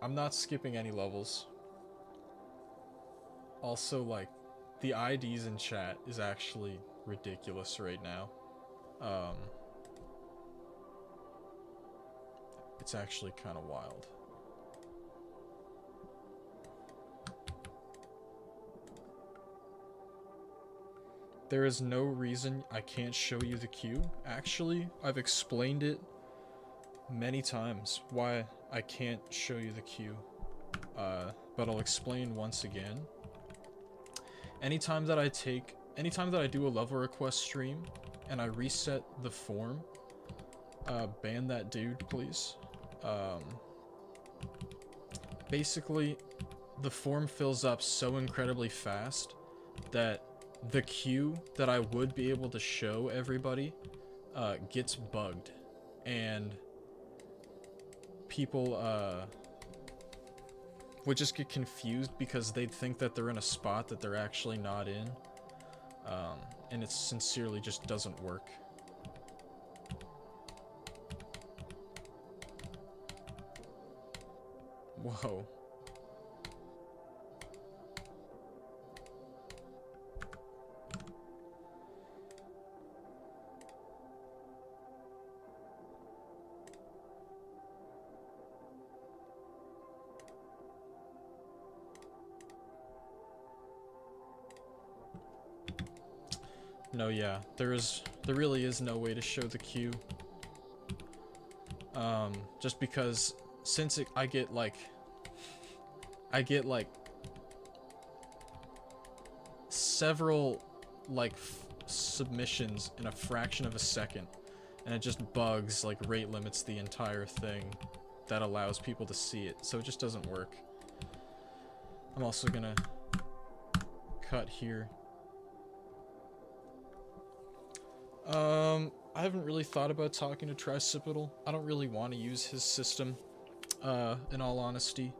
I'm not skipping any levels. Also, like, the IDs in chat is actually ridiculous right now. It's actually kind of wild. There is no reason I can't show you the queue. Actually, I've explained it many times why I can't show you the queue. But I'll explain once again. Anytime that I do a level request stream and I reset the form, ban that dude, please. Basically, the form fills up so incredibly fast that the queue that I would be able to show everybody gets bugged, and people would just get confused because they'd think that they're in a spot that they're actually not in, and it sincerely just doesn't work. Whoa. No, yeah, there really is no way to show the queue. Just because since I get like several like submissions in a fraction of a second, and it just bugs, like rate limits the entire thing that allows people to see it, so it just doesn't work. I'm also gonna cut here. I haven't really thought about talking to Tricipital. I don't really want to use his system, in all honesty.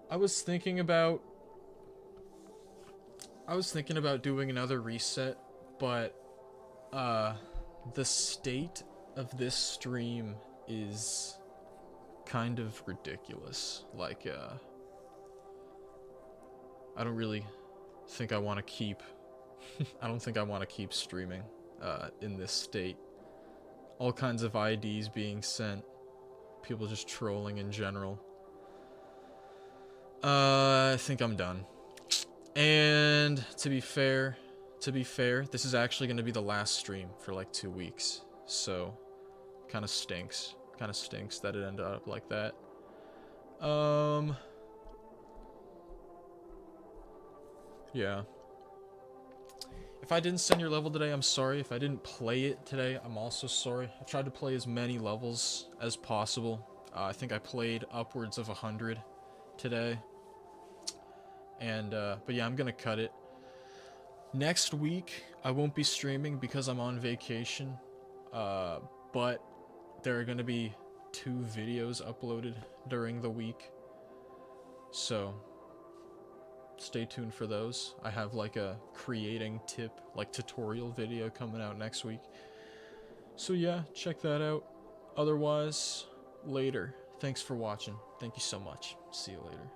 I was thinking about doing another reset, but, the state of this stream is kind of ridiculous. Like, I don't really think I want to keep I don't think I want to keep streaming in this state. All kinds of IDs being sent, people just trolling in general. I think I'm done. And to be fair, this is actually going to be the last stream for like 2 weeks. So, kind of stinks. Kind of stinks that it ended up like that. Yeah. If I didn't send your level today, I'm sorry. If I didn't play it today, I'm also sorry. I tried to play as many levels as possible. I think I played upwards of 100 today. And, but yeah, I'm gonna cut it. Next week, I won't be streaming because I'm on vacation. But there are gonna be 2 videos uploaded during the week. So, stay tuned for those. I have like a creating tip, like tutorial video coming out next week. So yeah, check that out. Otherwise, later. Thanks for watching. Thank you so much. See you later.